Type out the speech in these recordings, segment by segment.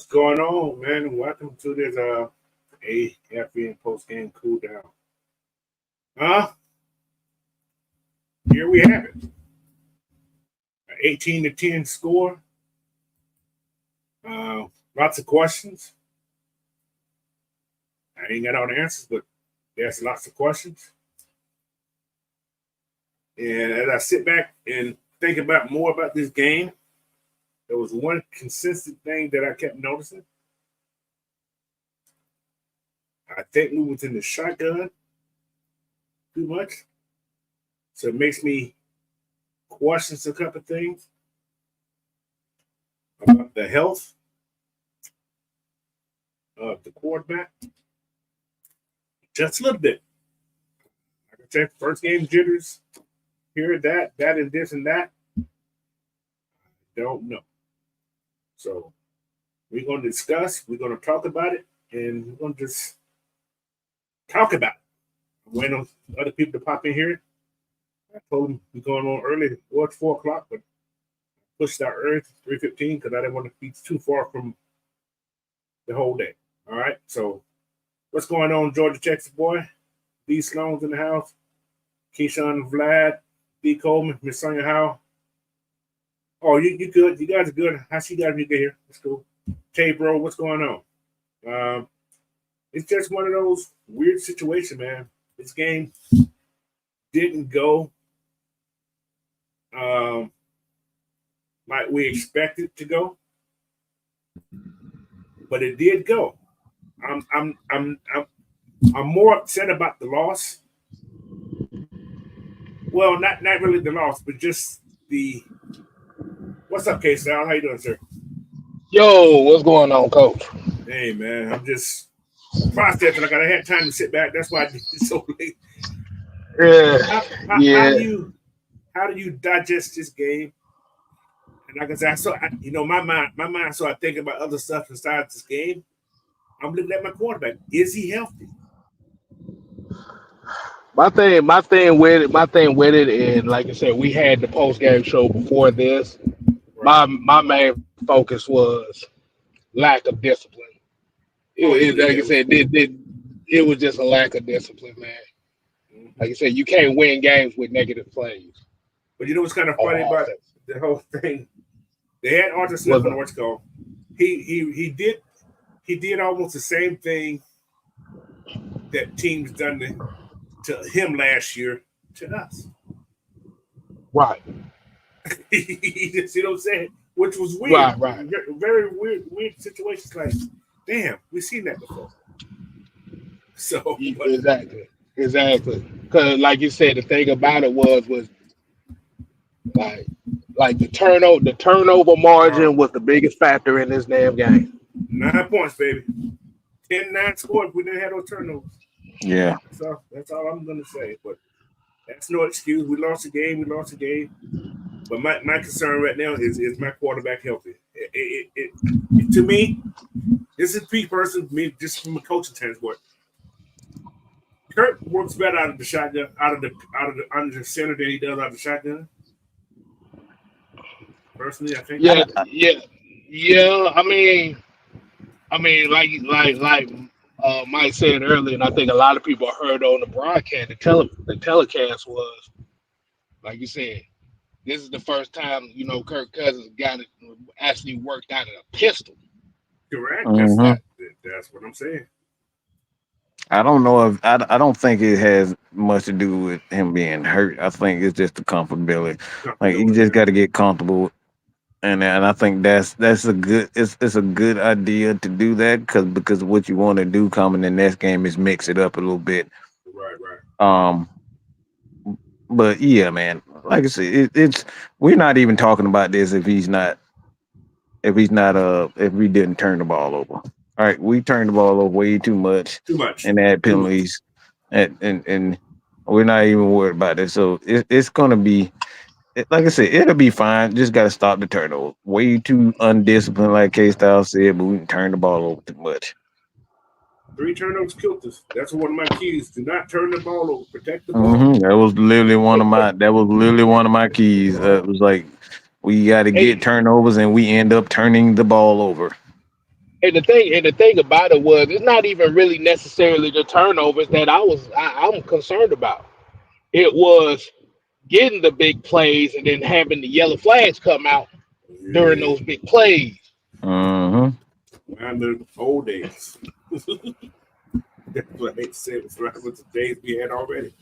going on, man? Welcome to this AFN Post Game Cool Down. Here we have it. 18-10 score. Lots of questions. I ain't got all the answers, but there's lots of questions. And as I sit back and think about more about this game, there was one consistent thing that I kept noticing. I think we was in the shotgun too much. So it makes me question a couple of things about the health of the quarterback. Just a little bit. Like I said, first game jitters, here, that, and this and that. Don't know. So we're going to discuss, we're going to talk about it, and we're going to just talk about it. I'm waiting on other people to pop in here. I told them we're going on early. It was 4 o'clock, but pushed out early to 3:15 because I didn't want to be too far from the whole day. All right, so what's going on, Georgia Texas boy? D. Sloan's in the house. Keyshawn Vlad, D. Coleman, Miss Sonia Howe. Oh, you good. You guys are good. How she got me get here? That's cool. Tay, bro, what's going on? It's just one of those weird situations, man. This game didn't go like we expected to go, but it did go. I'm more upset about the loss. Well, not really the loss, but just the. What's up, K-Sal? How you doing, sir? Yo, what's going on, Coach? Hey, man, I'm just processing. I had time to sit back. That's why I did it so late. Yeah, How do you digest this game? And like I said, my mind. So I think about other stuff besides this game. I'm looking at my quarterback. Is he healthy? my thing with it, and like I said, we had the post game show before this. Right. My main focus was lack of discipline. Like I said, it was just a lack of discipline, man. Mm-hmm. Like I said, you can't win games with negative plays. But you know what's kind of funny about the whole thing? They had Arthur Smith on what's called. He did almost the same thing that teams done to him last year to us. Right. You know what I'm saying? Which was weird. Right. Very weird situations. Like, damn, we've seen that before. So exactly. Because like you said, the thing about it was like the turnover margin was the biggest factor in this damn game. 9 points, baby. 10-9 scored. We didn't have no turnovers. Yeah. That's all I'm gonna say. But that's no excuse. We lost a game. But my concern right now is my quarterback healthy? To me, this is Pete person, me just from a coaching standpoint. Kurt works better out of the shotgun, under the center than he does out of the shotgun. Personally, I think. Yeah. I mean, like Mike said earlier, and I think a lot of people heard on the broadcast. The telecast was, like you said, this is the first time Kirk Cousins got it actually worked out of a pistol. Correct. Mm-hmm. That's what I'm saying. I don't know if I don't think it has much to do with him being hurt. I think it's just the comfortability. Like you just got to get comfortable, and I think that's a good it's a good idea to do that because what you want to do coming in the next game is mix it up a little bit. Right. But yeah, man, like I said, it's we're not even talking about this if we didn't turn the ball over. All right, we turned the ball over way too much. And had penalties, and we're not even worried about it. So it's gonna be, like I said, it'll be fine. Just got to stop the turnover. Way too undisciplined, like K-Style said, but we can turn the ball over too much. 3 turnovers killed us. That's one of my keys. Do not turn the ball over. Protect the ball. Mm-hmm. That was literally one of my keys. It was like we got to get turnovers, and we end up turning the ball over. And the thing about it was, it's not even really necessarily the turnovers that I'm concerned about. It was getting the big plays and then having the yellow flags come out during Yeah. those big plays. Around the old days. That's what I hate to say. It's right with the days we had already.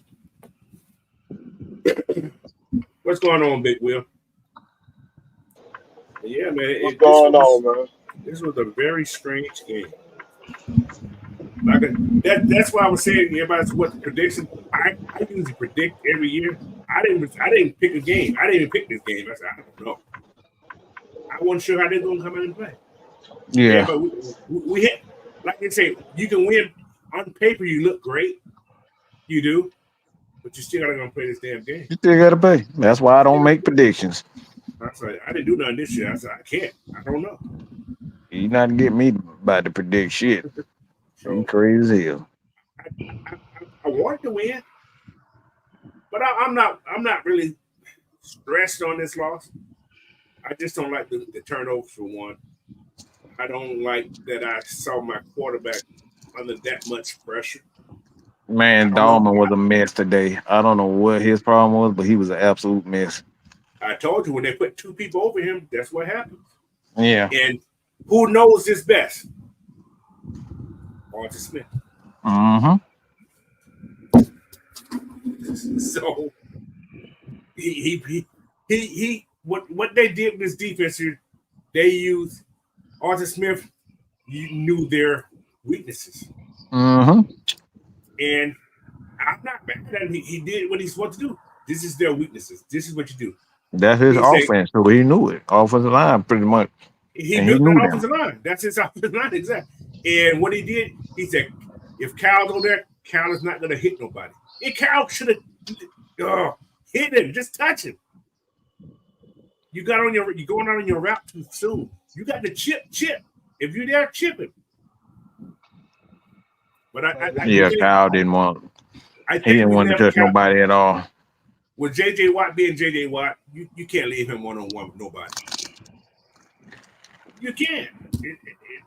What's going on, Big Will? Yeah, man. What's going on, man? This was a very strange game. That's why I was saying everybody's what the prediction. I usually predict every year. I didn't pick a game. I didn't even pick this game. I said I don't know. I wasn't sure how they're gonna come out and play. Yeah. But we hit, like they say, you can win on paper. You look great, you do, but you still gotta go play this damn game. You still gotta pay. That's why I don't make predictions. I said I didn't do nothing this year. I said I can't. I don't know. You not get me about to predict shit. You crazy as hell. I wanted to win, but I'm not really stressed on this loss. I just don't like the turnovers for one. I don't like that I saw my quarterback under that much pressure. Man, Dahlman was a mess today. I don't know what his problem was, but he was an absolute mess. I told you when they put two people over him, that's what happens. Yeah. And who knows this best? Arthur Smith. Mm-hmm. So he what they did with this defense here, they used Arthur Smith. You knew their weaknesses. Mm-hmm. And I'm not mad at him. He did what he's supposed to do. This is their weaknesses. This is what you do. That's his offense, so he knew it. Offensive line, pretty much. He built that offensive line. That's his offensive line, exactly. And what he did, he said, if Cal's on there, Cal is not going to hit nobody. And Cal should have hit him, just touch him. You're going out on your route too soon. You got to chip. If you're there, chip him. But Kyle didn't want. He didn't want to touch nobody at all. With J.J. Watt being J.J. Watt, you can't leave him one-on-one with nobody. You can't.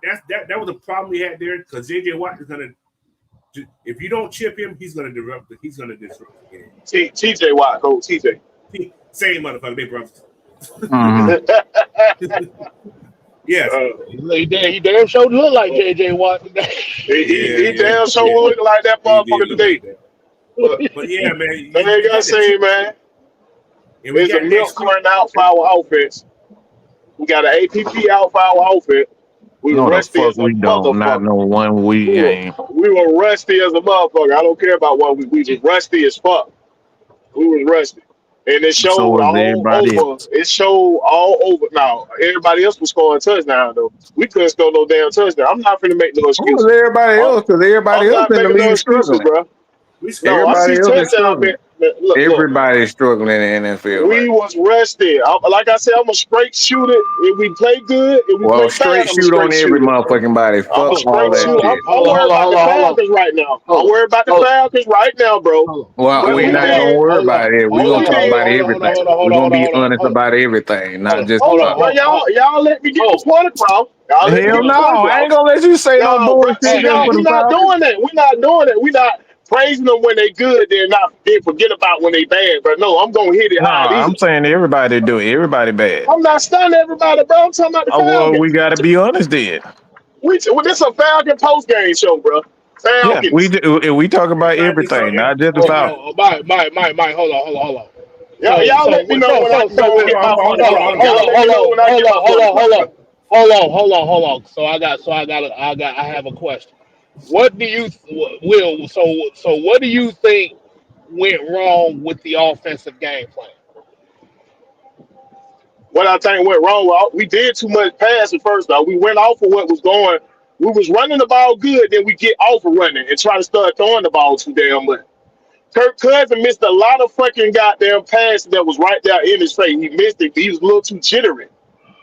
That was a problem we had there because J.J. Watt is going to, if you don't chip him, he's going to disrupt the game. T.J. Watt, go T.J. Same motherfucker, they brothers. Mm-hmm. Yes. He damn sure look like J.J. Watt today. He damn sure look like that motherfucker today. But yeah, man. I ain't gotta say, man. There's a milk carton out for our offense. We got an APP out for our offense. We were rusty as a motherfucker. Not no 1 week game. We were rusty as a motherfucker. I don't care about 1 week. We just rusty as fuck. We was rusty. And it showed all over. It showed all over. Now, everybody else was scoring touchdowns, though. We couldn't score no damn touchdown. I'm not finna make no excuses. Who was everybody else? Because everybody else in the league struggling. Bro. Everybody's struggling in the NFL. We was rusty. Like I said, I'm a straight shooter. If we play good, if we play straight bad, shoot on every motherfucking body. Fuck all that shit. I'm worried about the Falcons right now. I'm worried about the Falcons right now, bro. Well, we're not going to worry about it. We're going to talk about everything. We're going to be honest about everything, not just about y'all let me get the point across. Hell no. I ain't going to let you say no bullshit. We're not doing that. We're not praising them when they good, then forget about when they bad. But no, I'm gonna hit it hard. I'm saying everybody do it. Everybody bad. I'm not stunning everybody, bro. I'm talking about the Falcons. Well, we gotta be honest then. This is a Falcon Post Game Show, bro. Falcons. Yeah, we talk about everything, not just the Falcons. Mike, hold on. Y'all let me know when I get my Hold on. So I have a question. What do you what do you think went wrong with the offensive game plan? What I think went wrong, we did too much passing first off. We went off of what was going. We was running the ball good, then we get off of running and try to start throwing the ball too damn much. Kirk Cousins missed a lot of fucking goddamn passes that was right there in his face. He missed it. He was a little too jittery.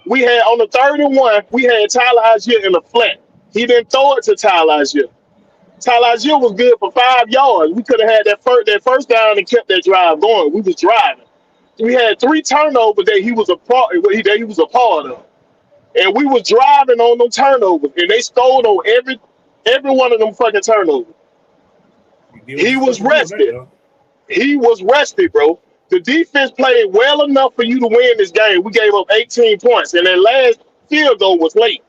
We had on the 3rd and 1, we had Tyler Algier in the flat. He didn't throw it to Tyler Algier. Tyler Algier was good for 5 yards. We could have had that first down and kept that drive going. We was driving. We had 3 turnovers that he was a part of. and we was driving on them turnovers, and they scored on every one of them fucking turnovers. He was rested. He was rested, bro. The defense played well enough for you to win this game. We gave up 18 points, and their last field goal was late.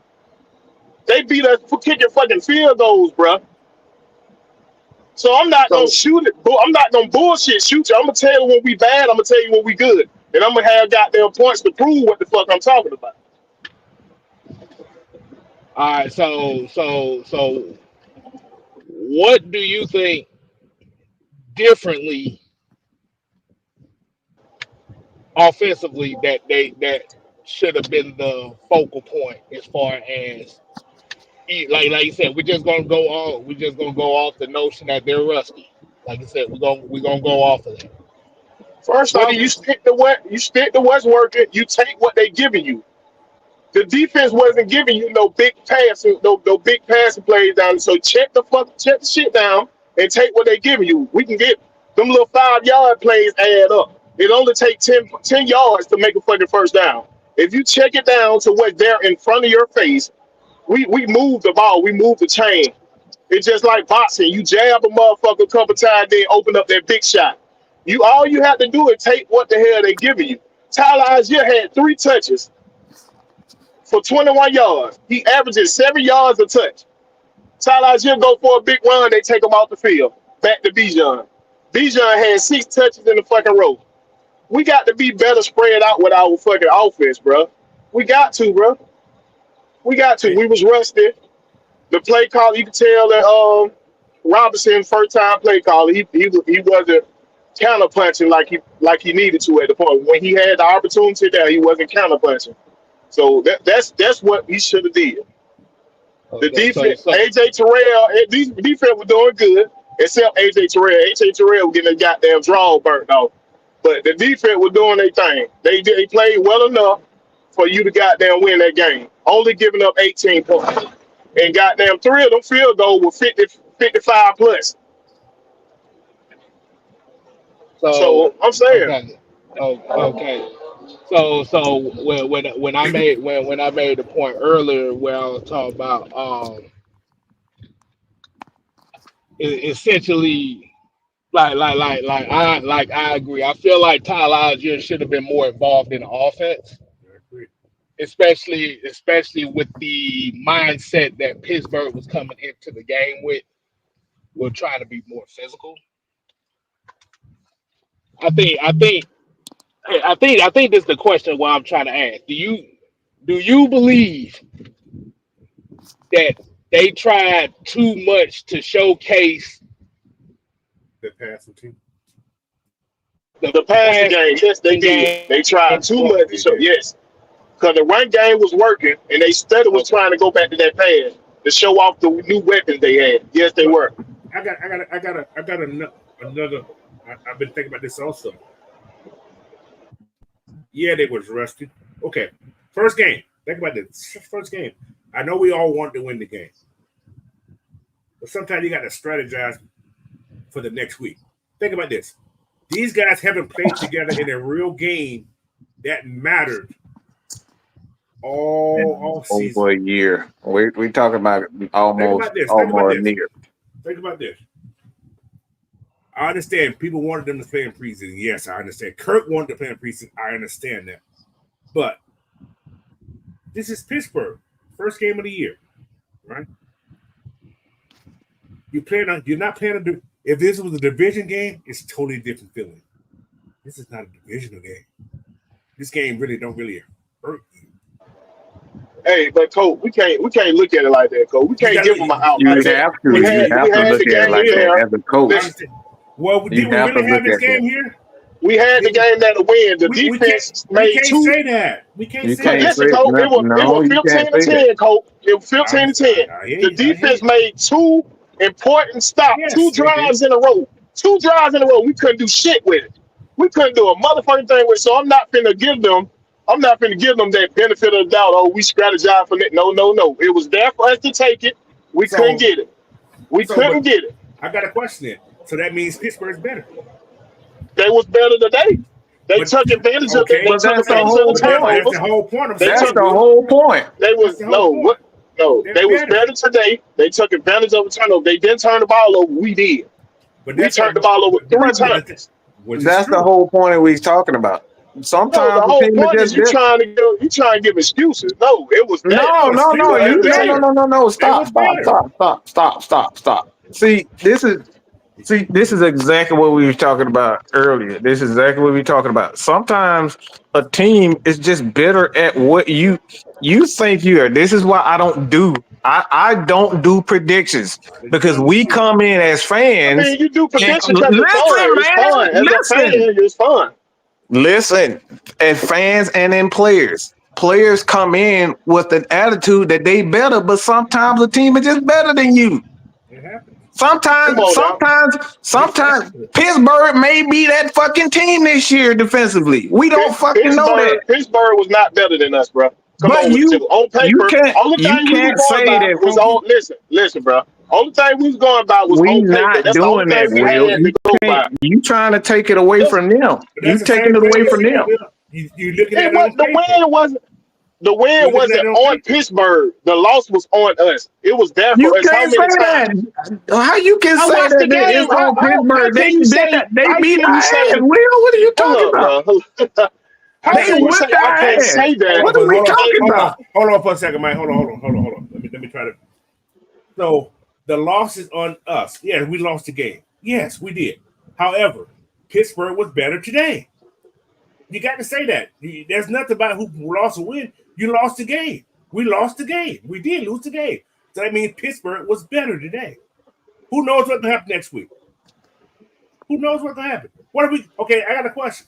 They beat us for kicking fucking field goals, bro. So I'm not gonna shoot it. I'm not gonna bullshit shoot you. I'm gonna tell you when we bad. I'm gonna tell you when we good, and I'm gonna have goddamn points to prove what the fuck I'm talking about. All right, so what do you think differently offensively that should have been the focal point as far as like you said, we're just gonna go off the notion that they're rusty. Like I said, we're gonna go off of that. First off, you stick to what's working. You take what they giving you. The defense wasn't giving you no big passing, no big passing plays down. So check the shit down and take what they giving you. We can get them little 5-yard plays add up. It only takes 10 yards to make a fucking first down. If you check it down to what's there in front of your face, we move the ball, we move the chain. It's just like boxing. You jab a motherfucker a couple times, then open up that big shot. All you have to do is take what the hell they giving you. Tyler Algier had 3 touches for 21 yards. He averages 7 yards a touch. Tyler Algier go for a big run, they take him off the field. Back to Bijan. Bijan had 6 touches in the fucking row. We got to be better spread out with our fucking offense, bro. We got to, bro. We got to. We was rusty. The play call, you can tell that Robinson, first time play caller, he wasn't counter punching like he needed to at the point. When he had the opportunity there, he wasn't counter punching. So that's what he should have did. The defense, AJ Terrell, the defense was doing good, except AJ Terrell. AJ Terrell was getting a goddamn draw burnt off. But the defense was doing their thing. They played well enough for you to goddamn win that game. Only giving up 18 points. And goddamn 3 of them field goals were 55 plus. So I'm saying. Okay. So when I made the point earlier where I was talking about essentially like I agree. I feel like Tyler Algier should have been more involved in the offense. Especially with the mindset that Pittsburgh was coming into the game with. We're trying to be more physical. I think this is the question what I'm trying to ask. Do you believe that they tried too much to showcase the passing team? The passing game, yes, they did. They tried too much to show, yes. Because the run game was working, and they still was trying to go back to that pass to show off the new weapons they had. Yes, they were. I got another. I've been thinking about this also. Yeah, they was rusty. Okay, first game. Think about this. First game. I know we all want to win the game, but sometimes you got to strategize for the next week. Think about this. These guys haven't played together in a real game that mattered all season. Over a year. We talking about almost a year. Think about this. I understand people wanted them to play in preseason. Yes, I understand. Kirk wanted to play in preseason. I understand that. But this is Pittsburgh. First game of the year. Right? You're not playing if this was a division game, it's a totally different feeling. This is not a divisional game. This game don't really hurt you. Hey, but Coach, we can't look at it like that, Coach. We can't give them an out. You have to look at it like that as a coach. Well, did we really have this game here? We had the game that to win. The defense made 2. Say that. We can't say that. Listen, Coach, it was 15-10, Coach. It was 15-10. The defense made 2 important stops, yes, 2 drives in a row. 2 drives in a row. We couldn't do shit with it. We couldn't do a motherfucking thing with it. So I'm not finna give them that benefit of the doubt. Oh, we strategized for it. No. It was there for us to take it. We couldn't get it. We couldn't get it. I got a question then. So that means Pittsburgh's better. They was better today. They took advantage of it. They But took that's the advantage of whole the point. That's the turnovers. whole point of They That's took. the whole point. They was That's the whole point. They're They was better. better today. They took advantage of the turnover. They didn't turn the ball over. We did. But We that's turned the ball over but 3 that's times. which is That's the true. whole point that we're talking about. No, Sometimes the the whole team is point is just you trying to give excuses. No, it was there. no, No no, excuse. no. They're You better. no. They Stop, was better. stop. See, this is exactly what we were talking about earlier. This is exactly what we were talking about. Sometimes a team is just better at what you think you are. This is why I don't do predictions because we come in as I fans. mean, you do And predictions because it's fun. It's fun. As a fan, it's fun. listen, as fans and then players. Players come in with an attitude that they better, but sometimes the team is just better than you. It happens. Come on now. Sometimes Pittsburgh may be that fucking team this year defensively. We don't fucking know that. Pittsburgh was not better than us, bro. Come But on with you. On paper, only thing we were going say by that was on. Listen, bro. Only thing we was going by was we on paper. not That's the only doing that, thing we Will. had to go by. You trying to take it away from them. But You that's the taking same it away thing. from them. You looking at It it on was the paper. win wasn't. The win You're looking at wasn't it on on paper. Pittsburgh. The loss was on us. It was there You for us. How can't many say times? that. How you can I say watched the that game. it's on Pittsburgh? How can you say? They How beat can our you ass. say? Will, what are you talking Hold about? up, bro. How They can you say whipped I our can't ass. say that? What are we talking Hold on. about? Hold on for a second, man. Hold on. Let me try to. So the loss is on us. Yeah, we lost the game. Yes, we did. However, Pittsburgh was better today. You got to say that. There's nothing about who lost or win. You lost the game. We lost the game. We did lose the game. So that means Pittsburgh was better today. Who knows what's going to happen next week? Who knows what's going to happen? What are we? Okay, I got a question.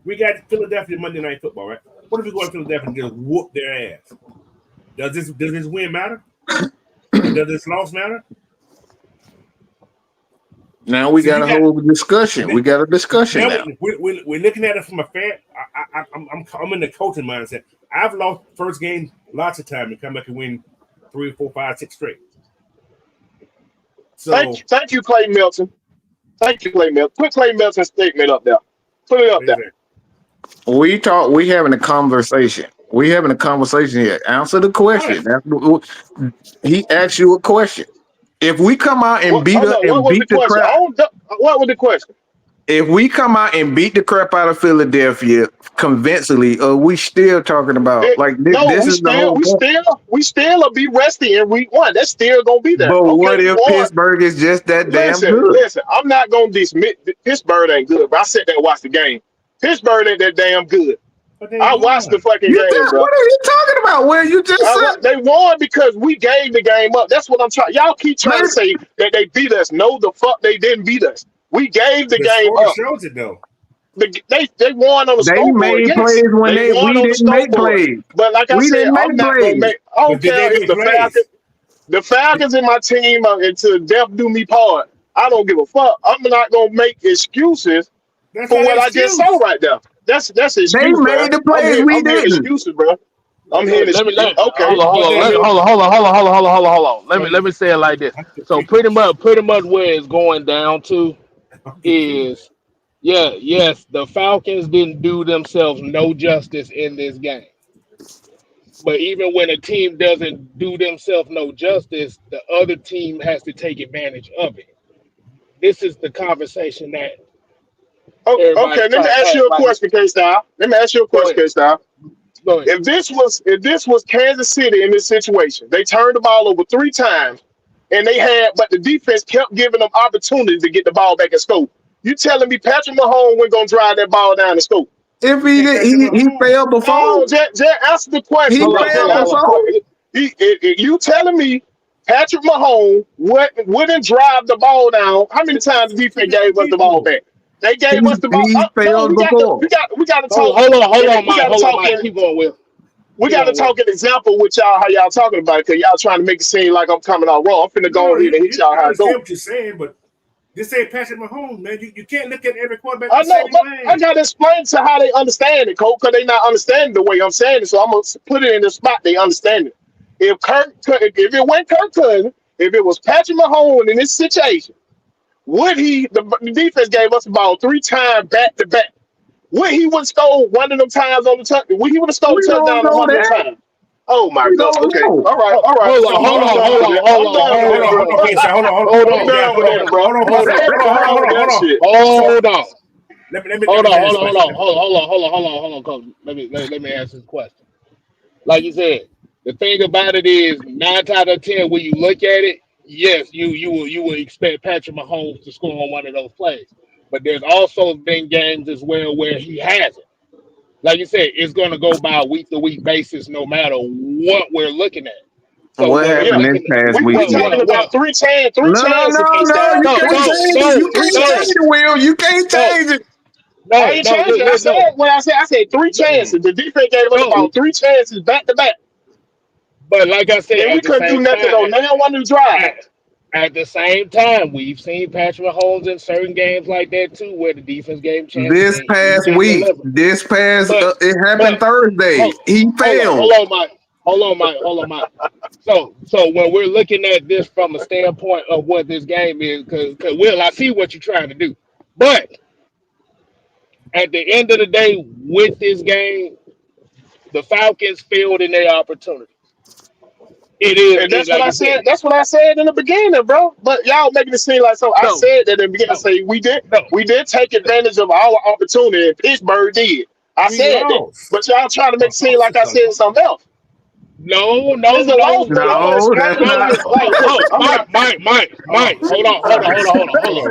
We got Philadelphia Monday Night Football, right? What if we go to Philadelphia and just whoop their ass? Does this win matter? Does this loss matter? Now we got a whole discussion. We got a discussion now. We're looking at it from a fan. I'm in the coaching mindset. I've lost first game lots of time and come back and win 3, 4, 5, 6 straight. So Thank you, Clay Milton. Thank you, Clay Milton. Put Clay Milton's statement up there. Put it up there. We having a conversation. We having a conversation here. Answer the question. He asked you a question. If we come out and beat the crap, what was the question? If we come out and beat the crap out of Philadelphia convincingly, we still talking about we still will be resting in week 1. That's still gonna be there. But what if Pittsburgh is just that damn good? Listen, I'm not gonna dismiss Pittsburgh ain't good, but I sat there and watched the game. Pittsburgh ain't that damn good. I watched the fucking game, bro. What are you talking about? Where you just said they won because we gave the game up. That's what I'm trying. Y'all keep trying to say that they beat us. No, the fuck they didn't beat us. We gave the game up. Shows it though. They won on the scoreboard. They made plays when we didn't make plays. But like I said, I'm not gonna make. I don't care if the Falcons in my team until death do me part. I don't give a fuck. I'm not gonna make excuses for what I just saw right there. That's excuse. They made the plays we didn't. Excuses, bro. I'm hearing excuses. Okay. Hold on. Let me say it like this. So pretty much where it's going down to is, yes, the Falcons didn't do themselves no justice in this game. But even when a team doesn't do themselves no justice, the other team has to take advantage of it. This is the conversation that. Okay, let me ask you a question, K-Style. If this was Kansas City in this situation, they turned the ball over 3 times, and but the defense kept giving them opportunities to get the ball back and scope. You telling me Patrick Mahomes wasn't gonna drive that ball down the scope? If he failed before, no, just answer the question. You telling me Patrick Mahomes wouldn't drive the ball down? How many times the defense gave us the ball back? They gave us the ball. We got to talk. Hold on, Mike. Keep going, Will. We got to talk an example with y'all, how y'all talking about it, because y'all trying to make it seem like I'm coming out wrong. I'm finna go on here and hit y'all how it goes. I understand what you're saying, but this ain't Patrick Mahomes, man. You can't look at every quarterback. I know, but I got to explain to how they understand it, Cole, because they not understanding the way I'm saying it. So I'm going to put it in the spot they understand it. If it went Kirk Cousins, if it was Patrick Mahomes in this situation, the defense gave us the ball 3 times back to back. What he would have stole one of them times on the touchdown? What he would have stole We the don't touchdown on know one of them that. times? Oh my We God. don't Okay. know. All right. All right. Hold on, So hold on, hold on, hold I'm on, done with hold that, on, bro. Okay, so hold hold I'm on, done with that, bro. hold on, I'm done with that shit. hold on. Let me Hold on, say hold this on, hold question. on, hold on, Coach. Let me ask this question. Like you said, the thing about it is 9 out of 10 when you look at it, yes, you will expect Patrick Mahomes to score on one of those plays. But there's also been games as well where he hasn't. Like you said, it's gonna go by a week to week basis no matter what we're looking at. So What when we're Yeah. happened this looking at past We weekend? talking about three No, chances, no, K no. Star. You so can't Three. change it. You can't change it, Will. You can't no change it. I ain't changing. I said when I said three chances. The defense gave us no. about three chances back to back. But like I said, And we at the couldn't do same nothing time, on now one of the drives. at the same time, we've seen Patrick Mahomes in certain games like that too, where the defense gave him chances This and he past didn't week, deliver. But it happened but Thursday. hold, He failed. hold on, Mike. So when we're looking at this from a standpoint of what this game is, because Will, I see what you're trying to do, but at the end of the day, with this game, the Falcons failed in their opportunity. And It that's what like I you said. said. That's what I said in the beginning, bro. But y'all making it seem like so. I No, said that in the beginning. no, Say no, we did take advantage of our opportunity, and Pittsburgh did. I We said that. lost. But y'all trying to make it seem like I No, said something else. no, It's no, a no, loss, bro. I'm gonna no, No, that's explain no. it. not. Like, listen, I'm not. Mike. Hold on,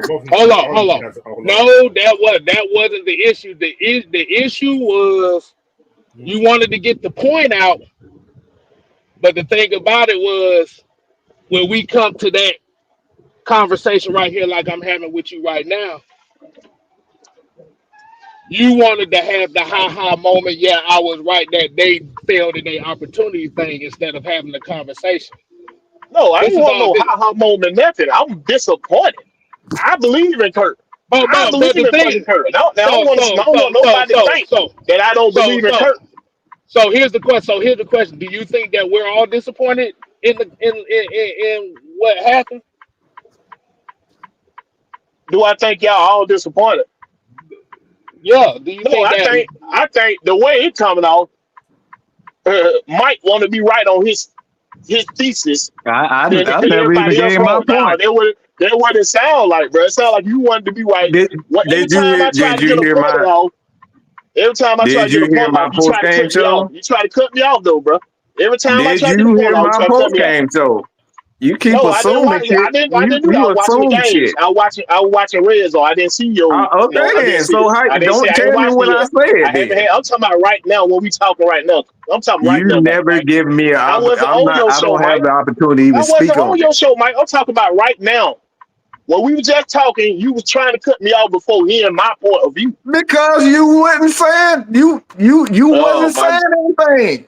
both of you guys. Hold on. No, that wasn't the issue. The issue was you wanted to get the point out, but the thing about it was when we come to that conversation right here, like I'm having with you right now, you wanted to have the ha moment. Yeah, I was right that they failed in their opportunity thing instead of having the conversation. No, I This ain't is want all no this. ha ha moment. Nothing. I'm disappointed. I believe in Kirk. I But believe the in thing, fucking Kirk. Now, I so don't want nobody to think so that I don't so believe in so Kirk. so here's the question. So here's the question. Do you think that we're all disappointed in in what happened? Do I think y'all all disappointed? Yeah. Do you No, think that? I think the way it's coming off, Mike want to be right on his thesis than I never even everybody else gave my wrong. Now point. that what it sound like, bro. It sound like you wanted to be right. Did What every did you time hear I try did to you get a hear point my off, every time I try to did get you a hear point my off, you post try to game cut me off. show? You try to cut me off though, bro. Every time I Did try to get a you point hear off, you my try to cut post me off. game show? You keep No, I didn't assuming watch it. shit. I didn't do that. I You was watching the assume games. shit. I was watching Red Zone. I didn't see your, Okay I didn't then. see So it. I didn't see. don't I ain't tell me watched what it I yet. I said haven't then. had. I'm talking about right now. When we talking right now. I'm talking right You now, never Mike. give me I wasn't on your I show, don't have Mike. the opportunity to even I speak wasn't on on it. your show, Mike. I'm talking about right now. When we were just talking, you was trying to cut me off before hearing my point of view. Because you wasn't saying you Oh wasn't my. saying anything.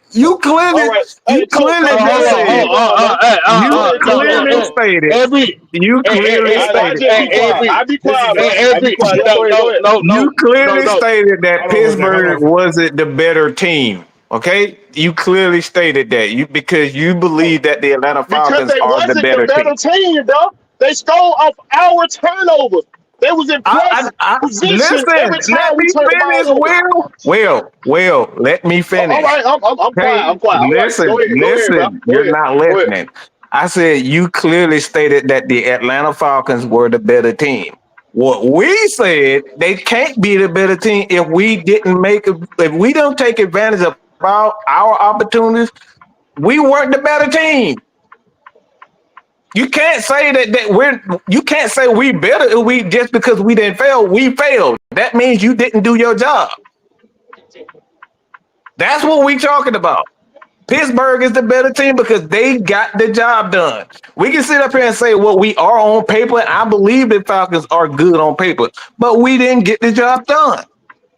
All right. You Hey, coach, clearly go just ahead. You said can go on, man. Go you ahead. You can go on, clearly man. stated Every you clearly I stated just be quiet. I be This is quiet, bro. I be every quiet. Y'all go ahead. Go ahead. you clearly stated that hold on for a second. Hold on. Pittsburgh wasn't the better team. Okay, you clearly stated that because you believe that the Atlanta Because Falcons they are the wasn't the better better team. team, bro. They stole off our turnovers. They was in press I position listen. every Let time we me turned the finish. ball over. Well. Let me All finish. right, I'm quiet. Okay, I'm quiet. All right, go ahead, bro. listen. Go You're ahead, not go ahead. listening. I said you clearly stated that the Atlanta Falcons were the better team. What we said, they can't be the better team if we don't take advantage of our opportunities. We weren't the better team. You can't say you can't say we better if we just because we didn't fail. We failed. That means you didn't do your job. That's what we talking about. Pittsburgh is the better team because they got the job done. We can sit up here and say, well, we are on paper. I believe the Falcons are good on paper, but we didn't get the job done.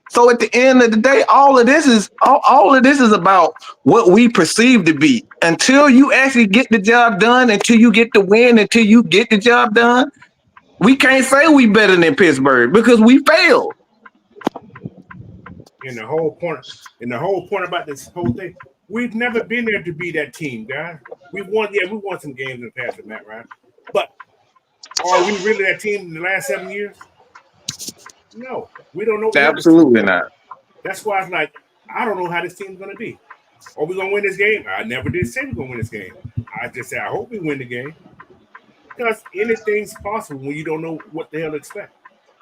So at the end of the day, all of this is about what we perceive to be. Until you actually get the job done, until you get the win, until you get the job done, we can't say we better than Pittsburgh because we failed. And the whole point about this whole thing, we've never been there to be that team, guys. We won some games in the past with Matt Ryan, but are we really that team in the last 7 years? No, we don't know what we have to see. Absolutely not. That's why it's like, I don't know how this team's going to be. Are we going to win this game? I never did say we're going to win this game. I just said, I hope we win the game. Because anything's possible when you don't know what the hell to expect.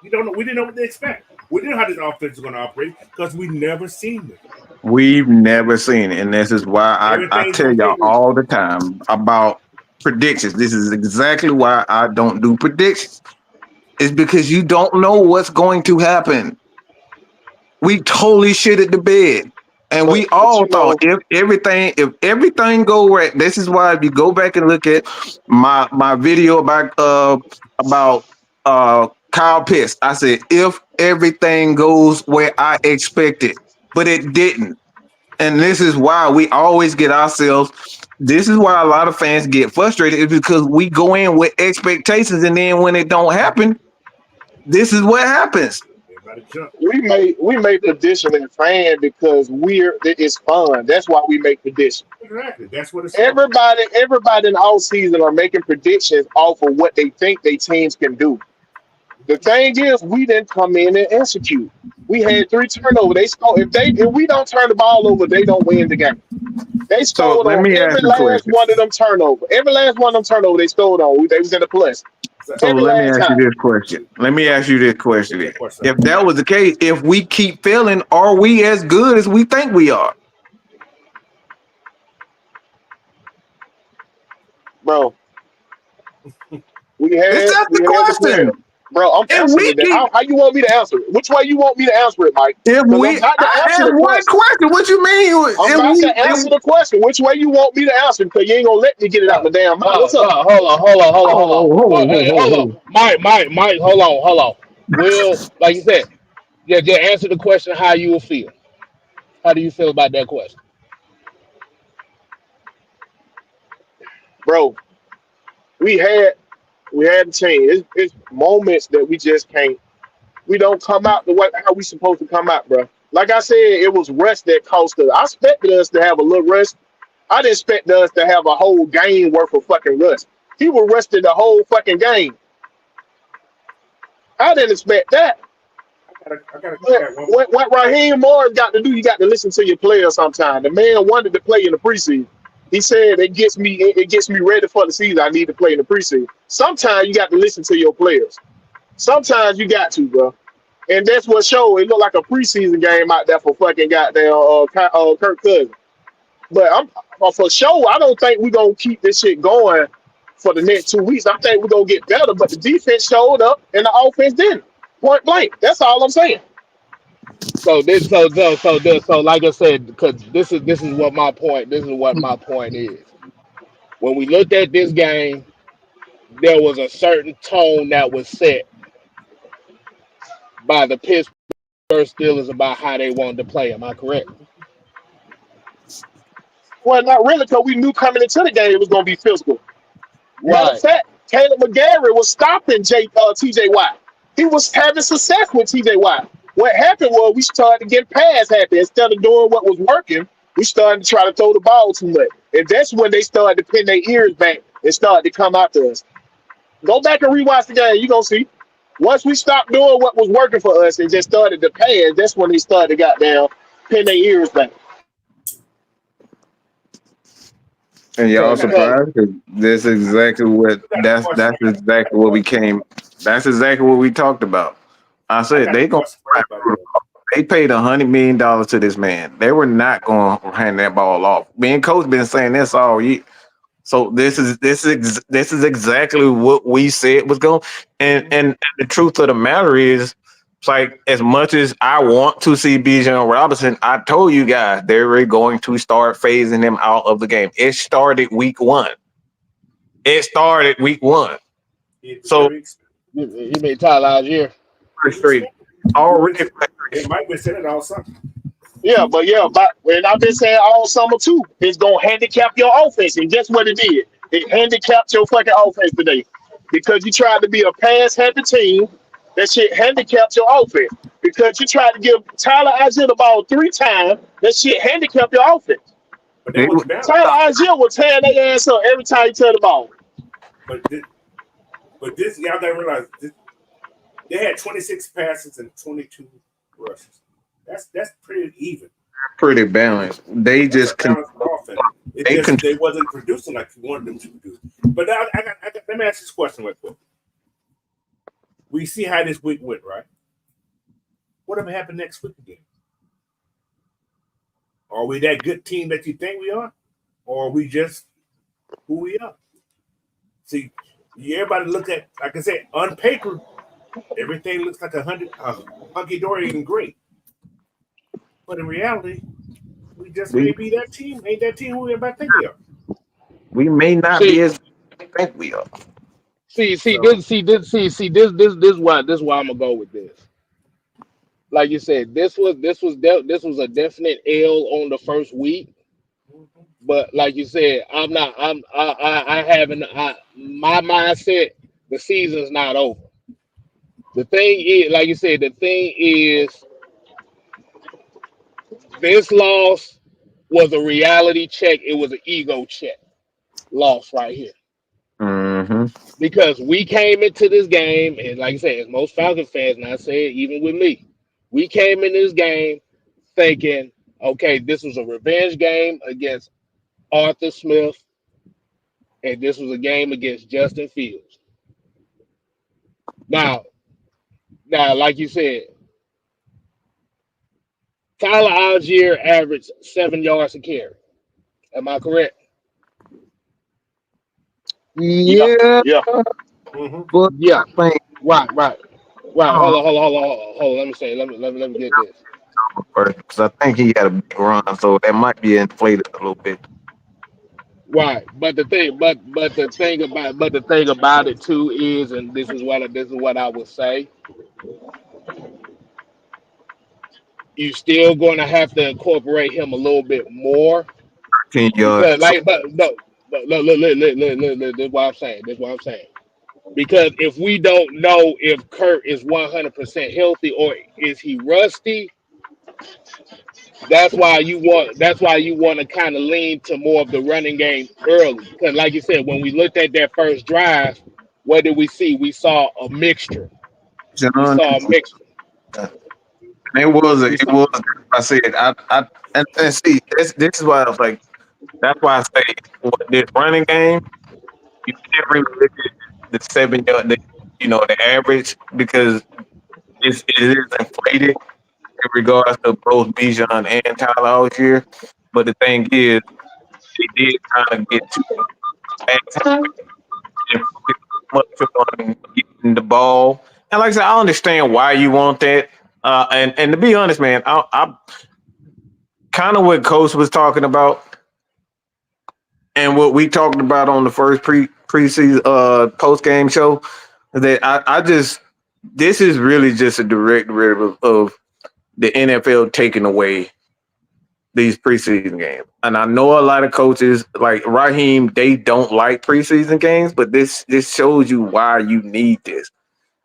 You don't know. We didn't know what to expect. We didn't know how this offense is going to operate because we never seen it. We've never seen it. And this is why I tell y'all all the time about predictions. This is exactly why I don't do predictions. It's because you don't know what's going to happen. We totally shit the bed. And we all thought if everything go right, this is why if you go back and look at my video about Kyle Pitts, I said if everything goes where I expected, but it didn't. And this is why we always get ourselves. This is why a lot of fans get frustrated, is because we go in with expectations, and then when it don't happen, this is what happens. We make tradition and fan because it's fun. That's why we make tradition. Exactly. That's what it's everybody in the off season are making predictions off of what they think their teams can do. The thing is, we didn't come in and execute. We had 3 turnovers. They scored. If we don't turn the ball over, they don't win the game. They scored on every last one of them turnovers. Every last one of them turnovers they scored on. They was in the plus. So let me ask you this question. If that was the case, if we keep failing, are we as good as we think we are? Bro, that's the question. Bro, I'm answering it. How you want me to answer it? Which way you want me to answer it, Mike? I asked one question. What you mean? I'm about to answer the question. Which way you want me to answer it? Because you ain't gonna let me get it out my damn mouth. What's up? Hold on. Mike, hold on. Will, like you said, just answer the question how you will feel. How do you feel about that question? Bro, we had a team. It's moments that we just can't. We don't come out the way how we supposed to come out, bro. Like I said, it was rest that cost us. I expected us to have a little rest. I didn't expect us to have a whole game worth of fucking rest. He was rested the whole fucking game. I didn't expect that. What Raheem Morris got to do, you got to listen to your players sometime. The man wanted to play in the preseason. He said it gets me ready for the season. I need to play in the preseason. Sometimes you got to listen to your players. Sometimes you got to, bro. And that's what showed. It looked like a preseason game out there for fucking goddamn Kirk Cousins. But for sure, I don't think we're going to keep this shit going for the next 2 weeks. I think we're going to get better, but the defense showed up and the offense didn't. Point blank. That's all I'm saying. So like I said, because this is what my point. This is what my point is. When we looked at this game, there was a certain tone that was set by the Pittsburgh Steelers about how they wanted to play. Am I correct? Well, not really, because we knew coming into the game it was going to be physical. Right. Matter of fact, Caleb McGarry was stopping TJ Watt. He was having success with TJ Watt. What happened was we started to get pass happy. Instead of doing what was working, we started to try to throw the ball too much. And that's when they started to pin their ears back and started to come out to us. Go back and rewatch the game. You're going to see. Once we stopped doing what was working for us and just started to pass, that's when they started to goddamn pin their ears back. And y'all surprised? That's exactly what we came. That's exactly what we talked about. I said they paid $100 million to this man. They were not going to hand that ball off. Me and Coach been saying this all year. So this is exactly what we said was going. And the truth of the matter is, it's like as much as I want to see Bijan Robinson, I told you guys they're going to start phasing him out of the game. It started week 1. So you mean Tyler Algier? Straight. Already. It might be said it all summer. But and I've been saying all summer too, it's gonna handicap your offense. And guess what it did? It handicapped your fucking offense today. Because you tried to be a pass happy team, that shit handicapped your offense. Because you tried to give Tyler Algier the ball 3 times, that shit handicapped your offense. But Tyler Algier will tear their ass up every time he turn the ball. But this y'all gotta realize they had 26 passes and 22 rushes. That's pretty even. Pretty balanced. They That's a just balanced offense. It they just can. they wasn't producing like you wanted them to produce. But I got let me ask this question real quick. We see how this week went, right? Whatever happen next week again? Are we that good team that you think we are, or are we just who we are? See, everybody look at, like I said, on paper, everything looks like hunky dory and great, but in reality, we just we may be that team. Ain't that team who everybody think we are? we may not be See, as good as we think we are. So, this why I'm gonna go with this. Like you said, this was a definite L on the first week. But like you said, I'm not. I haven't. My mindset. The season's not over. The thing is, like you said, the thing is, this loss was a reality check. It was an ego check. Loss right here Mm-hmm. because we came into this game, and like I said, as most Falcon fans, and I say it even with me, we came in this game thinking, okay, this was a revenge game against Arthur Smith, and this was a game against Justin Fields. Now, like you said, Tyler Algier averaged 7 yards a carry. Am I correct? Yeah, Yeah, yeah. mm-hmm. but Yeah. I think Right. I Hold on. Let me say. Let me get this. first because I think he had a big run, so that might be inflated a little bit. Right. But the thing about it too is, and this is what I would say. You still going to have to incorporate him a little bit more 10 yards. because, So like, but look, this is what I'm saying. This is what I'm saying. Because if we don't know if Kurt is 100% healthy or is he rusty, that's why you want to kind of lean to more of the running game early. Because like you said, when we looked at that first drive, what did we see? We saw a mixture. We John, saw a mixture. We it saw was. I said, and see, this is why I was like, that's why I say what this running game, you can't really look at the 7 yard, the average because it is inflated in regards to both Bijan and Tyler Algier. But the thing is, they did kind of get too fast and focus much on getting the ball. And like I said, I understand why you want that. And to be honest, man, I kind of what Coach was talking about and what we talked about on the first preseason post game show that I just this is really just a direct derivative of the NFL taking away these preseason games. And I know a lot of coaches like Raheem, they don't like preseason games, but this shows you why you need this.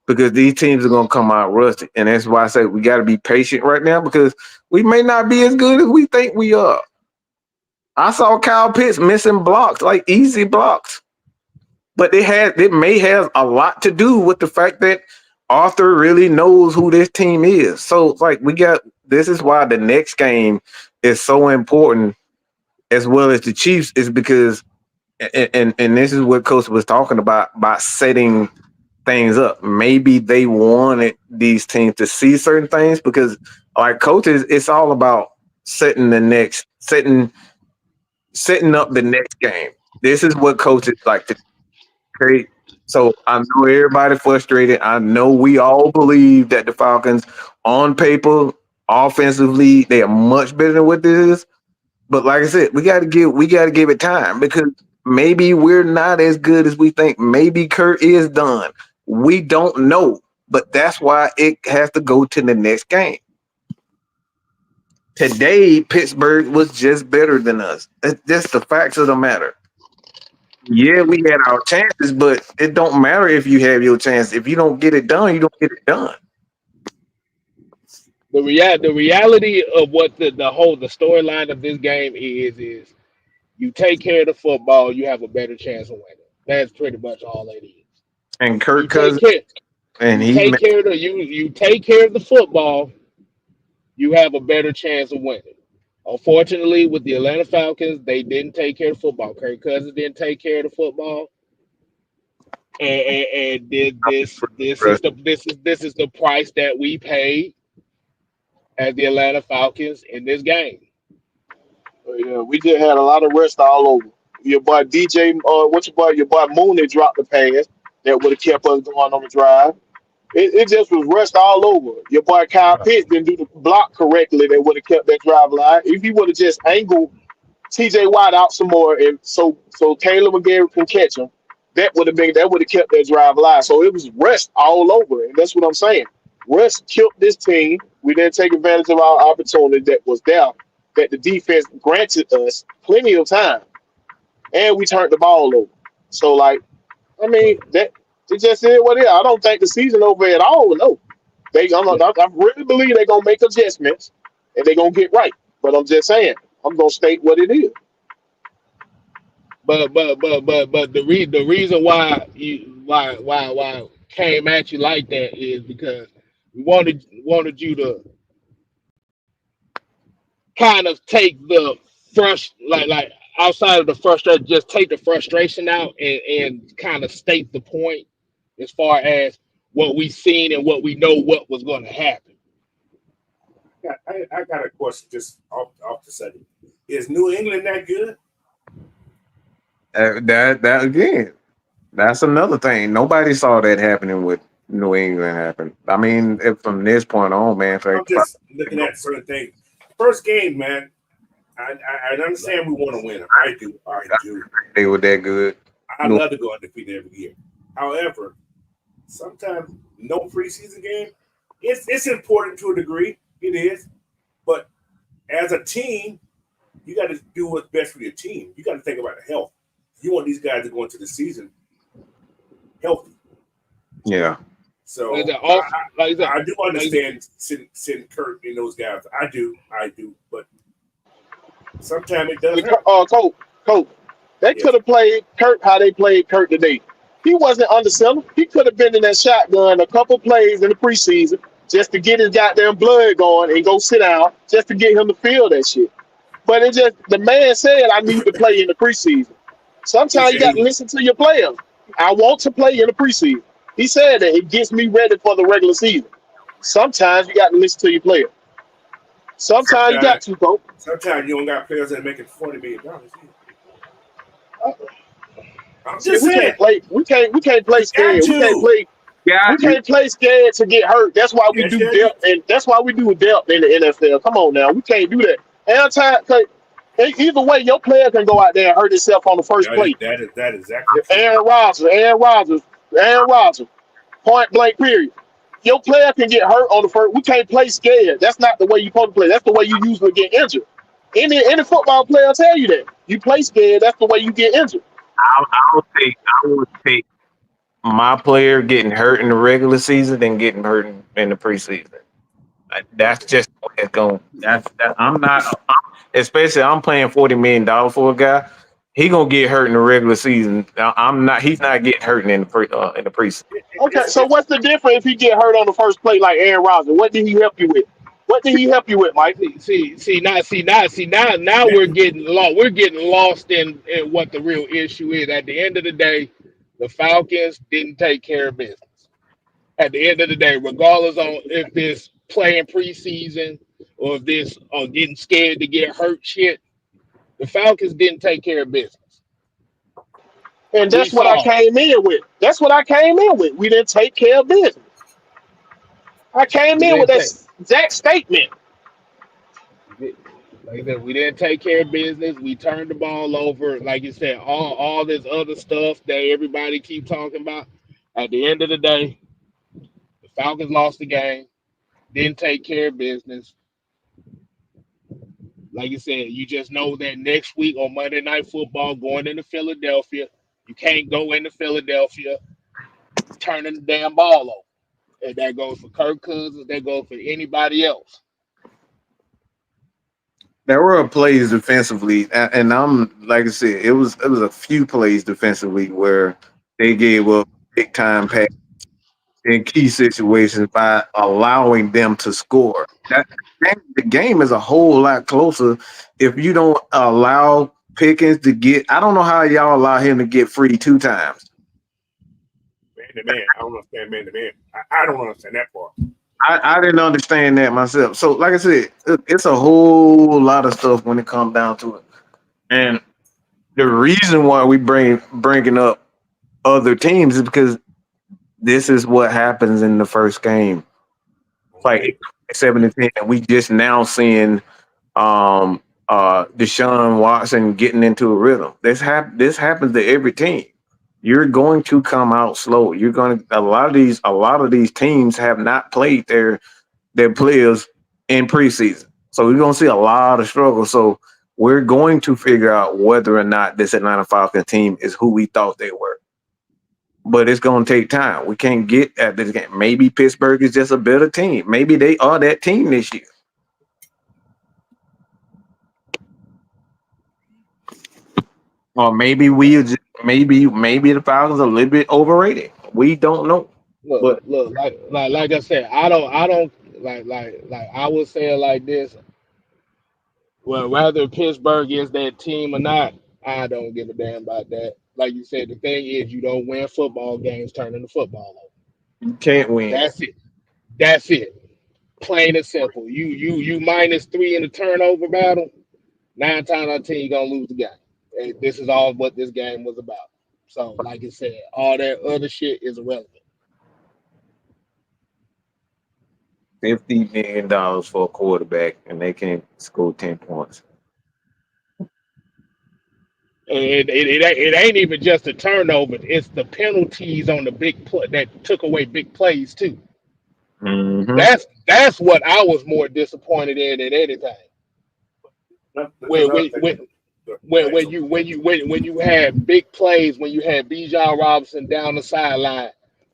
Because these teams are gonna come out rusty. And that's why I say we gotta be patient right now because we may not be as good as we think we are. I saw Kyle Pitts missing blocks, like easy blocks. But it may have a lot to do with the fact that Arthur really knows who this team is. So it's like this is why the next game is so important as well as the Chiefs is because and this is what Coach was talking about setting things up. Maybe they wanted these teams to see certain things because like coaches, it's all about setting up the next game. This is what coaches like to create. So I know everybody frustrated. I know we all believe that the Falcons, on paper, offensively, they are much better than what this is. But like I said, we got to give it time because maybe we're not as good as we think. Maybe Kurt is done. We don't know, but that's why it has to go to the next game. Today, Pittsburgh was just better than us. That's the facts of the matter. Yeah, we had our chances, but it don't matter if you have your chance. If you don't get it done, you don't get it done. the reality of what the storyline of this game is you take care of the football, you have a better chance of winning. That's pretty much all it is. And You Kirk take Cousins, care and you he take care of the football, you have a better chance of winning. Unfortunately, with the Atlanta Falcons, they didn't take care of football. Kirk Cousins didn't take care of the football, and did this is the price that we paid as the Atlanta Falcons in this game. Yeah, we just had a lot of rest all over. Your boy DJ, what's your boy Mooney dropped the pass that would have kept us going on the drive. It just was rushed all over. Your boy Kyle Pitts didn't do the block correctly that would have kept that drive alive. If he would have just angled TJ Watt out some more and so Caleb McGarry can catch him, that would have kept that drive alive. So it was rust all over, and that's what I'm saying. Rust killed this team. We didn't take advantage of our opportunity that was there, that the defense granted us plenty of time, and we turned the ball over. So like, I mean that it just is what it is. I don't think the season over at all. No, I really believe they're gonna make adjustments and they're gonna get right. But I'm just saying, I'm gonna state what it is. But the reason why came at you like that is because we wanted you to kind of take the like outside of the frustration, just take the frustration out and kind of state the point as far as what we seen and what we know what was going to happen. I got a question just off the sudden. Is New England that good? That again, that's another thing. Nobody saw that happening with New England happen. I mean, from this point on, man. I'm just looking at certain things. First game, man. I understand we want to win. I do. They were that good. I love to go undefeated every year. However, sometimes no preseason game. It's important to a degree. It is, but as a team, you got to do what's best for your team. You got to think about the health. You want these guys to go into the season healthy. Yeah. So I do understand sitting Kirk and those guys. I do. But sometimes it doesn't. Coach, they could have played Kirk how they played Kirk today. He wasn't under center. He could have been in that shotgun a couple plays in the preseason just to get his goddamn blood going and go sit down just to get him to feel that shit. But it just, the man said, I need to play in the preseason. Sometimes you got to listen to your players. I want to play in the preseason. He said that it gets me ready for the regular season. Sometimes you got to listen to your players. Sometimes you got to, Coach. Sometimes you don't got players that are making $40 million. I'm just saying. We can't play scared. We can't play scared to get hurt. That's why we do depth, and that's why we do depth in the NFL. Come on now, we can't do that. Either way, your player can go out there and hurt himself on the first play. That is exactly. Aaron Rodgers, point blank period. Your player can get hurt on the first. We can't play scared. That's not the way you supposed to play. That's the way you usually get injured. Any football player will tell you that. You play scared. That's the way you get injured. I would take my player getting hurt in the regular season than getting hurt in the preseason. That's just the way it's going. Especially I'm paying $40 million for a guy. He gonna get hurt in the regular season. He's not getting hurt in the preseason. Okay, so what's the difference if he get hurt on the first play like Aaron Rodgers? What did he help you with? Mike? Now we're getting lost. We're getting lost in what the real issue is. At the end of the day, the Falcons didn't take care of business. At the end of the day, regardless on if this playing preseason or if this getting scared to get hurt shit, the Falcons didn't take care of business. And that's what I came in with. We didn't take care of business. I came in with that exact statement. Like I said, we didn't take care of business. We turned the ball over. Like you said, all this other stuff that everybody keep talking about. At the end of the day, the Falcons lost the game. Didn't take care of business. Like you said, you just know that next week on Monday Night Football, going into Philadelphia, you can't go into Philadelphia turning the damn ball over. And that goes for Kirk Cousins. That goes for anybody else. There were plays defensively, and I'm like I said, it was a few plays defensively where they gave up big time pass in key situations by allowing them to score. The game is a whole lot closer if you don't allow Pickens to get. I don't know how y'all allow him to get free 2 times. Man to man. I don't understand man to man. I don't understand that part. I didn't understand that myself. So, like I said, it's a whole lot of stuff when it comes down to it. And the reason why we bringing up other teams is because this is what happens in the first game. It's like 7-10, and we just now seeing Deshaun Watson getting into a rhythm. This happens to every team. You're going to come out slow. You're going to a lot of these teams have not played their players in preseason. So we're going to see a lot of struggle. So we're going to figure out whether or not this Atlanta Falcons team is who we thought they were. But it's going to take time. We can't get at this game. Maybe Pittsburgh is just a better team. Maybe they are that team this year. Or maybe maybe the Falcons are a little bit overrated. We don't know. Look, like I said, I don't like I would say it like this. Well, whether Pittsburgh is that team or not, I don't give a damn about that. Like you said, the thing is you don't win football games turning the football over. You can't win. That's it. Plain and simple. You -3 in the turnover battle. 9 times out of 10 you're gonna lose the game. And this is all what this game was about. So, like I said, all that other shit is irrelevant. $50 million for a quarterback, and they can't score 10 points. It ain't even just the turnover; it's the penalties on the big play that took away big plays too. Mm-hmm. That's what I was more disappointed in than anything. When you had big plays, when you had Bijan Robinson down the sideline,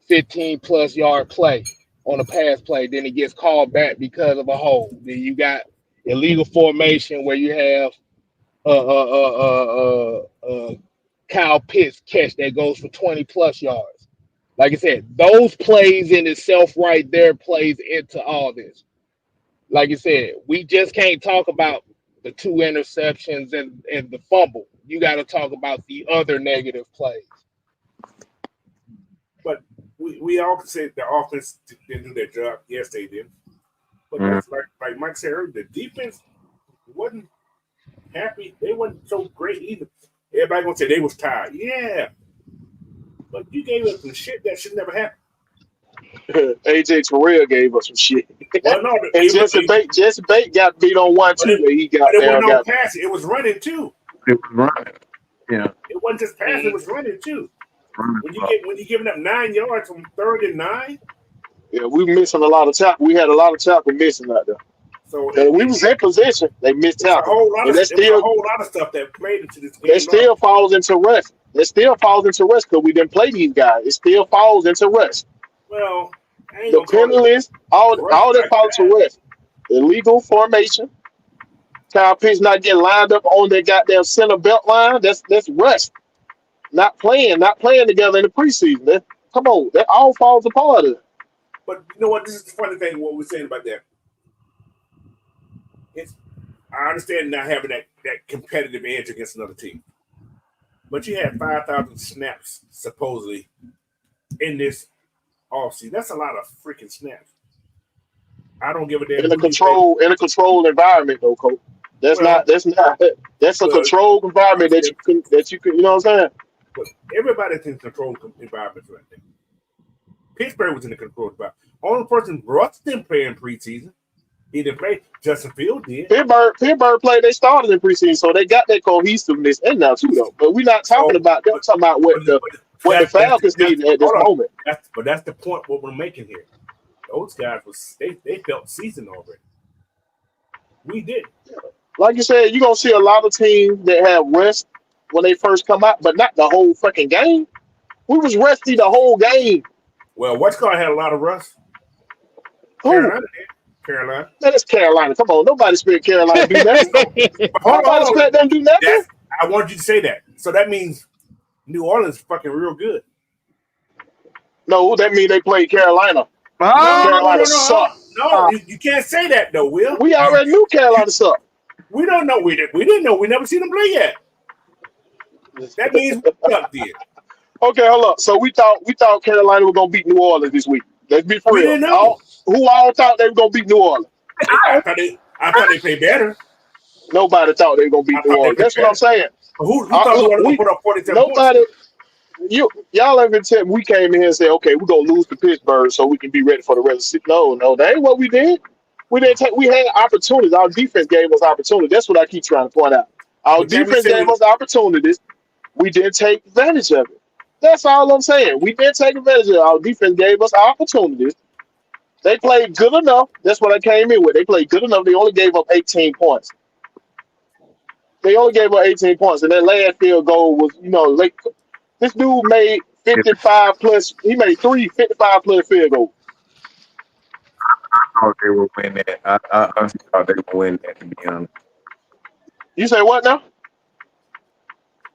15+ yard play on a pass play, then it gets called back because of a hold. Then you got illegal formation where you have Kyle Pitts catch that goes for 20+ yards. Like I said, those plays in itself right there plays into all this. Like I said, we just can't talk about the 2 interceptions and the fumble. You got to talk about the other negative plays. But we all said the offense didn't do their job. Yes, they did. But that's like Mike said earlier, the defense wasn't happy. They wasn't so great either. Everybody gonna say they was tired. Yeah. But you gave us some shit that should never happen. AJ Terrell gave us some shit. Well, no, and Jesse Bate got beat on 1 too. He got there. It wasn't no passing. It was running too. It was running. Yeah. It wasn't just passing. It was running too. When you giving up 9 yards from 3rd and 9. Yeah, we missing a lot of tackle. We had a lot of tackle missing out there. So we was in position. They missed tackle. There's a whole lot of stuff that played into this game. It still falls into rest. It still falls into rest because we didn't play these guys. It still falls into rest. Well, the penalties, all that falls into rest. Illegal formation. Kyle Pitts not getting lined up on their goddamn center belt line. That's rest. Not playing together in the preseason. Come on, that all falls apart of it. But you know what? This is the funny thing. What we're saying about that. I understand not having that competitive edge against another team, but you had 5,000 snaps supposedly in this offseason. That's a lot of freaking snaps. I don't give a damn. In a controlled environment, though, Coach. That's a controlled environment that you can. You know what I'm saying? But everybody's in controlled environments right there. Pittsburgh was in a controlled environment. Only person Russ didn't play in preseason. He didn't play. Justin Fields did. Pittsburgh played. They started in preseason, so they got that cohesiveness in now too, though. But we're not talking about them. Talking about what the Falcons need at this moment. But that's the point. What we're making here. Those guys they felt seasoned already. We did. Like you said, you're gonna see a lot of teams that have rest when they first come out, but not the whole fucking game. We was rusty the whole game. Well, Westcott had a lot of rust. Carolina. That is Carolina. Come on, nobody expect Carolina to do nothing. Nobody expect them to do nothing. I want you to say that. So that means New Orleans is fucking real good. No, that means they played Carolina. Carolina sucked. No, you can't say that though, Will. We already knew Carolina sucked. We don't know. We didn't know. We never seen them play yet. That means we sucked then. Okay, hold up. So we thought Carolina was gonna beat New Orleans this week. Let's be for We real. didn't know. Who all thought they were gonna beat New Orleans? I thought they played better. Nobody thought they were gonna beat New Orleans. That's what I'm saying. Who thought we were gonna put up 47 nobody. points? Y'all ever tell me we came in here and said, okay, we're gonna lose to Pittsburgh so we can be ready for the rest of the season? No, that ain't what we did. We had opportunities. Our defense gave us opportunities. That's what I keep trying to point out. Our defense gave us opportunities. We didn't take advantage of it. That's all I'm saying. We didn't take advantage of it. Our defense gave us opportunities. They played good enough. That's what I came in with. They played good enough. They only gave up 18 points. And that last field goal was, like this dude made 55 plus. He made 3 55 plus field goals. I thought they would win that. I thought they would win that, to be honest. You say what now?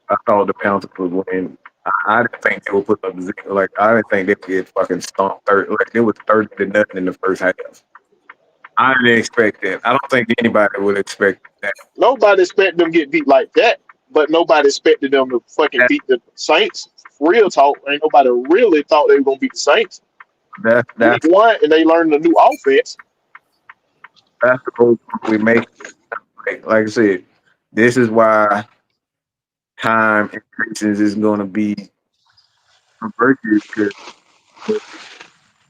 I thought the Panthers would win. I didn't think they would put up zero. Like, I didn't think they would get fucking stomped 30. Like, it was 30-0 in the first half. I didn't expect that. I don't think anybody would expect that. Nobody expected them to get beat like that, but nobody expected them to fucking beat the Saints. Real talk, ain't nobody really thought they were gonna beat the Saints. That's Week 1, and they learned a new offense. That's the goal we make. Like I said, this is why time increases is going to be a virtue, because we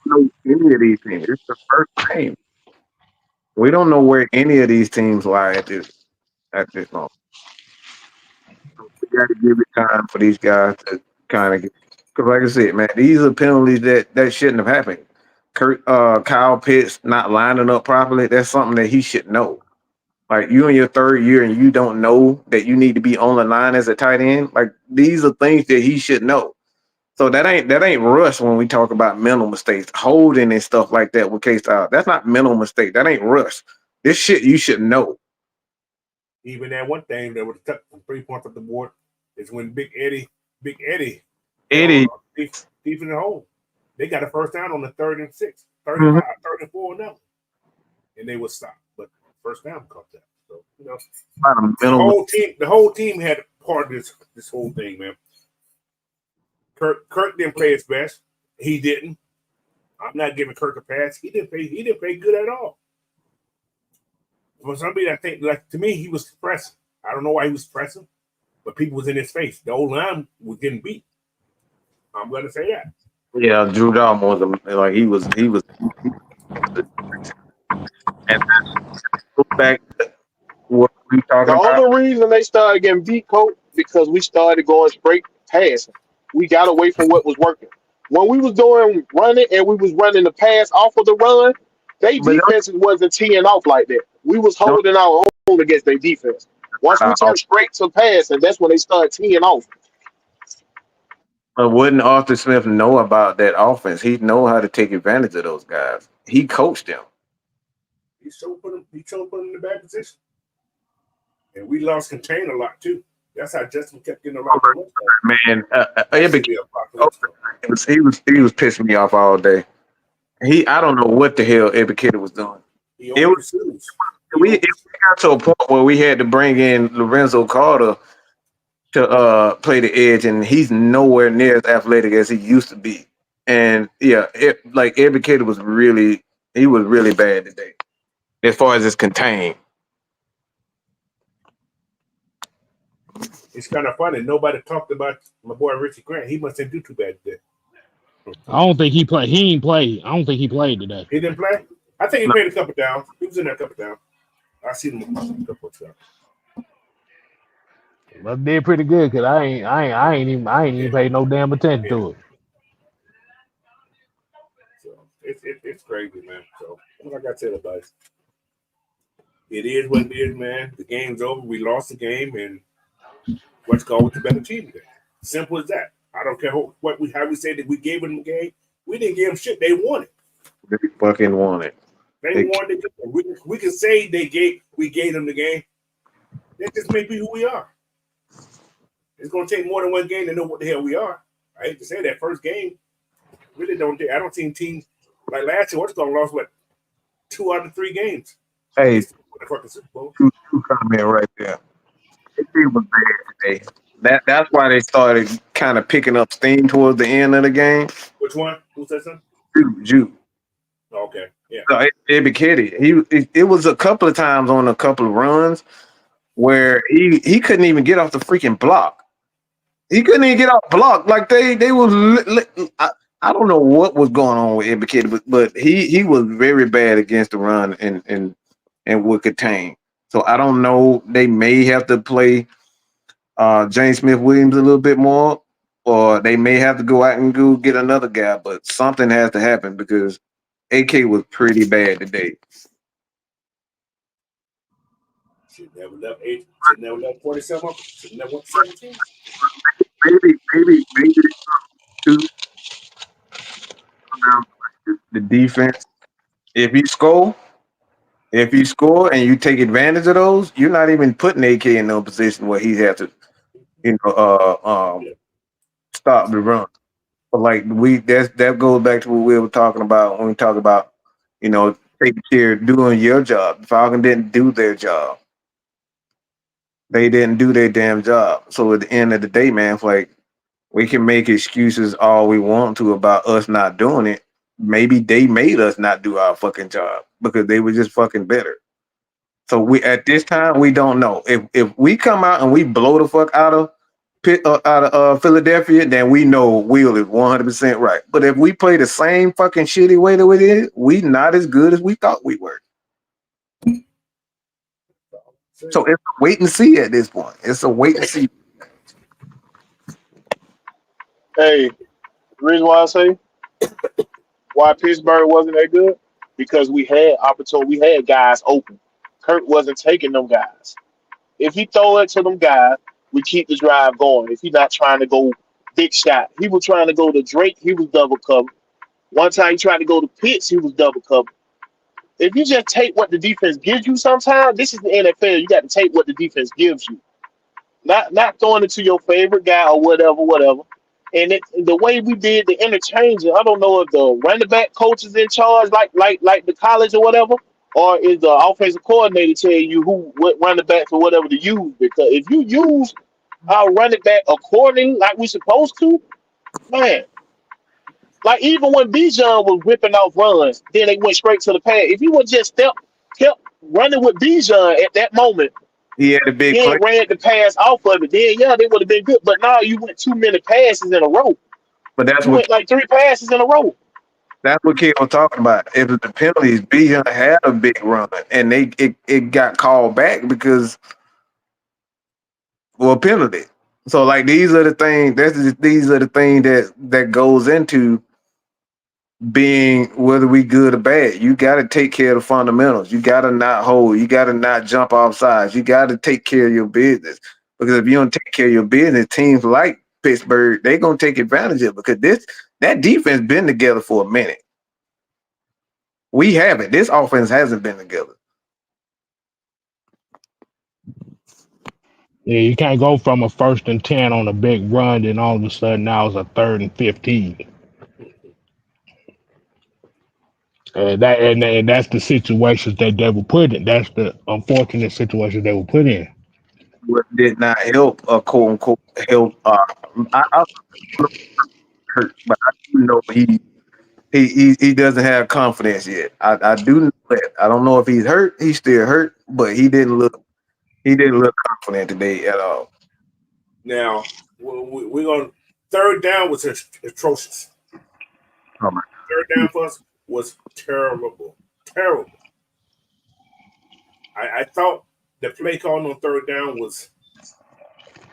don't know any of these teams. It's the first game. We don't know where any of these teams lie at this moment. So we got to give it time for these guys to kind of get. Because, like I said, man, these are penalties that shouldn't have happened. Kyle Pitts not lining up properly. That's something that he should know. Like, you in your third year and you don't know that you need to be on the line as a tight end. Like, these are things that he should know. So that ain't rush when we talk about mental mistakes, holding and stuff like that with K-Style. That's not mental mistake. That ain't rush. This shit you should know. Even that one thing that was took 3 points off the board is when Big Eddie, deep in the hole. They got a first down on the 3rd and 6, 35, 34 now, and they would stop. But first down comes out. So the whole team had part of this whole thing, man. Kirk didn't play his best. He didn't. I'm not giving Kirk a pass. He didn't play good at all. For somebody that think, like, to me, he was pressing. I don't know why he was pressing, but people was in his face. The old line was getting beat. I'm gonna say that. Yeah, Drew Dalton was and go back to what we talking The about. only reason they started getting beat, coach, because we started going straight passing. We got away from what was working. When we was doing running and we was running the pass off of the run, they defense wasn't teeing off like that. We was holding our own against their defense. Once we turned straight to pass, and that's when they started teeing off. But wouldn't Arthur Smith know about that offense? He'd know how to take advantage of those guys. He coached them. He showed put him in the bad position. And we lost contain a lot too. That's how Justin kept getting a lot of work. Man, he was pissing me off all day. I don't know what the hell Ebikida was doing. We got to a point where we had to bring in Lorenzo Carter to play the edge, and he's nowhere near as athletic as he used to be. And yeah, Ebikida was really bad today as far as it's contained. It's kind of funny. Nobody talked about my boy Richie Grant. He mustn't do too bad today. I don't think he played. He ain't played. I don't think he played today. He didn't play? I think he played a couple downs. He was in there a couple downs. I seen him a couple of times. But did pretty good because I ain't even paid no damn attention to it. So it's crazy, man. So what I got to tell about it is what it is, man. The game's over. We lost the game, and let's go with the better team today. Simple as that. I don't care how we say that we gave them the game. We didn't give them shit. They won it. They fucking won it. They won the game. We can say we gave them the game. That just may be who we are. It's going to take more than one game to know what the hell we are. I hate to say that first game. really don't. I don't see teams like last year. What's going to lost 2 out of 3 games. Hey, the fucking Super Bowl. two comment right there. It was bad today. That's why they started kind of picking up steam towards the end of the game. Which one? Who said something? Jude. Okay, yeah. So it was a couple of times on a couple of runs where he couldn't even get off the freaking block. He couldn't even get off block. Like they was. I don't know what was going on with Ebikidi, but he was very bad against the run and would contain. So I don't know. They may have to play James Smith-Williams a little bit more, or they may have to go out and go get another guy. But something has to happen because AK was pretty bad today. Should never left 8. Should never left 47. Should never went 17. Maybe two. The defense. If you score and you take advantage of those, you're not even putting AK in no position where he has to, stop the run. But like that goes back to what we were talking about when we talk about, taking care, doing your job. The Falcons didn't do their job. They didn't do their damn job. So at the end of the day, man, it's like we can make excuses all we want to about us not doing it. Maybe they made us not do our fucking job because they were just fucking better. So we at this time we don't know if we come out and we blow the fuck out of Philadelphia, then we know Will is 100% right. But if we play the same fucking shitty way that we did, we not as good as we thought we were. So it's a wait and see at this point. It's a wait and see. Hey, the reason why I say why Pittsburgh wasn't that good because we had opportunity, we had guys open. Kurt wasn't taking them guys. If he throw it to them guys, we keep the drive going. If he's not trying to go big shot, he was trying to go to Drake, he was double covered. One time he tried to go to Pitts, he was double covered. If you just take what the defense gives you sometimes, this is the NFL, you got to take what the defense gives you. Not throwing it to your favorite guy or whatever. And the way we did the interchange, I don't know if the running back coach is in charge, like the college or whatever, or is the offensive coordinator tell you what running backs or whatever to use? Because if you use our running back accordingly, like we supposed to, man. Like even when Bijan was whipping off runs, then they went straight to the pass. If you would just kept running with Bijan at that moment, he had a big then play. ran the pass off of it, then yeah, they would have been good. But now you went too many passes in a row. But You went like 3 passes in a row. That's what Kid was talking about. It was the penalties. Bijan had a big run, and it got called back because penalty. So like these are the things. These are the things that goes into being whether we good or bad. You got to take care of the fundamentals. You got to not hold. You got to not jump off sides. You got to take care of your business because if you don't take care of your business, teams like Pittsburgh, they're gonna take advantage of it because that defense been together for a minute. We haven't. This offense hasn't been together. Yeah, you can't go from a 1st and 10 on a big run, then all of a sudden now it's a 3rd and 15. And that's the situations that they were put in. That's the unfortunate situation they were put in. What did not help, quote unquote, help. I hurt, but I do know he doesn't have confidence yet. I do know that. I don't know if he's hurt. He's still hurt, but he didn't look confident today at all. Now we're going. 3rd down was atrocious. Oh my. 3rd down for us was terrible. I thought the play call on 3rd down was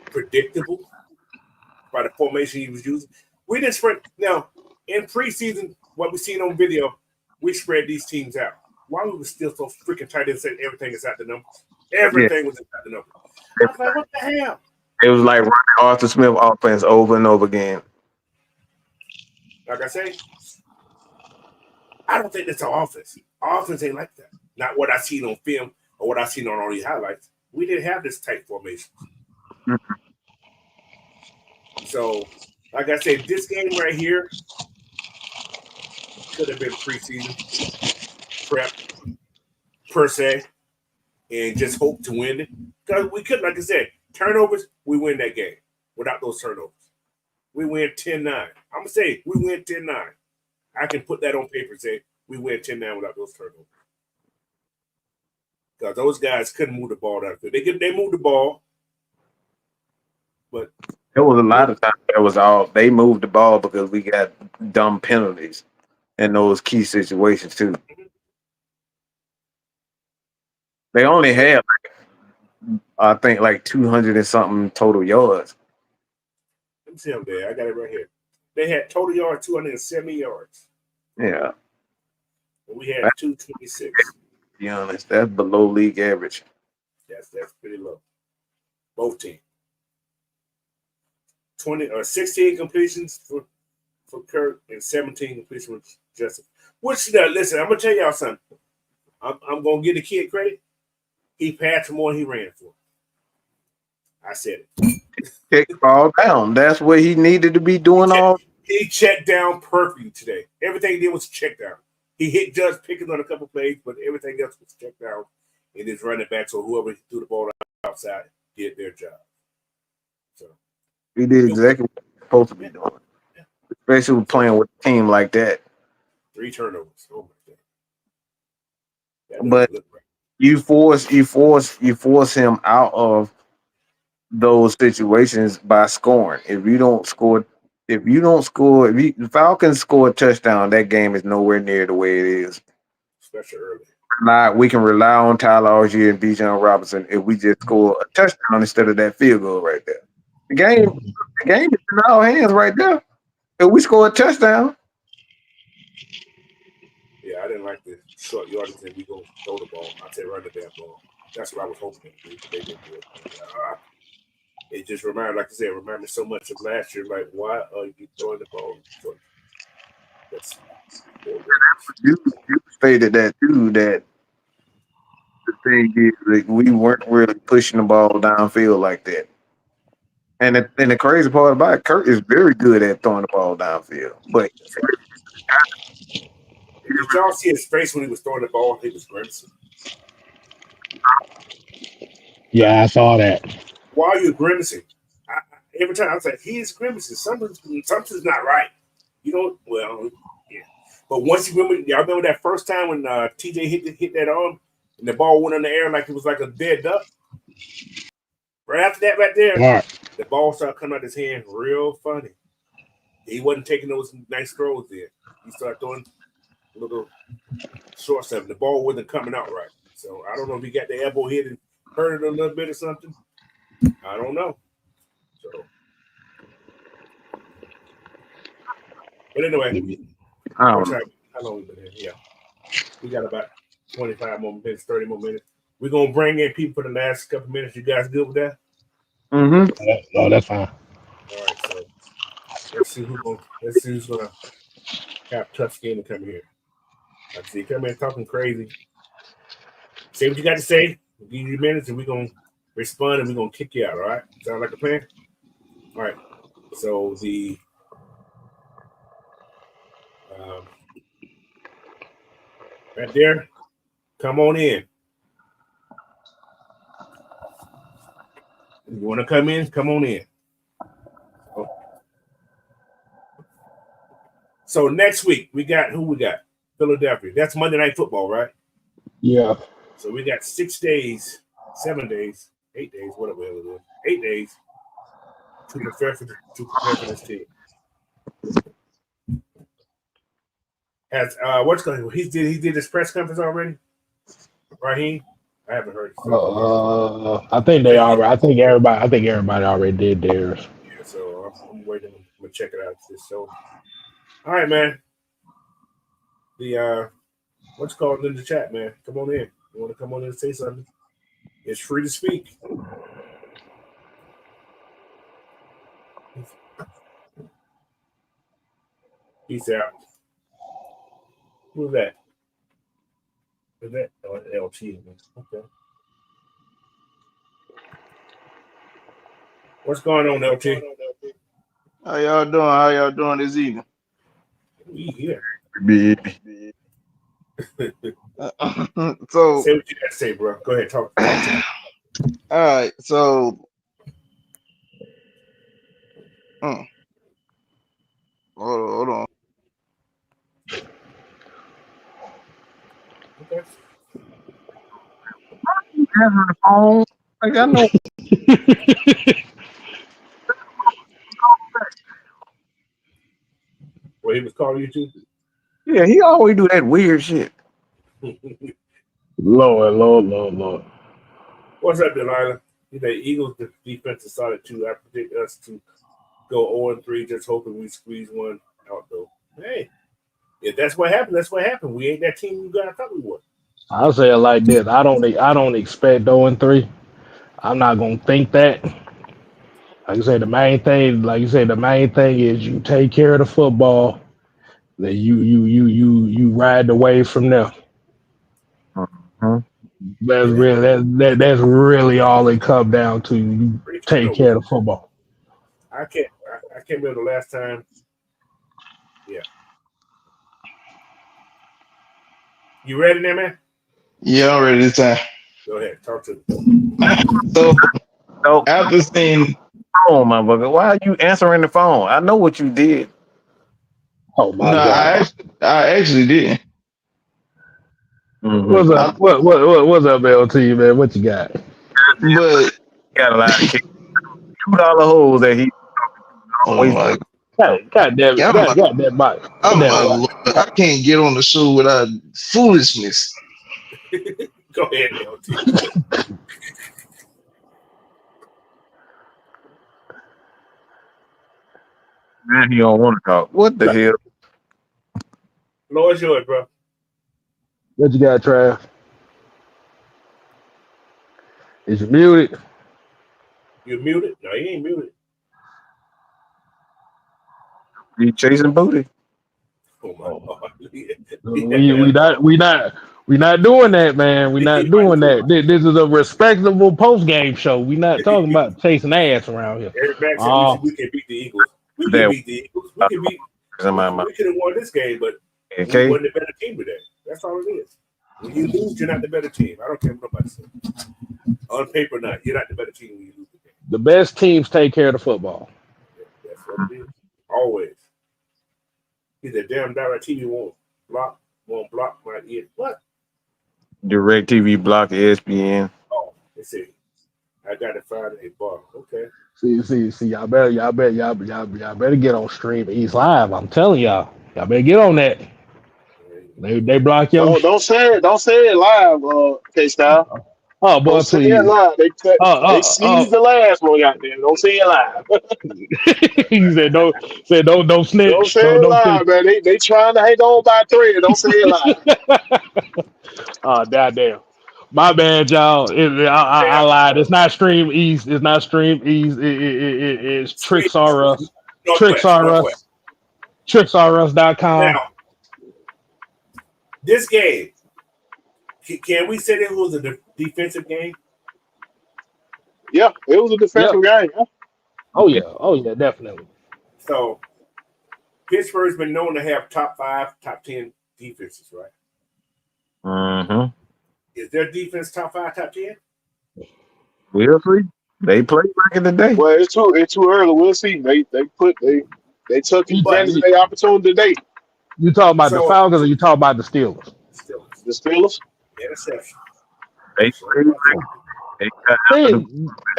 predictable by the formation he was using. We didn't spread. Now, in preseason, what we seen on video, we spread these teams out. Why we were still so freaking tight and said everything is at the numbers? Everything was at the numbers. I was like, what the hell? It was like running Arthur Smith offense over and over again. Like I say, I don't think that's our offense. Our offense ain't like that. Not what I seen on film or what I seen on all these highlights. We didn't have this tight formation. Mm-hmm. So, like I said, this game right here, could have been preseason prep per se, and just hope to win it. Because we could, like I said, turnovers, we win that game without those turnovers. We win 10-9. I'm going to say we win 10-9. I can put that on paper and say we win 10-9 without those turnovers. Because those guys couldn't move the ball down the field. They moved the ball, but There was a lot of times that was all they moved the ball because we got dumb penalties in those key situations too. They only had, I think, like 200 and something total yards. let me see them there. I got it right here. They had total yards 270 yards. Yeah, And we had 226. to be honest, that's below league average. That's pretty low. Both teams. 16 completions for Kirk and 17 completions for Justin. Which listen, I'm gonna tell y'all something. I'm gonna give the kid credit. He passed for more than he ran for. I said it. Kick ball down. That's what he needed to be doing. He checked down perfectly today. Everything he did was check down. He hit Judge Pickens on a couple plays, but everything else was checked down. And his running backs or whoever threw the ball outside did their job. So He did exactly what he was supposed to be doing, especially with playing with a team like that. 3 turnovers. Oh my God. But you force him out of those situations by scoring. If the Falcons score a touchdown, that game is nowhere near the way it is. Especially early. We can rely on Tyler Algier and Bijan Robinson if we just score a touchdown instead of that field goal right there. The game is in our hands right there. If we score a touchdown. Yeah, I didn't like the short yardage and we go throw the ball. I said run the damn ball. That's what I was hoping they didn't do it. It just reminded me so much of last year. Like, why are you throwing the ball? So you stated that too, that the thing is that we weren't really pushing the ball downfield like that. And the crazy part about it, Kurt is very good at throwing the ball downfield. But did y'all see his face when he was throwing the ball? He was grimacing. Yeah, I saw that. Why are you grimacing? Every time I was like, he's grimacing. Something's not right. You know, well, yeah. But once y'all remember that first time when TJ hit that arm and the ball went in the air like it was like a dead duck? Right after that, right there, Right. the ball started coming out his hand real funny. He wasn't taking those nice throws there. He started throwing little short stuff. The ball wasn't coming out right. So I don't know if he got the elbow hit and hurt it a little bit or something. I don't know. So, but anyway, I don't know. how long we been here? Yeah, we got about 25 more minutes, 30 more minutes. We're gonna bring in people for the last couple minutes. You guys good with that? Mm-hmm. No, that's fine. All right, so let's see who's gonna have tough skin to come here. I see you come in talking crazy. Say what you got to say. We'll give you minutes and we're gonna respond and we're gonna kick you out. All right? Sound like a plan? All right. So the right there, come on in. You want to come in? Come on in. So next week we got Philadelphia. That's Monday Night Football, right? Yeah. So we got 6 days, 7 days, 8 days, whatever it is, 8 days to prepare for this team. Has what's going? He did his press conference already. Raheem, I haven't heard. I think everybody already did theirs. Yeah, so I'm waiting. I'm gonna check it out. So, all right, man. The what's called in the chat, man? Come on in. You want to come on in and say something? It's free to speak. Peace out. Who's that? Is that LT? Man. Okay. What's going on, LT? How y'all doing? How y'all doing this evening? We here. Big. So, Say what you got to say, bro. Go ahead, talk to me. all right. So, hold on. Okay. Answer the phone. Like I know. Well, he was calling you too. Yeah, he always do that weird shit. Lord. What's up, Delilah? The Eagles' defense is solid too. I predict us to go 0-3, just hoping we squeeze one out though. Hey, if that's what happened, that's what happened. We ain't that team you guys thought we were. I'll say it like this. I don't expect 0-3. I'm not gonna think that. Like you say, the main thing is you take care of the football. Then you ride the wave from there. Uh-huh. That's really all it comes down to. You take care of the football. I can't remember the last time. Yeah. You ready there, man? Yeah, I'm ready this time. Go ahead, talk to me. So, So, after seeing, phone, motherfucker. Why are you answering the phone? I know what you did. Oh my no, God. I actually didn't. Mm-hmm. What's up? What's up, LT, man? What you got? But Got a lot of kids. $2 holes that he oh my, God damn it. yeah, God damn Mike. oh Damn my it, Lord, I can't get on the show without foolishness. Go ahead, LT. Man, he don't want to talk. What the hell? Floor is yours, bro. What you got, Trav? Is you muted? You muted? No, he ain't muted. He chasing booty. Oh my God. We not doing that, man. We not doing that. This is a respectable post game show. We not talking about chasing ass around here. Eric Mack said we can beat the Eagles. We can That beat the Eagles. We can beat. We could have won this game, but we okay. wasn't the better team today. That's all it is. When you lose, you're not the better team. I don't care what nobody says. On paper, not. You're not the better team when you lose the game. The best teams take care of the football. Yeah, that's what it is. Always. He's a damn direct TV won't block my ear. What? Direct TV block ESPN. Oh, let's see. I got to find a bar. Okay. See. Y'all better get on Stream East Live. I'm telling y'all better get on that. They block your. Don't say it live, K-Style. Oh boy, Don't say it please. live. They seized the last one out there. Don't say it live. He said don't snitch. Don't say it Don't live, man. They trying to hang on by a thread. Don't say it live. Oh damn. My bad, y'all. I lied. It's not Stream East. It's not Stream East. It's Tricks R Us. Tricks R Us. TricksRUs.com. Now, this game, can we say that it was a defensive game? Yeah, it was a defensive game. Yeah. Oh yeah, definitely. So, Pittsburgh's been known to have top 5, top 10 defenses, right? Mm-hmm. Is their defense top 5, top 10? We'll see. They played back in the day. Well, it's too early. We'll see. They took advantage of their opportunity today. You talking about the Falcons or you talking about the Steelers? The Steelers. Interception. They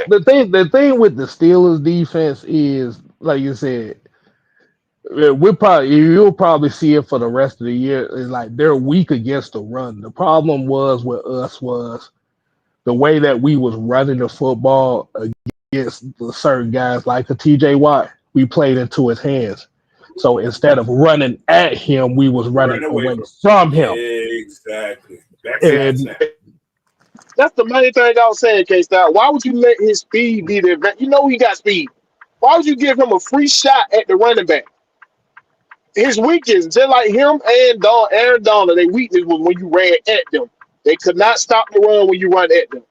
The thing with the Steelers defense is, like you said, you'll probably see it for the rest of the year. Is like they're weak against the run. The problem was with us was the way that we was running the football against certain guys like a TJ Watt. We played into his hands. So instead of running at him, we was running away from him. Exactly. That's the main thing I was saying, K-Style. Why would you let his speed be the advantage? You know he got speed. Why would you give him a free shot at the running back? His weakness, just like him and Aaron Donald, their weakness was when you ran at them. They could not stop the run when you run at them.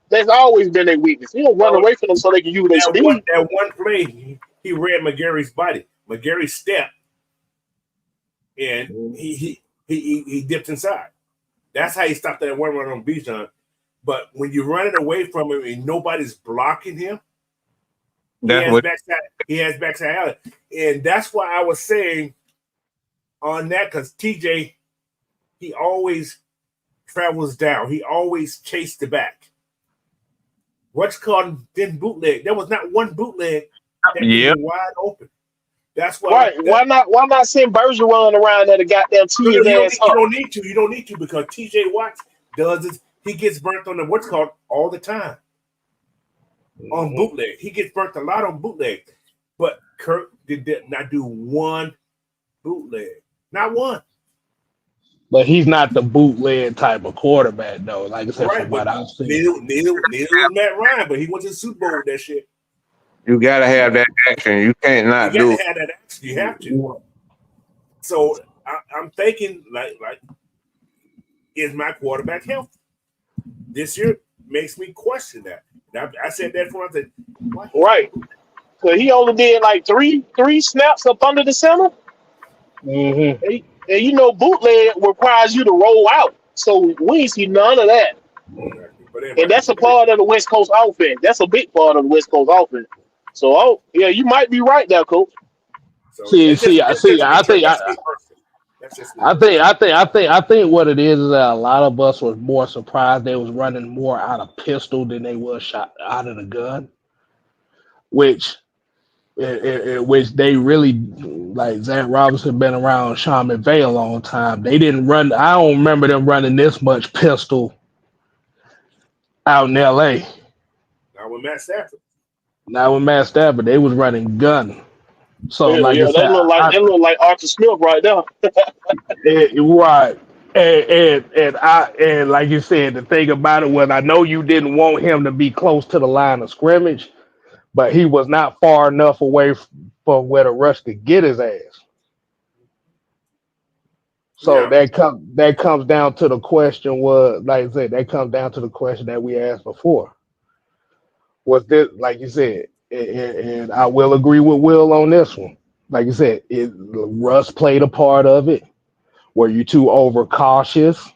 That's always been their weakness. You don't run away from them so they can use their speed. That one play, he read McGarry's body. McGarry stepped and he dipped inside. That's how he stopped that one run on Bijan. But when you're running away from him and nobody's blocking him, he has backside alley. And that's why I was saying on that, because TJ, he always travels down. He always chased the back. What's called then bootleg. There was not one bootleg that was wide open. That's why. Why not send Bergeron around there to goddamn tee his ass up? You don't need to because TJ Watt does it. He gets burnt on the what's called all the time. On bootleg. He gets burnt a lot on bootleg. But Kirk did not do one bootleg. Not one. But he's not the bootleg type of quarterback, though. Like I said, from what I've seen. Neither was Matt Ryan, but he went to the Super Bowl with that shit. You gotta have that action. You can't not do it. You gotta have that action. You have to. So I'm thinking, like, is my quarterback healthy? This year makes me question that. And I said that for him. Right. So he only did like three snaps up under the center. Mm-hmm. And you know, bootleg requires you to roll out. So we ain't see none of that. And that's a part of the West Coast offense. That's a big part of the West Coast offense. So, you might be right there, Coach. I think what it is that a lot of us was more surprised they was running more out of pistol than they was shot out of the gun, which they really, like Zach Robinson been around Sean McVay a long time. They didn't run. I don't remember them running this much pistol out in LA. Not with Matt Stafford. They was running gun. So they look like Arthur Smith right now. Right. And like you said, the thing about it was I know you didn't want him to be close to the line of scrimmage, but he was not far enough away from where the rush could get his ass. So that comes down to the question that we asked before. Was this, like you said, and I will agree with Will on this one. Like you said, Russ played a part of it. Were you too overcautious?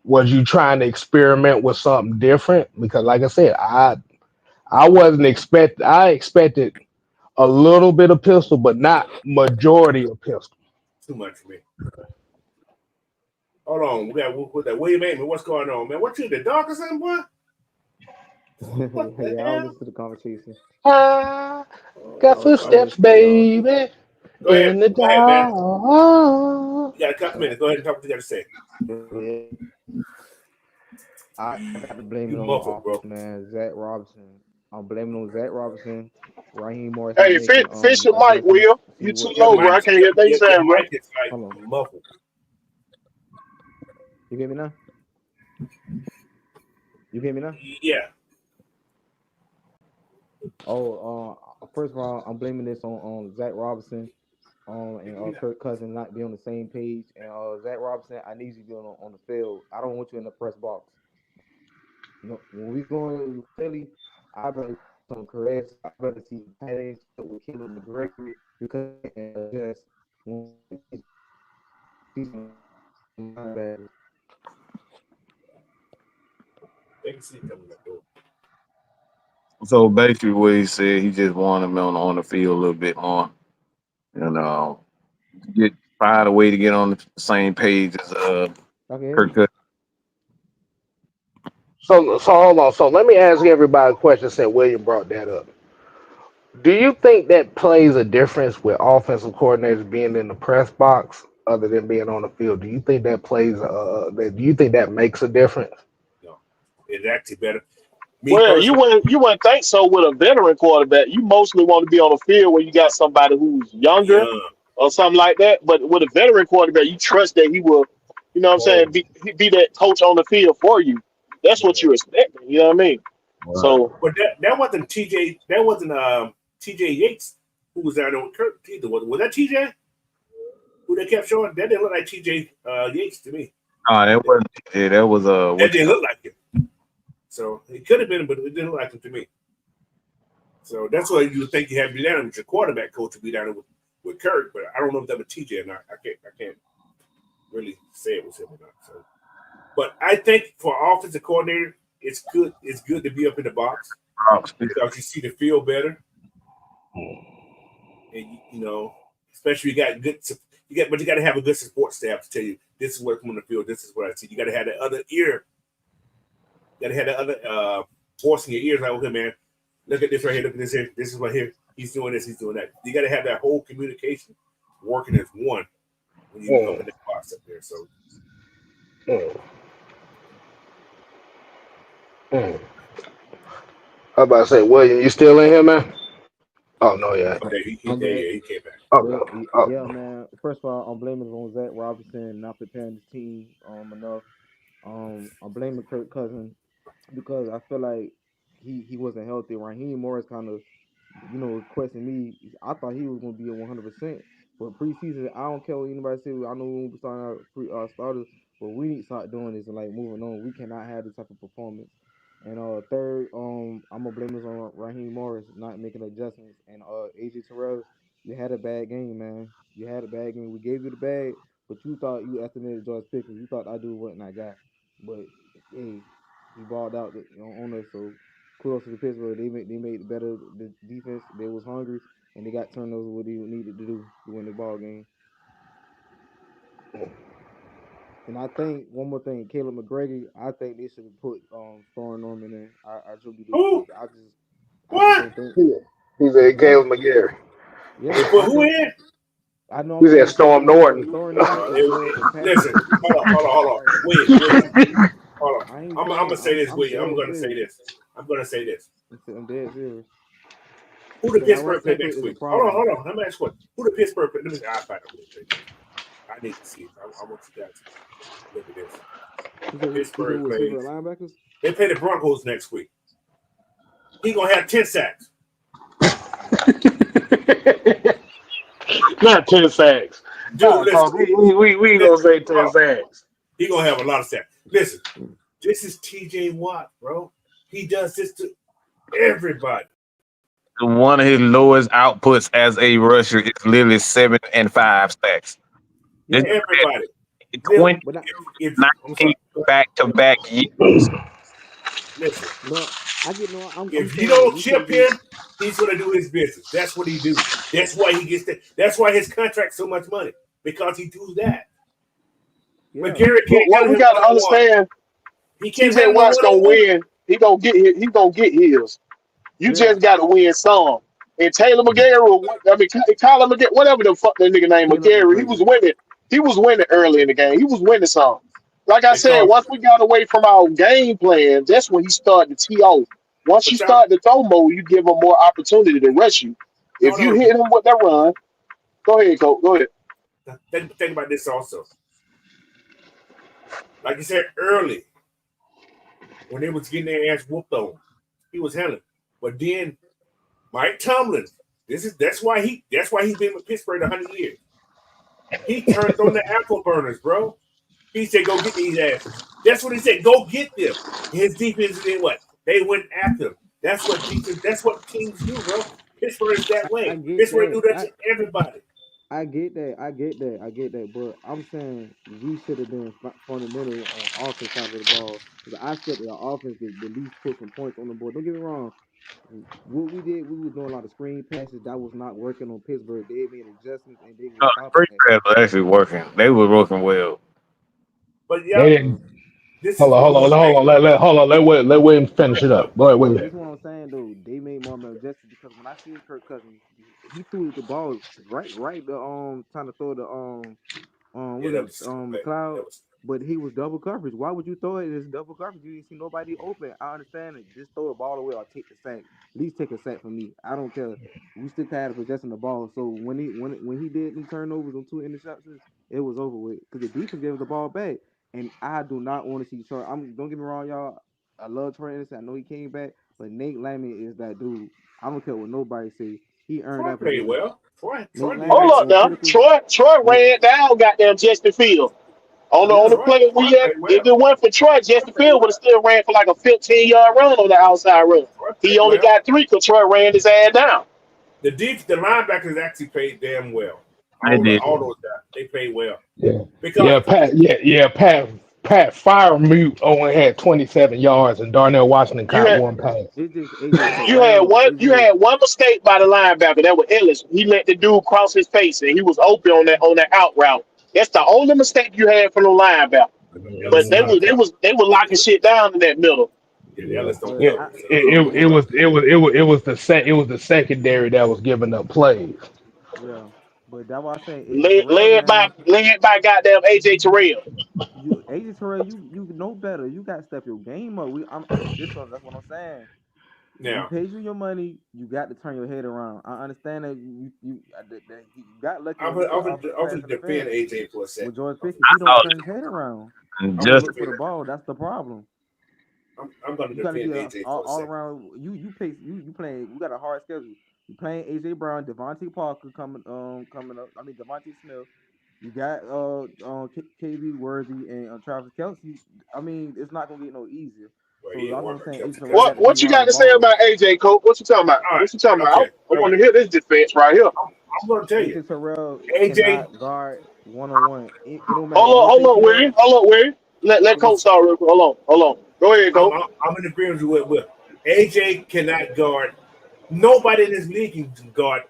Was you trying to experiment with something different? Because, like I said, I expected a little bit of pistol, but not majority of pistol. Too much for me. Hold on, we got William Amen. What's going on, man? What you in the dark or something, boy? Yeah, I'll listen to the conversation. Got footsteps, baby. Go ahead. In the dark. You got a couple minutes. Go ahead and talk what you got to say. I got to blame it on the offense, man. Zach Robinson. I'm blaming on Zach Robinson. Raheem Morris. Hey, fix your mic, Will. You too low, bro. I can't hear things saying, bro. Hold on. Muffled. You hear me now? Yeah. First of all, I'm blaming this on Zach Robinson and Kirk Cousins not being on the same page. And Zach Robinson, I need you to be on the field. I don't want you in the press box. You know, when we go to Philly, I better some caress. I better see Patty with Caleb McGregory because just So basically, what he said, he just wanted him on the field a little bit more, find a way to get on the same page as Kirk Cousins. So hold on. So let me ask everybody a question since William brought that up. Do you think that plays a difference with offensive coordinators being in the press box other than being on the field? Do you think that do you think that makes a difference? No, it's actually better. You wouldn't think so with a veteran quarterback. You mostly want to be on the field where you got somebody who's younger or something like that. But with a veteran quarterback, you trust that he will, you know what I'm saying, be that coach on the field for you. That's what you're expecting. You know what I mean? Wow. So, but that wasn't TJ. That wasn't TJ Yates who was down there with Kirk either. Was that TJ? Who they kept showing? That didn't look like TJ Yates to me. That wasn't TJ. That was that didn't look like him. So it could have been, but it didn't look like him to me. So that's why you would think you have to be down with your quarterback coach to be down there with Kirk, but I don't know if that was TJ or not. I can't really say it was him or not. So, but I think for offensive coordinator, it's good. It's good to be up in the box because you see the field better, and especially you got good. But you got to have a good support staff to tell you this is what's on the field. This is what I see. You got to have that other ear. You got to have that other voice in your ears. Like, okay, man, look at this right here. Look at this here. This is what here. He's doing this. He's doing that. You got to have that whole communication working as one when you go in the box up there. So. I was about to say, William, you still in here, man? Oh no, yeah. He came back. Yeah, man. First of all, I'm blaming it on Zach Robinson not preparing his team enough. I'm blaming Kirk Cousins because I feel like he wasn't healthy. Raheem Morris kind of, questioned me. I thought he was gonna be a 100%. But preseason, I don't care what anybody say. I know when we starting our starters, but we need to start doing this and like moving on. We cannot have this type of performance. And third, I'm gonna blame this on Raheem Morris not making adjustments. And AJ Terrell, you had a bad game, man. You had a bad game. We gave you the bag, but you thought you estimated George Pickens. You thought I do wasn't that guy. But hey, he balled out on us. So kudos to the Pittsburgh. They made better the defense. They was hungry and they got turnovers what they needed to do to win the ball game. And I think one more thing, Caleb McGregor. I think they should have put Thorne Norman in. I truly do. Who? I just What? don't think. He's a Caleb McGarry. Yeah, They put who in? I know. He's at Storm Norton. Thorne Norman Listen, hold on. Wait. Hold on. I'm gonna say this, William. I'm gonna say this. I'm dead serious. Who the Pittsburgh play next week? Hold on. Let me ask you who the Pittsburgh play. Let me see. I need to see it. I want you guys to look at this. Pittsburgh plays. Linebackers? They play the Broncos next week. He gonna have 10 sacks. Not 10 sacks. Dude, listen, we gonna say 10 sacks. He gonna have a lot of sacks. Listen, this is TJ Watt, bro. He does this to everybody. One of his lowest outputs as a rusher is literally 7 and 5 sacks. Yeah, everybody. 19 back-to-back years. Listen, look, if you don't chip him, he's gonna do his business. That's what he do. That's why he gets that. That's why his contract's so much money because he does that. Yeah. But Garrett can't. What we gotta understand, TJ Watt's gonna win. He gonna get his. You just gotta win some. And Taylor McGarry, Tyler McGarry, whatever the fuck that nigga name McGarry, he was winning. He was winning early in the game. He was winning some. Like I said, once we got away from our game plan, that's when he started to tee off. Once you start to throw mode, you give him more opportunity to rush you. If you hit him with that run, go ahead, Coach. Go ahead. Think about this also. Like you said early, when they was getting their ass whooped on, he was handling. But then Mike Tomlin, that's why he's been with Pittsburgh 100 years. He turned on the apple burners, bro. He said, "Go get these asses." That's what he said. Go get them. His defense did what? They went after him. That's what teams do, bro. Pittsburgh is that way. Pittsburgh do that to everybody. I get that. But I'm saying we should have been fundamental on offense side of the ball. Because I said the offense could at least put some points on the board. Don't get me wrong. What we did, we were doing a lot of screen passes. That was not working on Pittsburgh. They made adjustments and they were Screen pass was actually working. They were working well. But yeah, hold on. Let William finish it up. Go ahead, William. This is what I'm saying, though. They made more adjustments because when I seen Kirk Cousins, he threw the ball right. Trying to throw the McLeod, but he was double coverage. Why would you throw it as double coverage? You didn't see nobody open. I understand it. Just throw the ball away or take the sack. At least take a sack from me. I don't care. We still had possessing the ball. So when he did them turnovers on 2 interceptions, it was over with because the defense gave us the ball back. And I do not want to see Troy. Don't get me wrong, y'all. I love Troy Anderson. I know he came back, but Nate Landman is that dude. I don't care what nobody say. He earned that. Played well. Troy hold up now. Troy ran down goddamn Justin Field. On the play we had, if it went for Troy, Justin Field would have still ran for like a 15-yard run on the outside run. He only got 3 because Troy ran his ass down. The linebackers actually played damn well. They did. All those guys, they played well Yeah, because Pat Firemute only had 27 yards, and Darnell Washington You caught had one pass. It's just AJ you had Terrell. one It's you just had one mistake by the linebacker. That was Ellis. He let the dude cross his face, and he was open on that out route. That's the only mistake you had from the linebacker. But Ellis is not a cover. they were locking shit down in that middle. Yeah, Ellis don't Yeah, but cover. it was the secondary that was giving up plays. yeah. But that's why I say AJ Terrell, man. Led by goddamn AJ Terrell. You AJ Terrell, you know better. You got to step your game up. That's what I'm saying. We Now, paid you your money. You got to turn your head around. I understand that that you got lucky I'm on this gonna pass defend interference AJ for a second. with George I'm, Pickens. He I don't saw turn his head around. it. I'm When he gonna Just look for defend. the ball, that's the problem. I'm gonna You got to defend get AJ for a all second. around. You playing. You got a hard schedule. You playing AJ Brown, Devontae Parker coming up. I mean Devontae Smith. You got KB Worthy and Travis Kelsey. I mean, it's not gonna get no easier. Well, So he ain't that's what worried I'm about saying. Kelsey. Terrell Kelsey got to gonna be What you around got the to say ball. about AJ, Coach? What you talking about? All right, What you talking about? okay, I all right. want to hear this defense right here. I'm gonna tell you, AJ Terrell AJ. cannot guard 1-on-1. It don't matter what Hold face up, he on. William. Hold up, William. Let I'm gonna. Coach start real quick. Hold on. Go ahead, I'm, Coach. I'm, I'm in agreement with AJ cannot guard. Nobody in this league can guard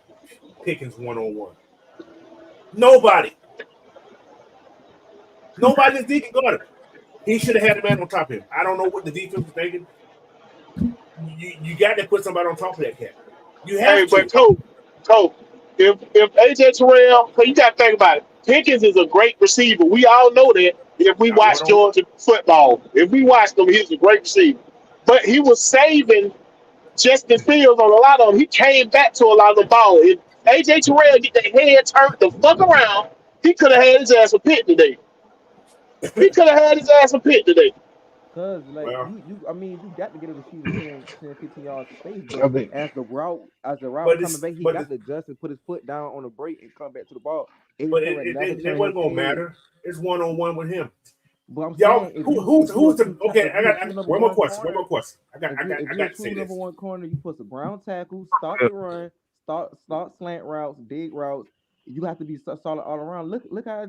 Pickens 1-on-1. Nobody. Nobody in this league can guard him. He should have had a man on top of him. I don't know what the defense was thinking. You got to put somebody on top of that cat. You Hey, have to. but Coach, if AJ Terrell, cause you got to think about it. Pickens is a great receiver. We all know that. If we Not watch 1-on-1. Georgia football, if we watch them, he's a great receiver. But he was saving Justin Fields on a lot of them. He came back to a lot of the ball. If AJ Terrell get the head turned the fuck around, he could have had his ass a pit today. He could have had his ass a pit today. Cause like Well, I mean, you got to get a receiver 10, 15 yards of space, I but mean, as the route but coming it's back, he but got it's, to adjust and put his foot down on the brake and come back to the ball. AJ but Terrell never it turned his wasn't gonna head. matter. It's 1-on-1 with him. But I'm Y'all, saying who's the okay? if you a true number One more one question. One corner, more question. if I you're got a to true say number this. one corner, you put some ground tackles, stop the run, start slant routes, dig routes. You have to be solid all around. Look how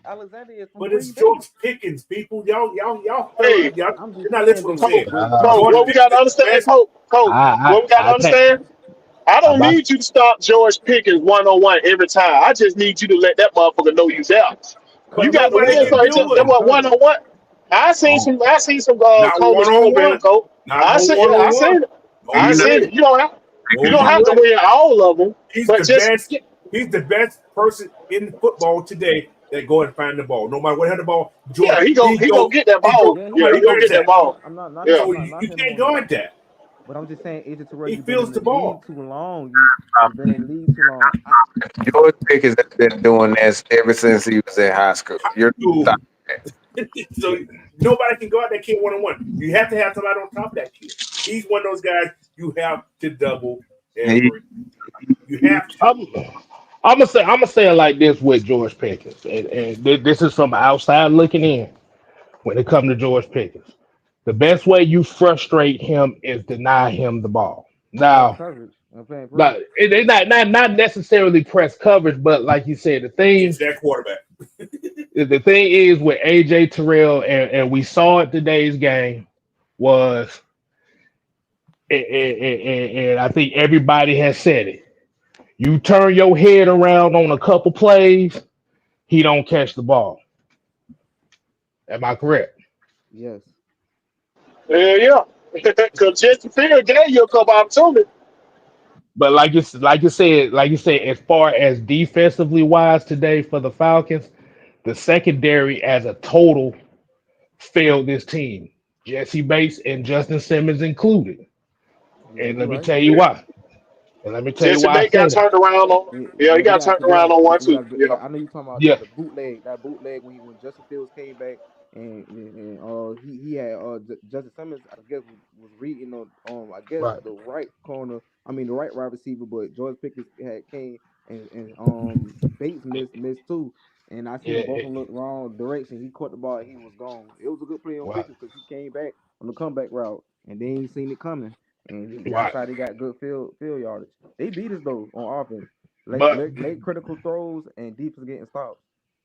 Alexander is from But it's Green Bay. George Pickens, people. Y'all fell. Hey, Y'all, I'm you're just not saying listening to what I'm though, saying. uh, Coach, George what we Pickens got to is the understand, best. Coach, what we got to I think understand. I don't about need you to stop George Pickens 1-on-1 every time. I just need you to let that motherfucker know you there. But You cause got the nobody win, can so do that it. was 1-on-1. oh, I seen some Not corners one on open, one. Coach. Not no one I on one. seen it. No, you I you know seen it. ain't. No, You don't you have to ain't. win all of them, He's but the just best. He's the best person in football today that go and find the ball. No matter what had the ball, George. yeah, He he go go. get that He go. ball. yeah, No Yeah, matter he he go where do it's get that at. that. ball. I'm not Yeah. So not you knocking him can't on that. guard that. But I'm just saying, AJ Terrell, He you've been feels in the the ball. league too long. You've been in the league too long. George Pickens has been doing this ever since he was in high school. You're Ooh. So nobody can guard that kid 1-on-1. You have to have somebody on top of that kid. He's one of those guys you have to double he, every. You have to. I'm gonna say it like this with George Pickens, and this is from outside looking in. When it comes to George Pickens, the best way you frustrate him is deny him the ball. Press Now, coverage. I'm playing press. not it's not necessarily press coverage, but like you said, Get to that quarterback. the thing is with AJ Terrell, and we saw it today's game was, and I think everybody has said it. You turn your head around on a couple plays, he don't catch the ball. Am I correct? Yes. Yeah. Because Justin Field gave you a couple opportunities. But like you said, as far as defensively wise today for the Falcons, the secondary as a total failed this team. Jesse Bates and Justin Simmons included. Yeah, And you're let me right. tell you why. And let me tell you Jesse why I Bates got say that. turned around on. Yeah, Yeah, he yeah, got turned around on one too. Yeah. I know you talking about Yeah, the bootleg, that bootleg when Justin Fields came back and he had Justin Simmons I guess was reading on I guess right. the right corner, I mean the right wide receiver, but George Pickens had came and Bates missed too, and I seen Yeah, them both of them look wrong direction. He caught the ball, and he was gone. It was a good play on right. Pickens because he came back on the comeback route and they ain't seen it coming. And Right. that's how they got good field yardage. They beat us though on offense. But Late critical throws and defense getting stops.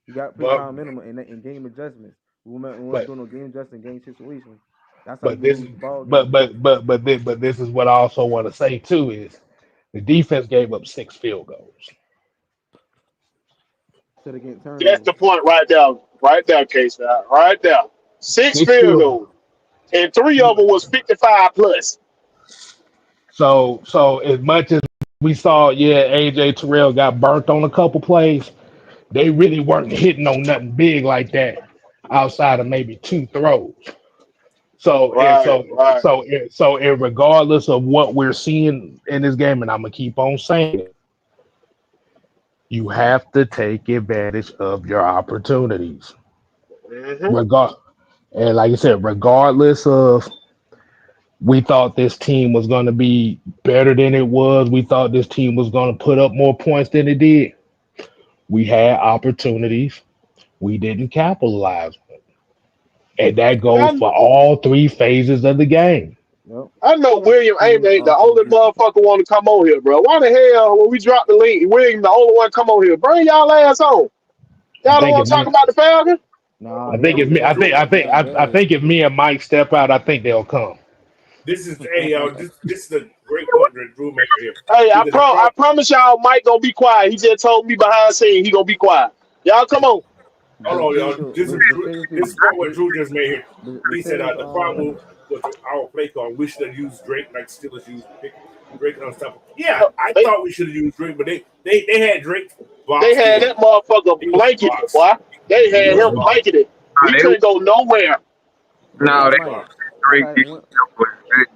You got play but time minimum and game adjustments. We weren't but doing no game adjustment, game situations. That's how but you this lose ball but games. but but but this, but this is what I also want to say too is the defense gave up 6 field goals. Instead of getting That's turnovers. the point right there, Case. Right there. 6 6 field field. goals, and 3 of them was 55 plus. So as much as we saw, yeah, AJ Terrell got burnt on a couple plays. They really weren't hitting on nothing big like that outside of maybe 2 throws. So and Right, so right. so so and regardless of what we're seeing in this game, and I'm gonna keep on saying it, you have to take advantage of your opportunities. Mm-hmm. Regard and like I said, regardless of we thought this team was gonna be better than it was, we thought this team was gonna put up more points than it did. We had opportunities, we didn't capitalize. And that goes I, for all 3 phases of the game. Yep. I know William Ames Defense, ain't the offense, only defense. motherfucker want to come on here, bro. Why the hell when we drop the link, William the only one come on here? Bring y'all ass on. I Y'all don't think want if to talk me, about the Falcons? Nah, I they think if on me, I gas. think, I They think, on I gas. think if me and Mike step out, I think they'll come. This is hey y'all. This is a great point that Drew made here. Hey, Because the I problem, promise y'all Mike gonna be quiet. He just told me behind the scene he gonna be quiet. Y'all come on. hold But on, see, y'all. so This is the Drew, thing is, this is part what Drew just made here. the He said thing is, the problem with our play call, we should have used Drake like Steelers used Pickens. Drake unstoppable. Yeah, I They thought we should have used Drake, but they had Drake they boxed had in. that motherfucker He was blanketed, boxed. boy. They He had was Yeah, him boxed. blanketed. He They couldn't go nowhere. but He no, but was they Mike, boxed. I Drake got did one. double it.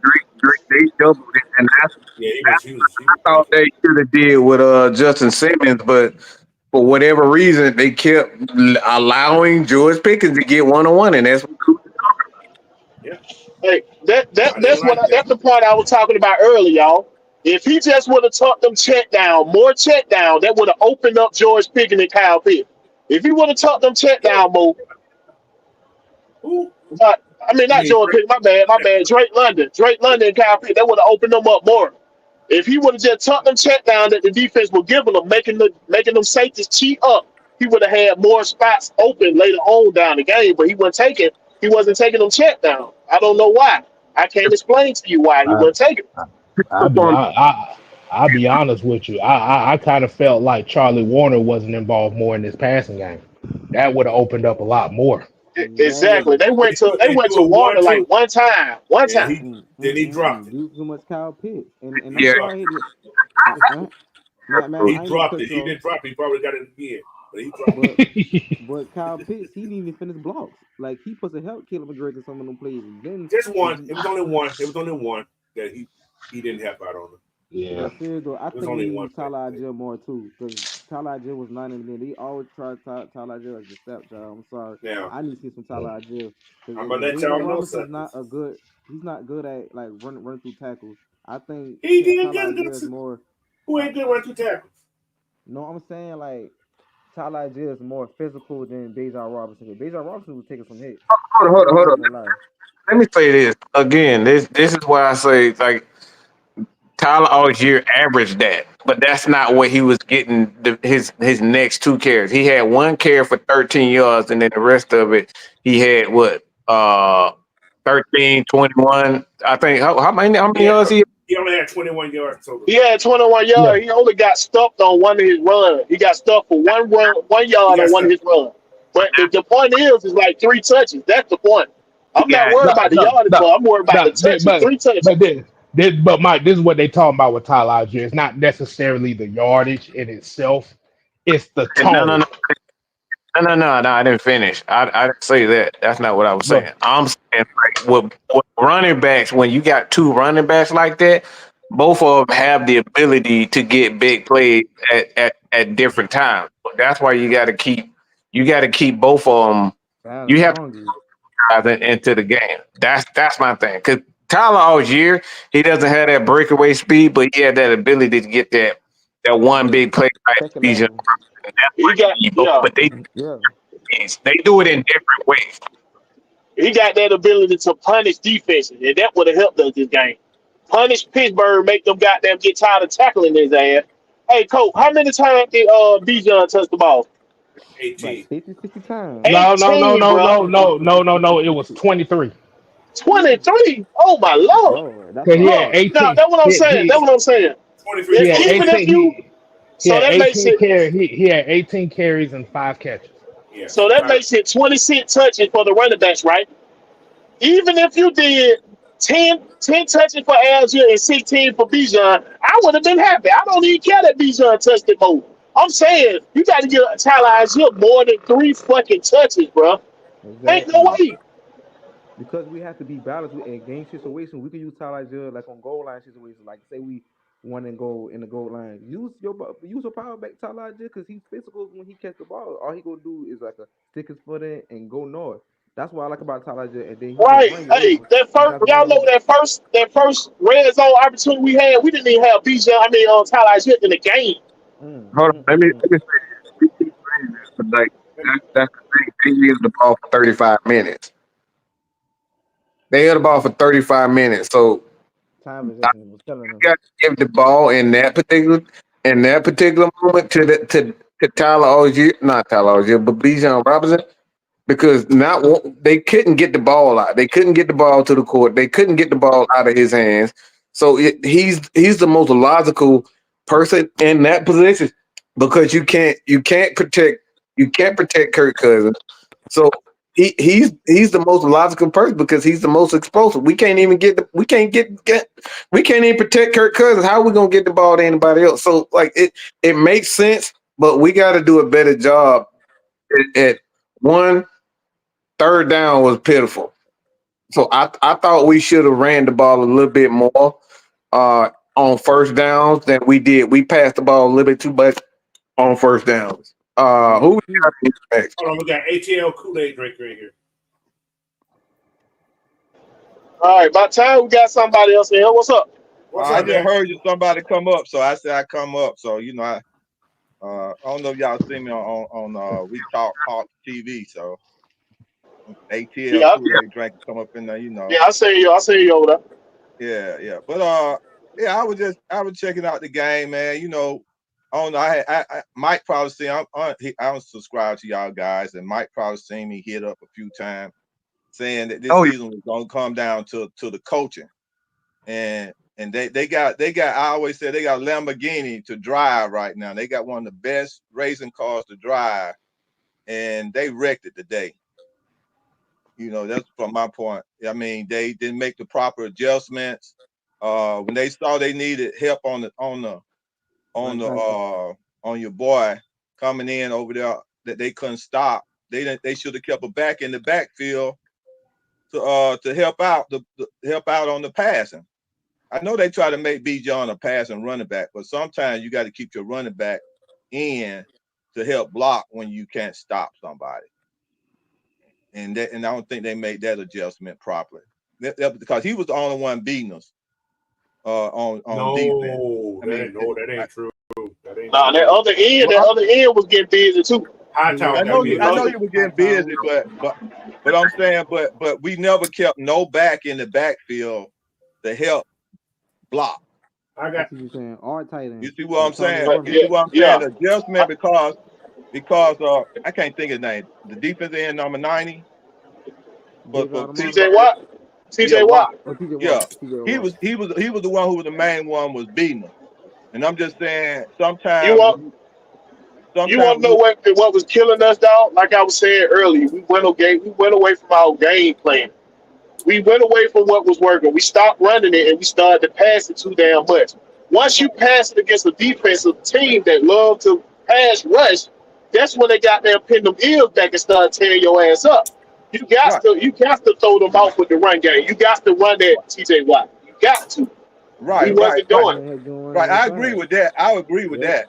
Drake they doubled it, and Yeah, that's he was I thought blanking. they should have did with Justin Simmons, but for whatever reason they kept allowing George Pickens to get 1-on-1, and that's what Yeah, Hey, I didn't like that. that's the point I was talking about earlier, y'all. If he just would have tucked them more check down, that would have opened up George Pickens and Kyle Pitts. If he would have tucked them check George, down more, who? but I mean You not mean George Drake? Pickens, my bad, Drake London and Kyle Pitts, that would have opened them up more. If he would have just tucked them check down that the defense was giving them, making them safeties cheat up, he would have had more spots open later on down the game. But he wasn't taking them check down. I don't know why. I can't explain to you why he I, wasn't taking them. I'll be, I'll be honest with you. I kind of felt like Charlie Warner wasn't involved more in this passing game. That would have opened up a lot more. Exactly. Exactly. They He went threw to a Warner like 1-2, one time. One and time. then he dropped it. Do too much Kyle Pitts, and I'm yeah. Dropped sorry, it. man, He I ain't gonna dropped cut it. you He off, didn't drop it. He probably got it again, but he dropped it. but Kyle Pitts, he didn't even finish blocks. Like he supposed to help Caleb McGregor in some of them plays. Then Just it, one. It was only one. It was only one that he didn't help out on. Yeah. but seriously though, I It was think they only one use play. Tyler Algier more too, because Tyler Algier was not in the game. They always try Tyler Algier as the stepchild. I'm sorry, Now I need to see some Tyler Algier because I'm gonna let Bijan y'all know Robinson's something. not a good. He's not good at like running through tackles. I think He didn't Tyler get a Algier is good. more. Who I, ain't good run two tackles? no, I'm saying like Tyler Algier is more physical than Bijan Robinson. Bijan Robinson was taking some hits. I'm Hold not on. gonna lie. Let me say this again. This is why I say like Tyler Algier averaged that, but that's not what he was getting his next 2 carries. He had 1 carry for 13 yards, and then the rest of it he had what 13, 21. I think how many He had yards he? he only had 21 yards total. He had 21 Yeah. yards. He only got stuffed on one of his runs. He got stuffed for one He yard got on one of stuck. his runs. But the point is like 3 touches. That's the point. He I'm not got worried No, about the no, yardage, no, but I'm worried about no. the touches. But 3 touches. but but Mike, this is what they talking about with Tyler Algier. It's not necessarily the yardage in itself. It's the no no tone. no no. I didn't finish. I didn't say that. That's not what I was But saying. I'm saying like with running backs, when you got 2 running backs like that, both of them have the ability to get big plays at different times. That's why you got to keep both of them. You Balance have to hungry. drive into the game. That's my thing. Because Tyler Algier, he doesn't have that breakaway speed, but he had that ability to get that one Yeah, big play like second Bijan. level. And that's He why you got need both. But Yeah, they do it in different ways. he got that ability to punish defenses, and that would have helped us this game. punish Pittsburgh, make them goddamn get tired of tackling his ass. Hey, Coach, how many times did Bijan touch the ball? Like 18. 50, 60 times. No, no, no, 18, no, bro. no, no, no, no, no. It was 23. 23. Oh my Oh my lord. lord, that's Cause a he had lot. Look, now 18. that's what I'm saying. That's what I'm saying. 23 Had total. Even if 18. you, He so had that makes 18 it, carries. He had 18 carries and 5 catches. Yes. so that makes it 26 touches for the running backs, right? Even if you did 10 touches for Algier and 16 for Bijan, I would have been happy. I don't even care that Bijan touched it more. I'm saying you got to give Tyler Algier more than 3 fucking touches, bro. Ain't no Exactly. way. Because we have to be balanced with in game situations. We can use Tyler Judge like on goal line situations. Like say we want to go in the goal line. Use your power back Tyler Judge because he's physical when he catch the ball. All he gonna do is like a stick his foot in and go north. That's what I like about Tyler Judge. And then he can Right. run you Hey, over. that You first, got to run y'all know over. that first red zone opportunity we had, we didn't even have Bijan. I mean, Tyler Algier in the game. Hold on, let me say this. We keep saying this, but like that's the thing. They held the ball for 35 minutes. They held the ball for 35 minutes. So Time I possession was killing them. got to give the ball in that particular moment to Tyler Ogier, not Tyler Ogier, but Bijan Robinson, because they couldn't get the ball out. They couldn't get the ball to the court. They couldn't get the ball out of his hands. So he's the most logical person in that position because you can't protect Kirk Cousins. So he's the most logical person because he's the most explosive. We can't even we can't even protect Kirk Cousins. How are we gonna get the ball to anybody else? So like it makes sense, but we got to do a better job at one. Third down was pitiful. So I thought we should have ran the ball a little bit more on first downs than we did. We passed the ball a little bit too much on first downs. Yeah, Who me we too. got next? Hold on, we got ATL Kool-Aid drink right here. All right, by the time we got somebody else in here, what's up? What's I up, just man? heard you somebody come up, so I said I come up. So I don't know if y'all see me on We Talk Hawk TV. So ATL Yeah, Kool-Aid drink come up in there. yeah, I see you. I see you over there. Yeah. But yeah, I was checking out the game, man. I don't know. Mike probably seen. I don't subscribe to y'all guys, and Mike probably seen me hit up a few times saying that this Oh, season was gonna come down to the coaching. And they got I always say they got Lamborghini to drive right now. They got one of the best racing cars to drive, and they wrecked it today. That's from my point. I mean, they didn't make the proper adjustments. When they saw they needed help on your boy coming in over there that they couldn't stop, they should have kept a back in the backfield to help out help out on the passing. I know they try to make B. John a pass and running back, but sometimes you got to keep your running back in to help block when you can't stop somebody. And I don't think they made that adjustment properly. Because he was the only one beating us on defense. No, I mean, that ain't true. That ain't Nah, true. that other end was getting busy too. Hightower I got know you busy I know too. you were getting busy, but I'm saying, but we never kept no back in the backfield to help block. I I got see you saying all tight You end. see what I'm saying? Antonio You Brown. see what I'm Yeah. saying? Adjustment because I can't think of his name. The defense end number 90 David for Alderman. TJ Pittsburgh. Watt. Yeah, TJ Watt. Watt. Or TJ Yeah. Watt. TJ He Watt. was the one who was the main one was beating us. And I'm just saying You sometimes want you want to know what was killing us, dog? Like I was saying earlier, we went away from our game plan. We went away from what was working. We stopped running it and we started to pass it too damn much. Once you pass it against a defensive team that love to pass rush, that's when they got there pin them ears back and start tearing your ass up. right, You got to throw them off with the run game. You got to run that TJ Watt. You got to. We right, right, wasn't right, doing You it. ain't had doing right. running I agree inside. with that. I agree with Yep. that.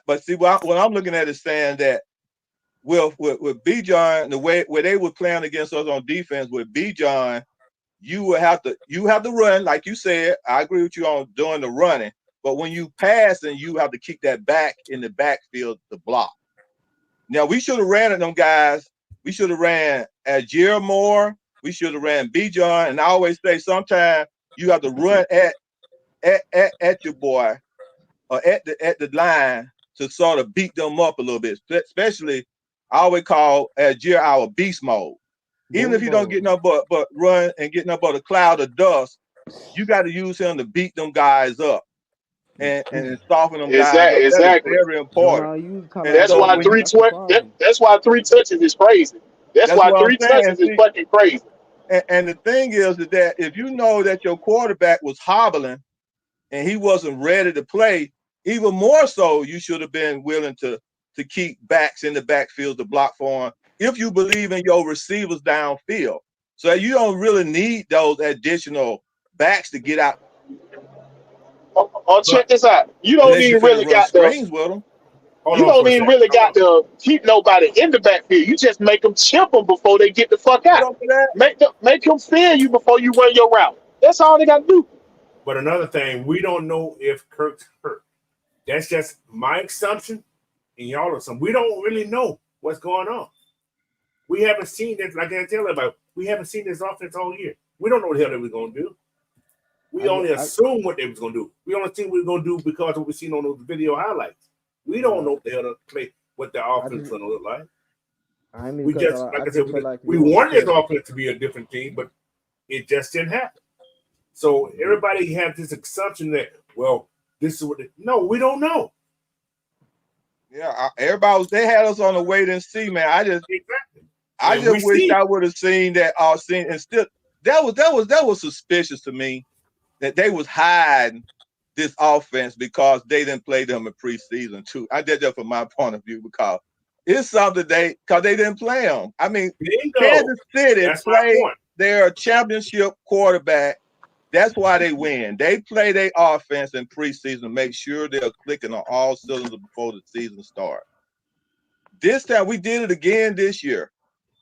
But see what I'm looking at is saying that with B John, the way where they were playing against us on defense with B John, you have to run, like you said. I agree with you on doing the running, but when you pass and you have to keep that back in the backfield to block. Now we should have ran at them guys. We should have ran at Jerry Moore. We should have ran B John. And I always say sometimes you have to run at your boy or at the line to sort of beat them up a little bit. Especially, I always call Algier our beast mode. Even if you don't get no but run and get no but a cloud of dust, you got to use him to beat them guys up and soften them guys up. That is Exactly. very important. And That's so why when you, that's why 3 touches is crazy. That's why what 3 I'm saying. touches is fucking crazy. And the thing is that if you know that your quarterback was hobbling and he wasn't ready to play, even more so, you should have been willing to keep backs in the backfield to block for him if you believe in your receivers downfield. So you don't really need those additional backs to get out. Oh, check this out. You don't even really got screens with them. You don't even really got to keep nobody in the backfield. You just make them chip them before they get the fuck out. Make them fear you before you run your route. That's all they got to do. But another thing, we don't know if Kirk's hurt. That's just my assumption, and y'all are some. We don't really know what's going on. We haven't seen this. Like I tell everybody, we haven't seen this offense all year. We don't know what the hell they were going to do. We only assume what they was going to do. We only think we were going to do because of what we seen on those video highlights. We don't know what the hell to play, what the offense is going to look like. I mean, we just, like I said, we wanted this offense to be a different team, but it just didn't happen. So everybody has this assumption that, well, this is what. No, we don't know. Yeah, they had us on the wait and see, man. I just wish I would have seen that. And still, that was suspicious to me that they was hiding this offense because they didn't play them in preseason too. I did that from my point of view because it's something because they didn't play them. I mean, Kansas City played their championship quarterback. That's why they win. They play their offense in preseason, make sure they're clicking on all cylinders before the season starts. This time we did it again this year.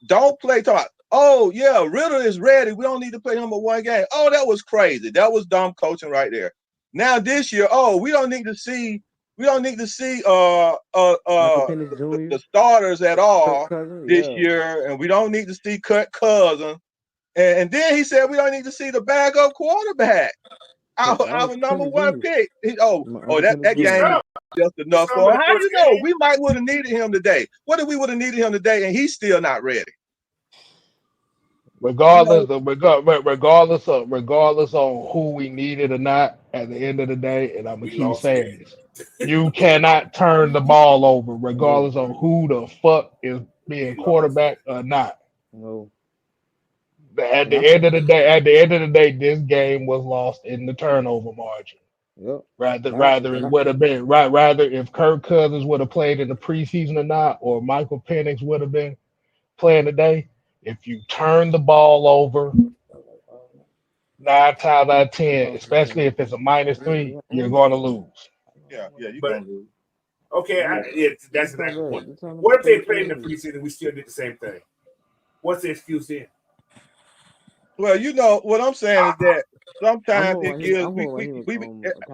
Don't play talk. Oh yeah, Ritter is ready. We don't need to play him in one game. Oh, that was crazy. That was dumb coaching right there. Now this year, we don't need to see the starters at all this year, and we don't need to see Kirk Cousins. And then he said we don't need to see the backup quarterback. Our number one pick. That game just enough for him. How do you know? We might would have needed him today. What if we would have needed him today and he's still not ready? Regardless of who we needed or not, at the end of the day, and I'm gonna keep saying this, you cannot turn the ball over, regardless of who the fuck is being quarterback or not. No. At the end of the day, this game was lost in the turnover margin. Yep. Rather it would have been rather if Kirk Cousins would have played in the preseason or not, or Michael Penix would have been playing today. If you turn the ball over 9 times out of 10, especially if it's a -3, you're going to lose. Yeah, you're going to lose. Okay, that's an excellent point. What if they played in the preseason and we still did the same thing? What's the excuse then? Well, what I'm saying is that sometimes it gives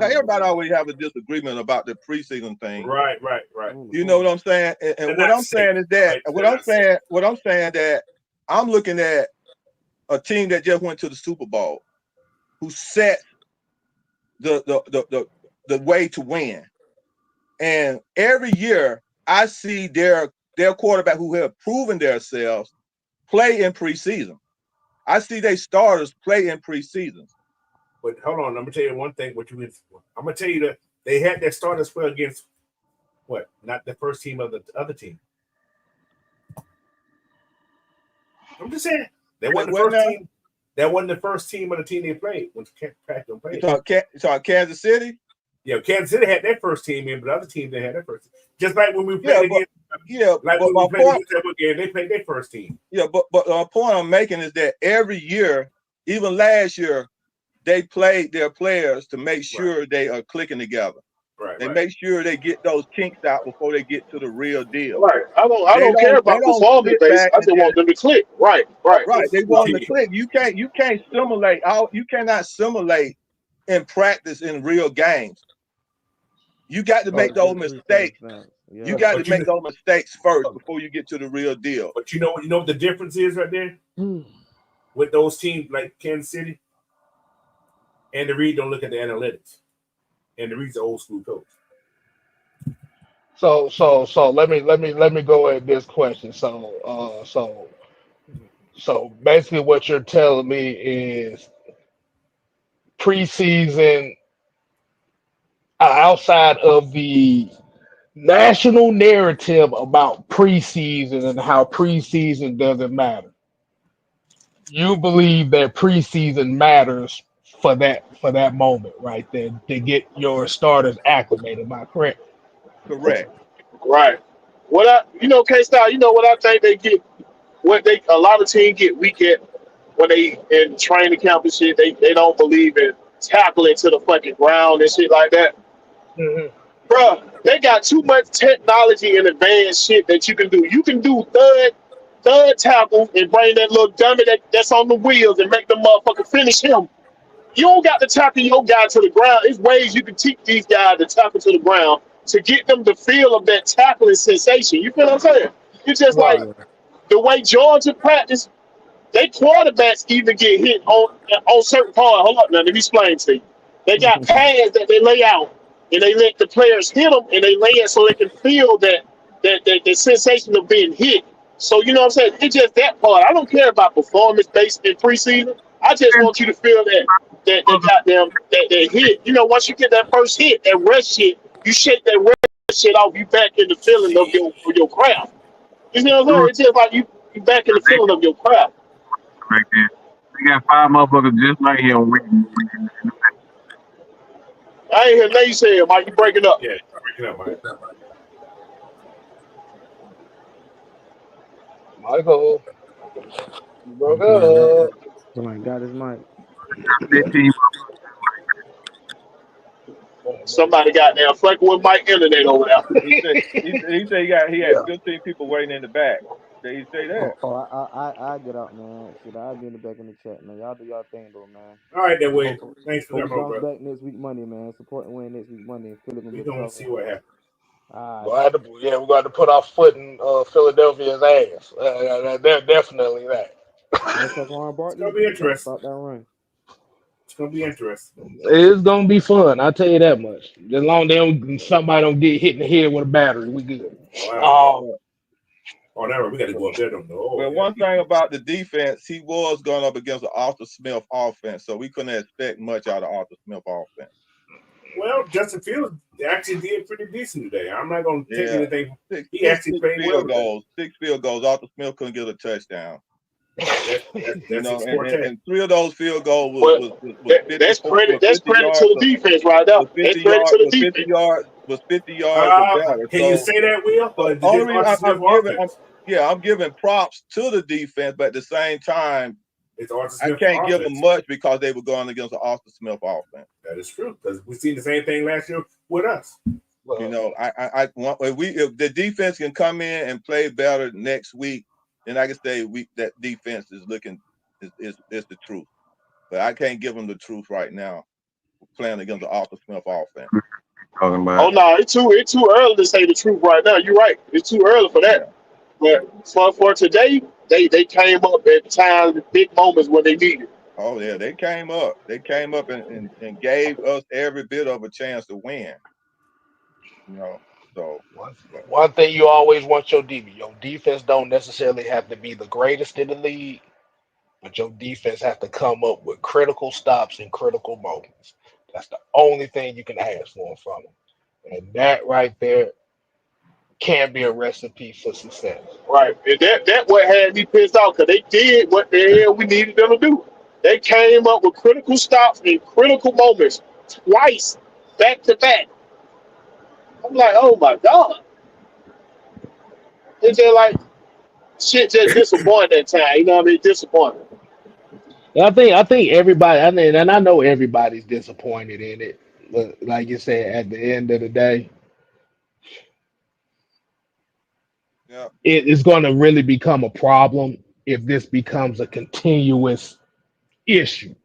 everybody always have a disagreement about the preseason thing. Right. You know what I'm saying? And what I'm saying is that that I'm looking at a team that just went to the Super Bowl, who set the way to win. And every year I see their quarterback who have proven themselves play in preseason. I see their starters play in preseason. But hold on, I'm gonna tell you one thing. I'm gonna tell you that they had their starters play against what? Not the first team of the other team. I'm just saying that wasn't the first team. That wasn't the first team of the team they played when Packers played. You talking Kansas City? Yeah, Kansas City had their first team in, but the other team they had their first team. Just like when we played against. When we played against that game, they played their first team. Yeah, but the point I'm making is that every year, even last year, they played their players to make sure they are clicking together. They make sure they get those kinks out before they get to the real deal. Right. I don't care about performance based. I just want them to click. Right. They want them to click. You can't simulate. You cannot simulate in practice in real games. You got to make those mistakes. Yeah. You got to make those mistakes first before you get to the real deal. But you know what the difference is right there with those teams like Kansas City. And the Reed don't look at the analytics. And the Reed's an old school coach. So let me go at this question. So basically, what you're telling me is preseason, outside of the national narrative about preseason and how preseason doesn't matter, you believe that preseason matters for that moment right there to get your starters acclimated. Am I correct? Correct. Right. K-Style, what I think they get, a lot of teams get weak at when they in training camp and shit, they don't believe in tackling to the fucking ground and shit like that. Mm-hmm. Bruh, they got too much technology and advanced shit that you can do. You can do third tackle and bring that little dummy that's on the wheels and make the motherfucker finish him. You don't got to tackle your guy to the ground. There's ways you can teach these guys to tackle to the ground to get them the feel of that tackling sensation. You feel what I'm saying? It's just like Right. the way Georgia practice, they quarterbacks even get hit on certain parts. Hold up now, let me explain to you. They got pads that they lay out, and they let the players hit them, and they lay it so they can feel that the sensation of being hit. So you know what I'm saying? It's just that part. I don't care about performance based in preseason. I just want you to feel that goddamn that hit. Once you get that first hit, that rush shit, you shake that rush shit off. You back in the feeling of your craft. You know what I'm saying? It's just like you back in the feeling of your craft. Right there. We got 5 motherfuckers just like him waiting. I ain't hear nothing you say, Mike. You breaking up? Yeah, breaking up, Mike. Michael, you broke up. Somebody got his mic. 15. Somebody got there fucking with Mike internet over there. He said he had 15 people waiting in the back. Did he say that? I get out, man. Shit, I'll be in the back in the chat, man. Y'all do y'all thing, though, man. All right, then, Wade. Thanks for Hope that, we bounce bro. back next week Monday, man. Support and win next week Monday. Philip We're going to see what happens. All right. We're going to put our foot in Philadelphia's ass. Definitely that. It's going to be interesting. Stop that run. It's going to be interesting. It's going to be fun. I'll tell you that much. As long as somebody don't get hit in the head with a battery, we good. Wow. Never. We got to go up there. Well, one thing about the defense, he was going up against the Arthur Smith offense, so we couldn't expect much out of Arthur Smith offense. Well, Justin Fields actually did pretty decent today. I'm not going to take anything. He actually played well. 6 field goals. Arthur Smith couldn't get a touchdown. That's and 3 of those field goals was 50, that's credit to the defense right now. That's credit to the defense. Was 50 yards or better. Can you say that, Will? I'm giving props to the defense, but at the same time, I can't give them much because they were going against the Arthur Smith offense. That is true, because we've seen the same thing last year with us. If the defense can come in and play better next week, then I can say that defense is the truth. But I can't give them the truth right now, playing against the Arthur Smith offense. Talking about. Oh no, it's too early to say the truth right now. You're right. It's too early for that. But for today, they came up at times, big moments when they needed. Oh yeah, they came up. They came up and gave us every bit of a chance to win. So one thing you always want your defense don't necessarily have to be the greatest in the league, but your defense has to come up with critical stops in critical moments. That's the only thing you can ask for from them. And that right there can be a recipe for success. Right. And that what had me pissed off, because they did what the hell we needed them to do. They came up with critical stops in critical moments twice, back to back. I'm like, oh my God. It's just like shit just disappointed that time. You know what I mean? Disappointed. I think everybody, and I know everybody's disappointed in it. But like you said, at the end of the day, it is going to really become a problem if this becomes a continuous issue.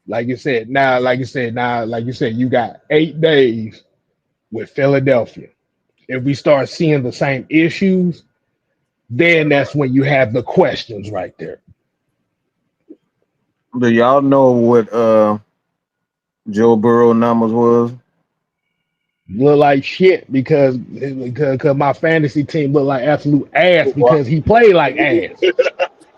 Like you said, you got 8 days with Philadelphia. If we start seeing the same issues, then that's when you have the questions right there. Do y'all know what Joe Burrow numbers was? Look like shit because my fantasy team looked like absolute ass because he played like ass.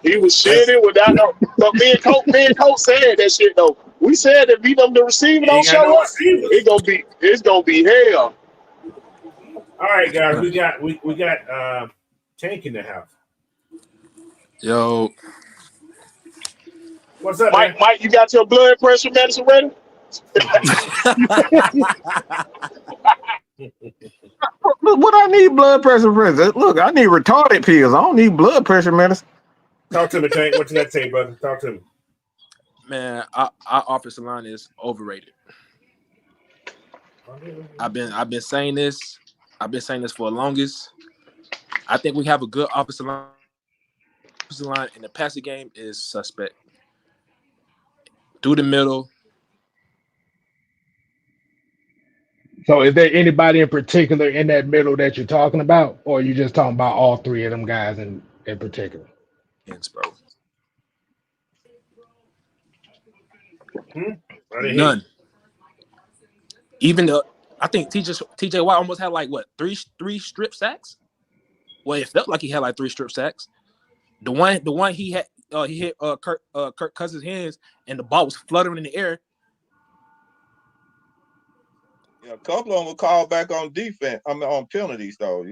He was Well, shitting without no. But me and Coach said that shit though. We said that if the receiver he don't ain't got no show up, receivers. it's gonna be hell. All right, guys, we got Tank in the house. Yo, What's up, man? Mike, you got your blood pressure medicine ready? Look, what I need blood pressure medicine. Look, I need retarded pills. I don't need blood pressure medicine. Talk to me, Tank. What you got to say, brother? Talk to me. man, our offensive line is overrated. I've been saying this. I've been saying this for the longest. I think we have a good offensive line. And the passing game is suspect. Through the middle. So is there anybody in particular in that middle that you're talking about, or are you just talking about all three of them guys in particular? Bro. None. Even though I think TJ Watt almost had like what three strip sacks. Well, it felt like he had like 3 strip sacks. The one he had he hit Kirk Cousins' hands and the ball was fluttering in the air. Yeah, a couple of them were called back on defense. I mean, on penalties though.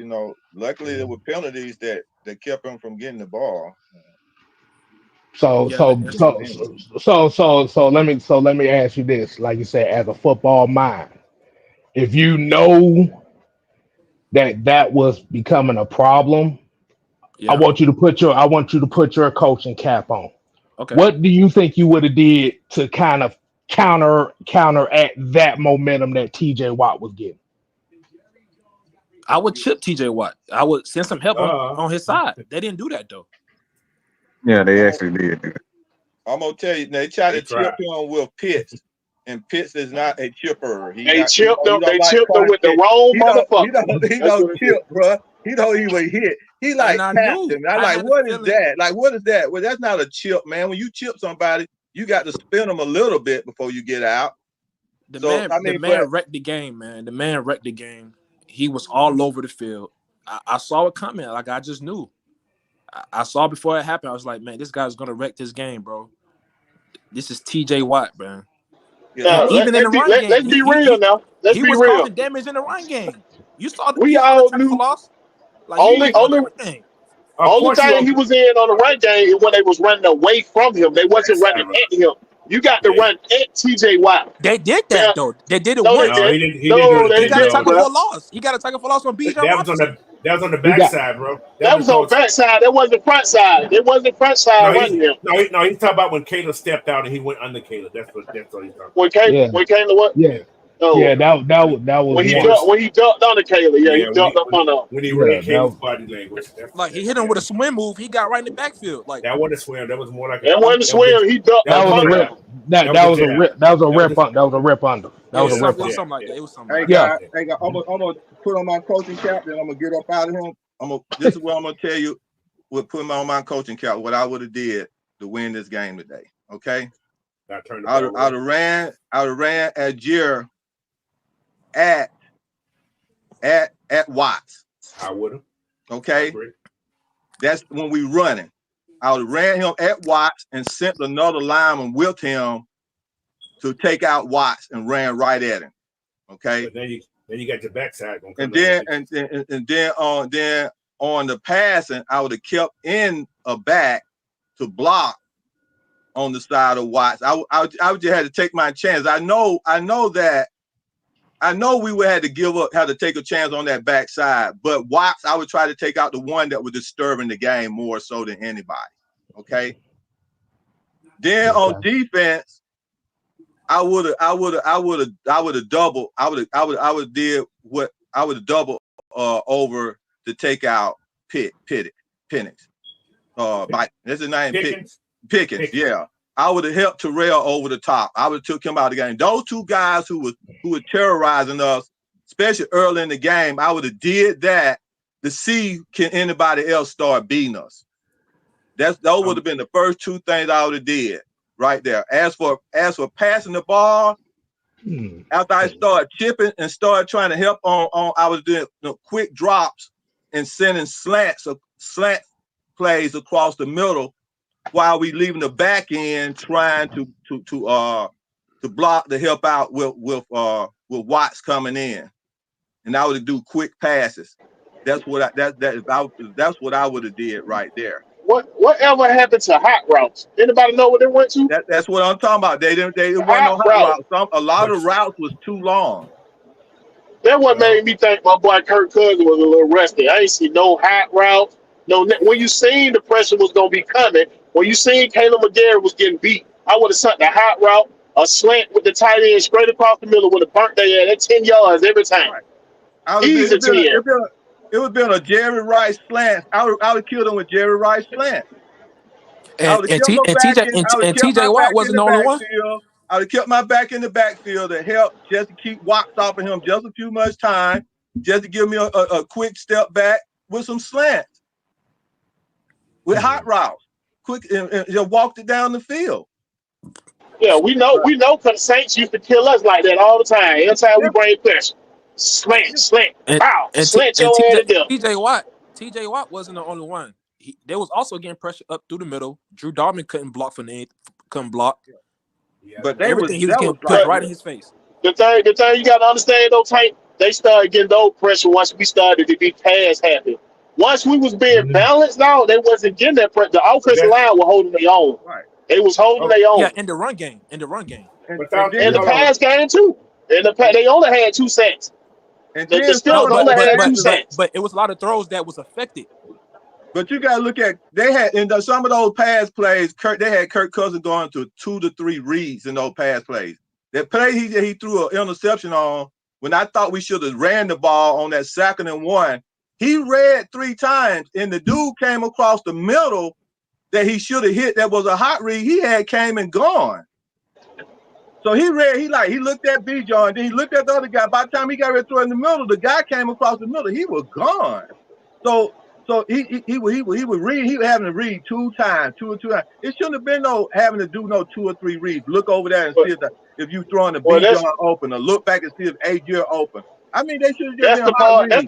Luckily there were penalties that kept him from getting the ball. So let me ask you this, like you said, as a football mind, if you know that was becoming a problem, Yeah. I want you to put your coaching cap on. Okay. What do you think you would have did to kind of counteract that momentum that TJ Watt was getting? I would chip TJ Watt. I would send some help on his side. They didn't do that though. Yeah, they actually did do it. I'm gonna tell you, they try to chip him with Pitts, and Pitts is not a chipper. They chipped him with the wrong motherfucker. He don't chip, bro. He don't even hit. He like tapped him. I'm like, what is that? Like, what is that? Well, that's not a chip, man. When you chip somebody, you got to spin them a little bit before you get out. The man wrecked the game, man. The man wrecked the game. He was all over the field. I saw it coming. Like, I just knew. I saw before it happened. I was like, man, this guy's going to wreck this game, bro. This is TJ Watt, man. Yeah, even in the run game. Let's be real now. Let's be real. He was causing damage in the run game. You saw the knew. loss. Like, only thing he was in on the run game is when they was running away from him. They wasn't running at him. You got to run at TJ Watt. They did that though. They did it once. He got to tackle for a loss. He got to tackle for a loss on Bijan Robinson. That was on the backside, bro. That was on backside. That wasn't front side. It wasn't front side running him. No, he's talking about when Caleb stepped out and he went under Caleb. That's what he's talking about. When Caleb what? Yeah. Oh. Yeah, that was when he ducked on the Caleb. Yeah, he ducked up on him. When he read Caleb's body language. Like, he hit him with a swim move. He got right in the backfield. Like, that wasn't a swim. That was more like that wasn't a swim. He ducked. That was a rip. That was a rip. That was a rip under. That was a rip under. That was a rip under. Something like that. It was something. Hey, guys, I'm gonna put on my coaching cap. Then I'm gonna get up out of him. This is what I'm gonna tell you. With putting on my coaching cap, what I would have did to win this game today. Okay, I'd have ran Ajir at Watts. I would have. Okay, that's when we running. I would have ran him at Watts and sent another lineman with him to take out Watts and ran right at him. Okay. But then you got your backside. And then on the passing, I would have kept in a back to block on the side of Watts. I would just had to take my chance. I know we would have to take a chance on that backside, but Watts, I would try to take out the one that was disturbing the game more so than anybody. Okay. Then on defense, I would have doubled over to take out Penix. That's his name, Pickens. Yeah. I would have helped Terrell over the top. I would have took him out of the game. Those two guys who were terrorizing us, especially early in the game, I would have did that to see can anybody else start beating us. Those would have been the first two things I would have did right there. As for passing the ball, After I started chipping and started trying to help on I was doing quick drops and sending slant plays across the middle while we leaving the back end trying to block the help out with Watts coming in. And I would do quick passes. That's what I would have did right there. Whatever happened to hot routes? Anybody know what they went to? That's what I'm talking about. They wasn't no hot routes. A lot of routes was too long. That what made me think my boy Kirk Cousins was a little rusty. I ain't see no hot routes. No, when you seen the pressure was gonna be coming, when you seen Caleb McGarry was getting beat, I would have sent the hot route, a slant with the tight end straight across the middle with a burnt there at 10 yards every time. Right. Easy 10. It would have been a Jerry Rice slant. I would have killed him with Jerry Rice slant. And TJ Watt wasn't the only one. I would have kept my back in the backfield to help just to keep Watts off of him just a few much time, just to give me a quick step back with some slants, with hot routes, quick and just walked it down the field. Yeah, we know because Saints used to kill us like that all the time. Every time we bring pressure. Slant, pow, slant your head to death. TJ Watt wasn't the only one. They was also getting pressure up through the middle. Drew Dalman couldn't block. Yeah, but everything he was getting put right in his face. The thing you got to understand though, Tank, they started getting those pressure once we started to be pass happy. Once we was being balanced out, they wasn't getting that pressure. The offensive line was holding their own. Right. They was holding their own. Yeah, in the run game. And the pass game too. They only had 2 sacks. And but it was a lot of throws that was affected. But you gotta look at some of those pass plays. They had Kirk Cousins going to 2 to 3 reads in those pass plays. That play he threw an interception on when I thought we should have ran the ball on that 2nd and 1. He read 3 times, and the dude came across the middle that he should have hit. That was a hot read. He had came and gone. So he looked at Bijan, then he looked at the other guy. By the time he got ready to throw in the middle, the guy came across the middle. He was gone. So he would read. He was having to read 2 times. It shouldn't have been having to do 2 or 3 reads. Look over there and see if you throwing the Bijan open, or look back and see if AJ open. I mean, they should have just been hard reads. That's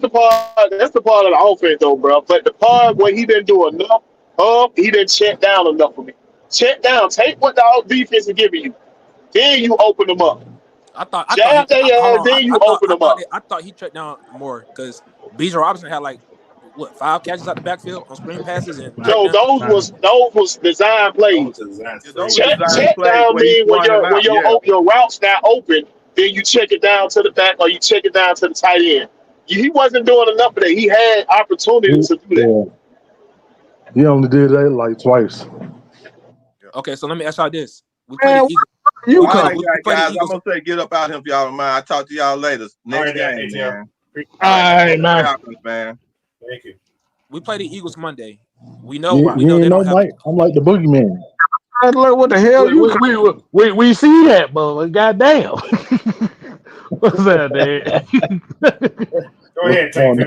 the part of the offense, though, bro. But the part where he didn't do enough, he didn't check down enough for me. Check down. Take what the defense is giving you. Then you open them up. I thought he checked down more because Bijan Robinson had 5 catches out the backfield on screen passes, and those was design plays. Check down mean when your route's not open, then you check it down to the back or you check it down to the tight end. He wasn't doing enough of that. He had opportunities to do that. He only did that twice. Okay, so let me ask y'all this: we played the Eagles. Guys, I'm gonna say get up out of here if y'all don't mind. I'll talk to y'all later. Next game, man. All right, man. Thank you. We play the Eagles Monday. We know they don't have. I'm like the boogeyman. What the hell? We see that, but goddamn. What's that, man? Go ahead, Tank.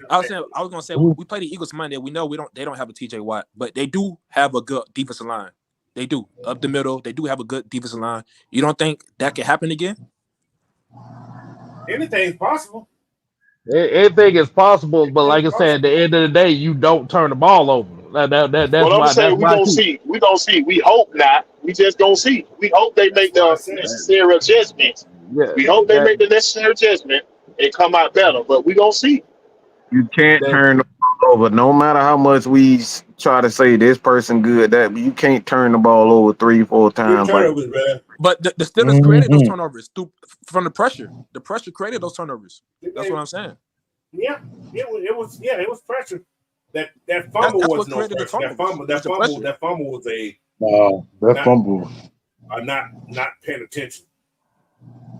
I was gonna say we play the Eagles Monday. We know they don't have a TJ Watt, but they do have a good defensive line. They do up the middle. They do have a good defensive line. You don't think that could happen again? Anything's possible. Anything is possible, but like I said, at the end of the day, you don't turn the ball over. That's what I'm saying. We gonna see. We gonna see. We hope not. We just gonna see. We hope they make the necessary adjustments. Yeah, we hope they make the necessary adjustment and come out better. But we gonna see. You can't turn the ball over, no matter how much we try to say this person good. That you can't turn the ball over 3-4 times. But the Steelers created those turnovers from the pressure. The pressure created those turnovers. That's what I'm saying. Yeah, it was pressure. That fumble was no pressure. That fumble was that fumble. Not paying attention.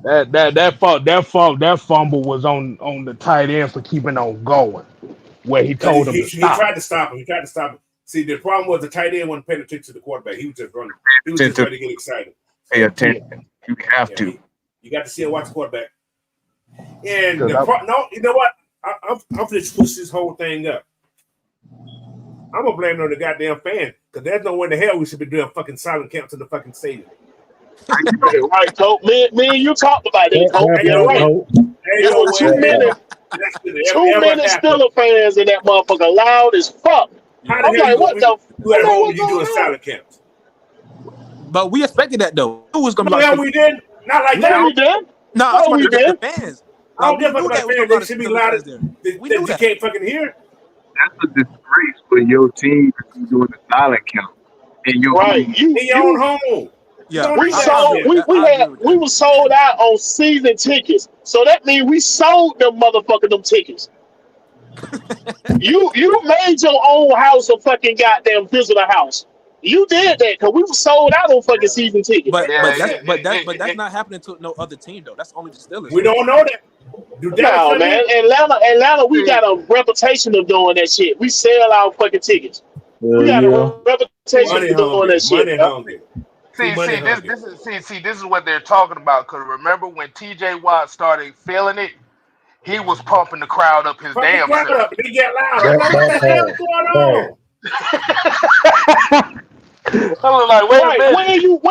That fumble was on the tight end for keeping on going, where he told him to stop. He tried to stop him. See, the problem was the tight end wasn't paying attention to the quarterback. He was just running. He was just trying to get excited. Pay attention. You have to. You got to see and watch the quarterback. And you know what? I'm just push this whole thing up. I'm gonna blame it on the goddamn fan because there's no way in the hell we should be doing fucking silent counts in the fucking stadium. Right, Coach. Me and you talked about it, Coach. That You're part, right. Coach. Ain't There no were way too in many, hell that should have too ever many happened. Steelers fans in that motherfucker, loud as fuck. How I'm the hell like, what the? you I'm at like, home what's and you doing going on? silent camps? But we expected that though. It was gonna be No, like hell we didn't. Not like No, that. we didn't. no, I'm No, talking we about the didn't. fans. I don't Like we give a fuck knew about that was fans. gonna be a They lot of should be Steelers loud fans there. We that knew you that. can't fucking hear. That's a disgrace for your team to be doing the silent count in your Right. home. In your own home. You Yeah, don't We do I that sold. agree with shit. that. I agree with We that. were sold out on season tickets. So that means we sold them motherfucking them tickets. You made your own house a fucking goddamn visitor house. You did that because we were sold out on fucking season tickets. But Yeah, that's not happening to no other team though. That's only the Steelers. We don't know that. Do Dallas No, come man. here? Atlanta, we got a reputation of doing that shit. We sell our fucking tickets. We got Yeah. a reputation Money of doing hungry. that shit. Money Huh? hungry. See, Money see, this, hungry. this is what they're talking about. Cause remember when T.J. Watt started feeling it, he was pumping the crowd up his Pump the damn crowd self. up. They get loud. I'm That like, what the hell is part. going on? I was like, wait a Right. minute.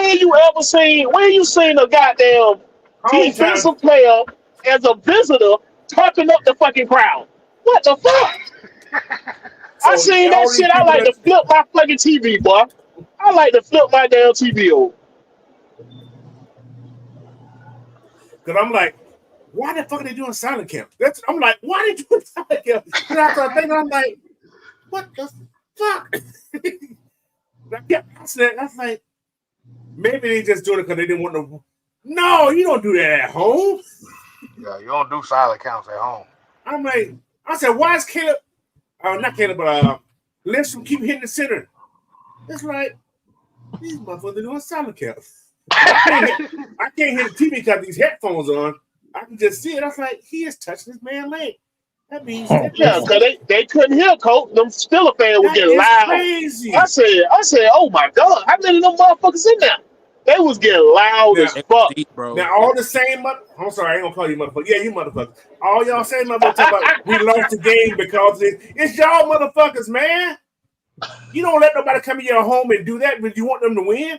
When you seen a goddamn Hometown. defensive player as a visitor pumping up the fucking crowd? What the fuck? I So seen that all these shit. I people like to flip my fucking TV, boy. I like to flip my damn TV over. because I'm like, why the fuck are they doing silent camp? I'm like, why they doing silent camp? And I started thinking, I'm like, what the fuck? I kept asking that. I was like, maybe they just doing it because they didn't want to. No, you don't do that at home. Yeah, you don't do silent counts at home. I'm like, I said, why is Caleb? Not Caleb, but Lindstrom keep hitting the center. It's like these motherfuckers are doing silent camps. I can't hear the TV because these headphones on. I can just see it. I was like, he is touching this man's leg. That means Yeah, because they couldn't hear, Coach. Them Steelers fans were that getting is loud. crazy. I said, oh my God, how many of them motherfuckers in there? They was getting loud as fuck. Deep, bro. Now all the same. I'm sorry, I ain't gonna call you motherfucker. Yeah, you motherfuckers. All y'all say motherfuckers talk about we lost the game because of this. It's y'all motherfuckers, man. You don't let nobody come in your home and do that, but you want them to win.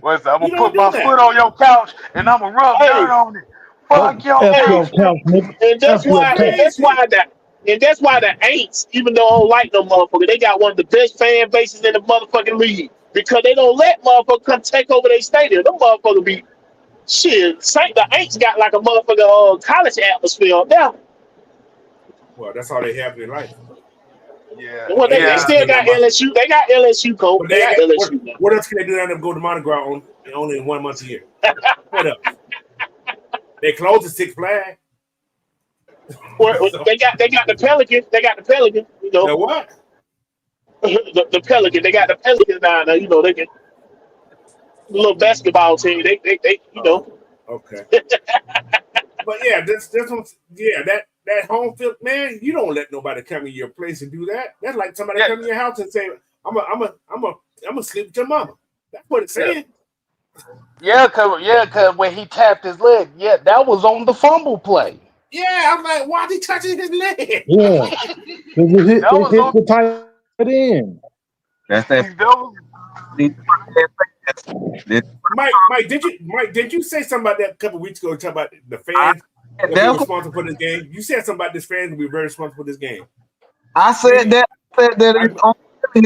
What's I'm You gonna don't put my do that. foot on your couch and I'm gonna rub dirt on it. Fuck your F couch. your couch, nigga. And that's F your why the Aints, even though I don't like them motherfuckers, they got one of the best fan bases in the motherfucking league because they don't let motherfuckers come take over their stadium. Them motherfuckers be shit. The Aints got like a motherfucking college atmosphere up there. Well, that's all they have in their life. Yeah. Well, they still got LSU. They got LSU, Coach. But They got LSU. what else can they do down there? Go to Mardi Gras only in 1 month a year. What else? They close the Six Flags. They got the Pelicans. They got the Pelicans. You know the what? the Pelicans. They got the Pelicans down there. You know they can little basketball team. They you know. Okay. But yeah, this one, yeah, that home field, man, you don't let nobody come in your place and do that. That's like somebody come in your house and say, I'm a sleep with your mama. That's what it's saying. Yeah, cause when he tapped his leg, that was on the fumble play. Yeah, I'm like, why is he touching his leg? Yeah. They hit the tight end. That's that. Mike, did you say something about that a couple of weeks ago? Talking about the fans that be responsible for this game. You said something about this fans will be very responsible for this game. I said that. It's on here.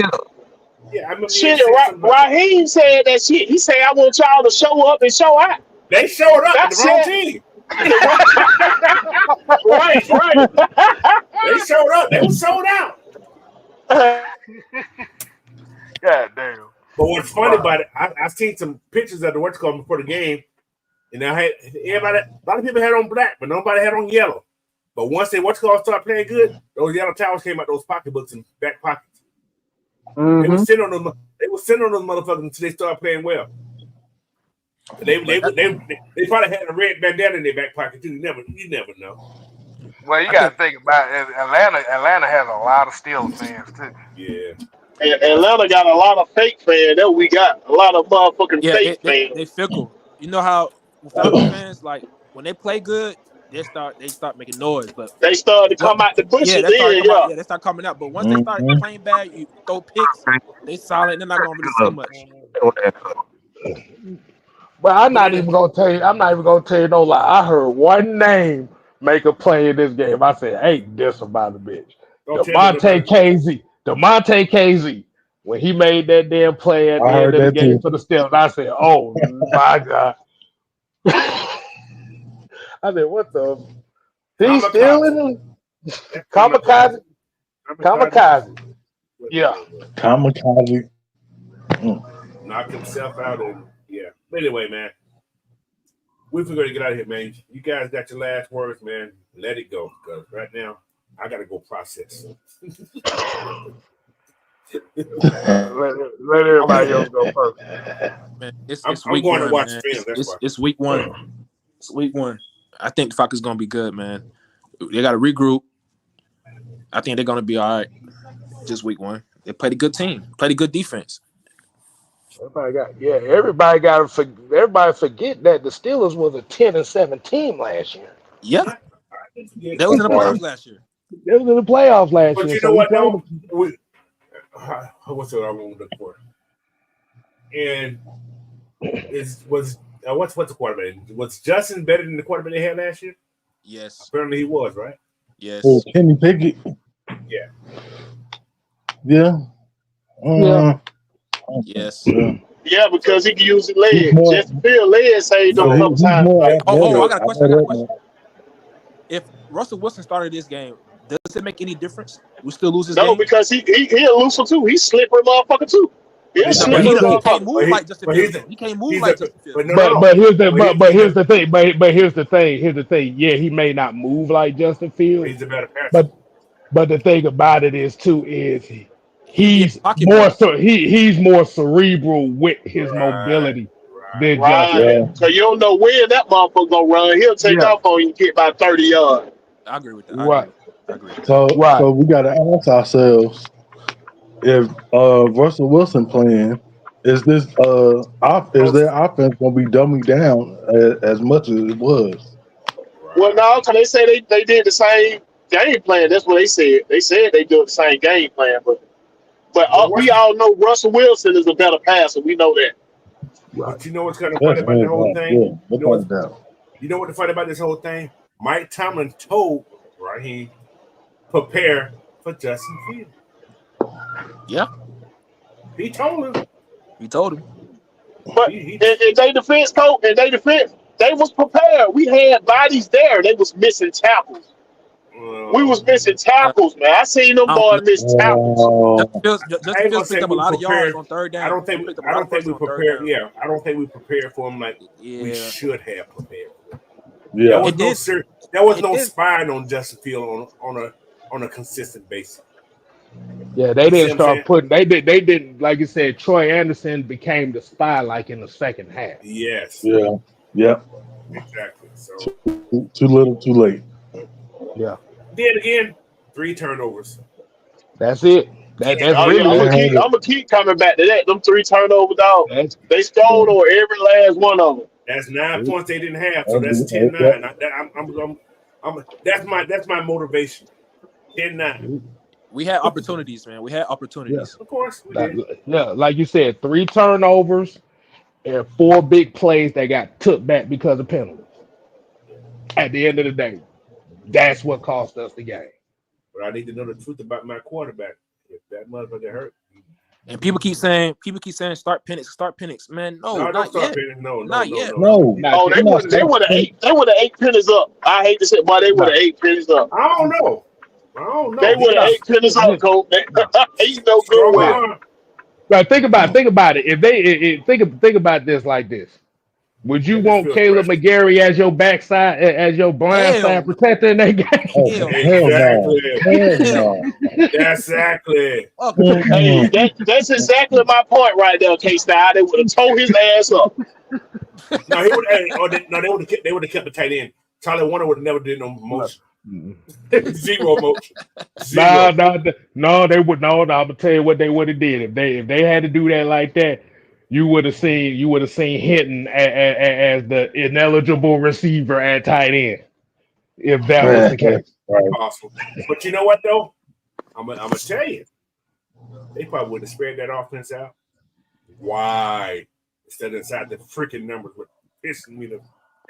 Yeah, I remember. Shit, Raheem said that shit. He said, "I want y'all to show up and show out." They showed up at the wrong team. right. They showed up. They were sold out. God damn. But what's funny about it, I seen some pictures of the what's called before the game, and I had everybody. A lot of people had on black, but nobody had on yellow. But once they what's called started playing good, those yellow towels came out those pocketbooks and back pockets. Mm-hmm. They were sitting on them. They were sitting on those motherfuckers until they started playing well. They probably had a red bandana in their back pocket too. You never know. Well, you got to think about it. Atlanta has a lot of Steelers fans too. Yeah. And Atlanta got a lot of fake fans. That we got a lot of motherfucking fake fans. They fickle. You know how Falcons fans, like when they play good, they start making noise. But they start to come out the bushes. They start coming out. But once they start playing bad, you throw picks. They solid. They're not gonna really say much. But I'm not even gonna tell you. I'm not even gonna tell you no lie. I heard one name make a play in this game. I said, "Ain't this about a bitch?" Don't tell me Demonte nobody. KZ. Demonte KZ. When he made that damn play at I the end heard of the that game too. for the Steelers, I said, "Oh my god!" I said, "What the? He's still in Kamikaze. the That's kamikaze. kamikaze. Kamikaze. Kamikaze. Yeah, Kamikaze. Mm. Knocked himself out and yeah. But anyway, man, we're going to get out of here, man. You guys got your last words, man. Let it go, because right now I got to go process. let everybody else go first. Man, it's I'm week going one, to watch man. film. That's why. It's week one. It's week one. I think the Falcons gonna be good, man. They got to regroup. I think they're gonna be all right. Just week one. They played a good team. Played a good defense. Everybody forget that the Steelers was a 10-7 team last year. Yeah, they was in the playoffs last year. They was in the playoffs last But year. you So know we what, played though? them. What's what I want to look for? And what's the quarterback? Was Justin better than the quarterback they had last year? Yes. Apparently he was, right? Yes. Oh, Kenny Pickett. Yeah. Yeah. Yes. Yeah, because he can use his He's legs. more. Just Field legs saved him a couple He's times. more Like, Oh, I athletic. got a question. I got a question. If Russell Wilson started this game, does it make any difference? We still lose this no, game? because he a looser too. He's slippery motherfucker too. He's a But slippery he can't motherfucker. move like Justin Fields. He can't move like Justin Fields. But here's the thing. But here's the thing. Here's the thing. Yeah, he may not move like Justin Fields. He's a better passer. But the thing about it is He'll be in the pocket more more. so he's more cerebral with his mobility than Justin. Right. So you don't know when that motherfucker gonna run. He'll take off on you and get about 30 yards. I agree with that. Right. I agree. So we got to ask ourselves, if Russell Wilson playing, is their offense gonna be dumbing down as much as it was? Well, no, because they say they did the same game plan. That's what they said. They said they do the same game plan, but we all know Russell Wilson is a better passer. We know that. But you know what's kind of funny about the whole thing? Yeah, you know what's funny about this whole thing? Mike Tomlin told Raheem, prepare for Justin Fields. Yeah. He told him. But in their defense, coach, they was prepared. We had bodies there. They was missing tackles. We was missing tackles, man. I seen them boys miss tackles. Justin Fields picked up a lot of yards on third down. I don't think we prepared. Yeah, I don't think we prepared for him like we should have prepared for him. Yeah, there was no spying on Justin Fields on a consistent basis. Yeah, they didn't start putting. They didn't like you said. Troy Anderson became the spy like in the second half. Yes. Yeah. Yep. Exactly. So too little, too late. Yeah. Then again, 3 turnovers. That's it. That's really. I'm gonna keep coming back to that. Them 3 turnovers, dog. They scored on every last one of them. That's 9 points they didn't have. So that's 10-9. That's my motivation. 10-9. We had opportunities, man. We had opportunities. Yeah. Of course. We did. Yeah, like you said, 3 turnovers and 4 big plays that got took back because of penalties. At the end of the day, that's what cost us the game. But I need to know the truth about my quarterback. If that motherfucker hurt. And people keep saying, start Penix. Man, no, don't start Penix. No. Oh, they would have ate Penix up. I hate to say, but they would have ate Penix up. I don't know. They would have ate Penix up, coach. He's no good with. Now think about it. If they think about this like this, would you want Caleb McGarry as your backside, as your blind side protector in that game? Exactly. Hey, that's exactly my point right there, K-Style. They would have tore his ass up. They would have kept the tight end. Charlie Warner would have never did no motion. Zero motion. No, they would. No, I'm gonna tell you what they would have did if they had to do that like that. You would have seen Hinton as the ineligible receiver at tight end. If that was the case, Possible. But you know what though? I'm gonna tell you, they probably would have spread that offense out wide instead of inside the freaking numbers, what pissing me the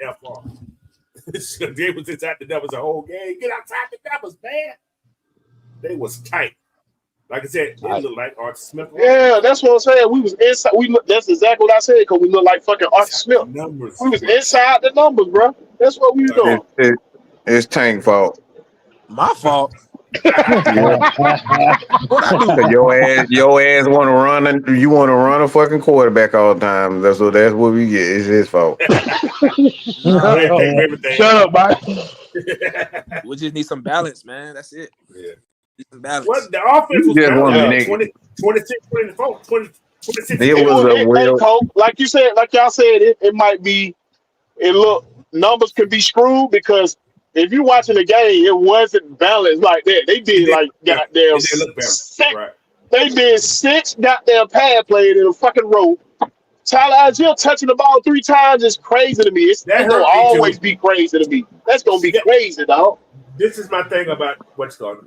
F off. They was inside the numbers the whole game. Get outside the numbers, man. They was tight. Like I said, it looked like Arthur Smith. Yeah, that's what I'm saying. We was inside. That's exactly what I said because we look like fucking Arthur Smith. Numbers. We was inside the numbers, bro. That's what we was doing. It's Tank fault. My fault. What I do? Your ass want to run, and you want to run a fucking quarterback all the time. That's what we get. It's his fault. Shut up, Mike. We just need some balance, man. That's it. Yeah. Some balance. What the offense was balanced. 26, 24, 26. Like you said, like y'all said, it might be. Look, numbers can be screwed because. If you're watching the game, it wasn't balanced like that. They did goddamn six. Right. They did 6 goddamn pad plays in a fucking row. Tyler Algier touching the ball 3 times is crazy to me. It's gonna always be crazy to me. That's gonna be crazy, dog. This is my thing about what's going on.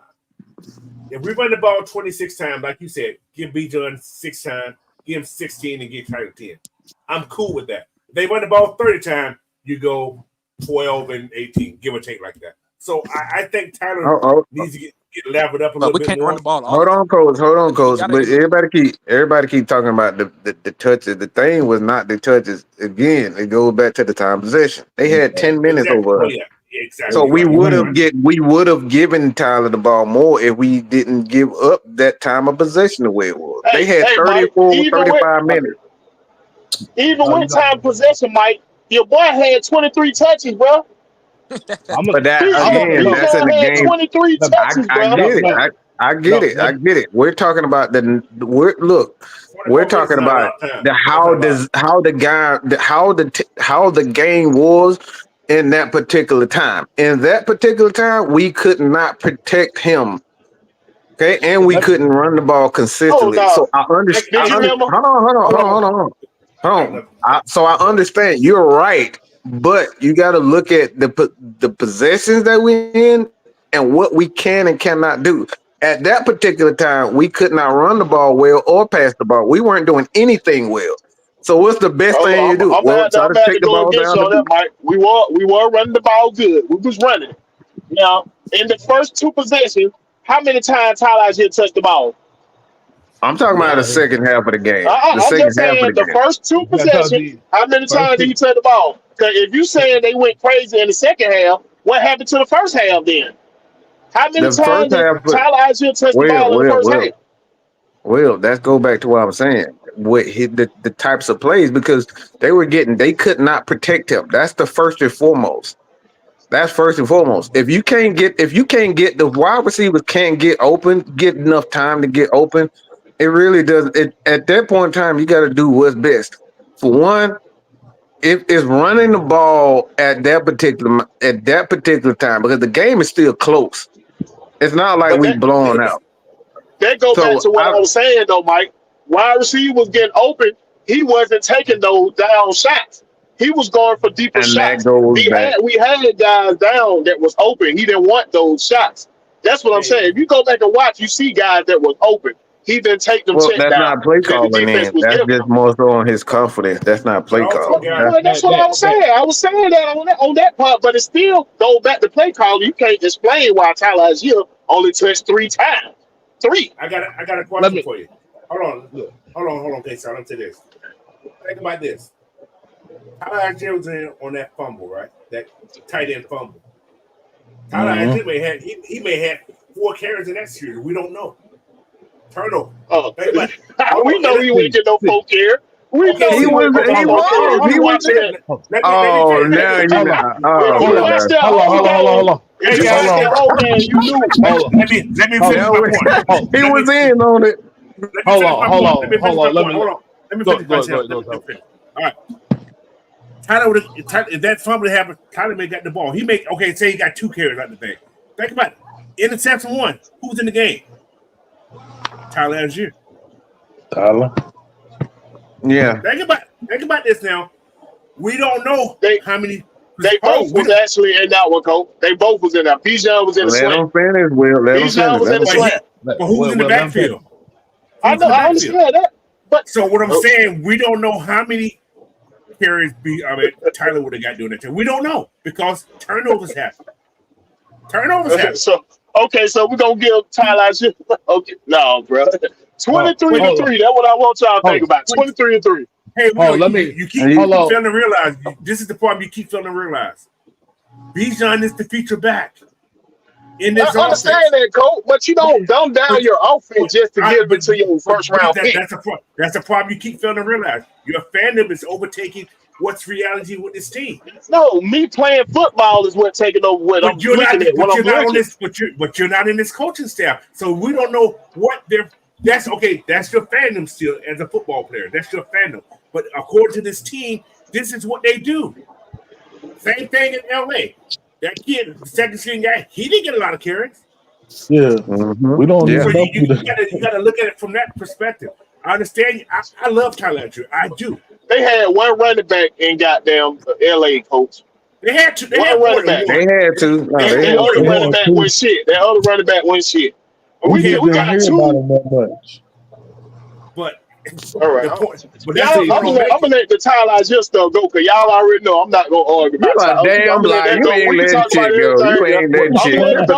If we run the ball 26 times, like you said, give Bijan 6 times, give him 16, and get Tyler 10. I'm cool with that. If they run the ball 30 times, you go 12 and 18, give or take like that. So I think Tyler needs to get leveled up a little bit more. Run the ball. Hold on, coach. But everybody keep talking about the touches. The thing was not the touches. Again, it goes back to the time possession. They had 10 minutes over us. Yeah, exactly. So we would have given Tyler the ball more if we didn't give up that time of possession the way it was. They had 35 minutes. Even with time possession, Mike. Your boy had 23 touches, bro. But that again, that's in the game. 23 touches, bro. I get it. We're talking about we're talking about how the game was in that particular time. In that particular time, we could not protect him. Okay, and we couldn't run the ball consistently. So I understand. Hold on. So I understand. You're right, but you got to look at the possessions that we're in and what we can and cannot do. At that particular time, we could not run the ball well or pass the ball. We weren't doing anything well. So what's the best thing you do? Try to take the ball down. Mike. We were running the ball good. We was running. Now, in the first 2 possessions, how many times Tyler Algier touched the ball? I'm talking about the second half of the game. I'm just saying the first 2 possessions, how many times did he touch the ball? Because if you saying they went crazy in the second half, what happened to the first half then? How many times did Tyler Algier touch the ball in the first half? Well, let's go back to what I'm saying. What the types of plays, because they could not protect him. That's the first and foremost. That's first and foremost. If you can't get the wide receivers can't get open, get enough time to get open. It really does. At that point in time, you got to do what's best. For one, if it's running the ball at that particular time, because the game is still close. It's not like we blown out. That goes back to what I was saying, though, Mike. Wide receiver was getting open. He wasn't taking those down shots. He was going for deeper shots. We had guys down that was open. He didn't want those shots. That's what I'm saying. If you go back and watch, you see guys that was open. He didn't take them check down. That's not play calling. That's just more so on his confidence. That's not play calling. That's what I was saying. I was saying that on that part, but it still goes back to play calling. You can't explain why Tyler Algier only touched 3 times. 3. I got a question for you. Hold on, okay, so let me say this. Think about this. Tyler Algier was in on that fumble, right? That tight end fumble. Tyler Algier may have 4 carries in that series. We don't know. Turnover. We know he wouldn't get no 4 carries. We know he was. Oh, now you know. Hold on. Let me finish my point. He was in on it. Hold on. Let me finish. All right. Tyler, if that fumble happened, Tyler may got the ball. Say he got 2 carries out the thing. Think about it. Interception 1. Who was in the game? Tyler Algier. Tyler. Yeah. Think about this now. We don't know how many. They both was actually in that one, Coach. They both was in that. Bijan was in the slant. Bijan was in the slant. But who's in the backfield? I know. I understand that. But so what I'm saying, we don't know how many carries Tyler would have got doing that? We don't know because turnovers happen. Turnovers happen. So we're gonna give Tyler. Okay, no, bro. 23 to 3. That's what I want y'all to think about. 23 to 3. Hey, you keep hold failing to realize. This is the problem you keep failing to realize. Bijan is the feature back in this I understand that, Coach, but you don't dumb down your offense just to give it to your first round pick. That's a problem you keep failing to realize. Your fandom is overtaking what's reality with this team. No, me playing football is what taking over what I'm looking at. But you're not in this coaching staff, so we don't know what they're. That's okay. That's your fandom still as a football player. That's your fandom. But according to this team, this is what they do. Same thing in LA. That kid, the second string guy, he didn't get a lot of carries. Yeah, we don't. So you got to look at it from that perspective. I understand. I love Tyler. I do. They had one running back in goddamn LA, Coach. They had to. They had to. That other running back went shit. That other running back went shit. We got two. About him that much. But all right, I'm gonna let the Tyler just go because y'all already know I'm not gonna argue about Tyler. Damn lie, you ain't letting shit go. You ain't letting shit go.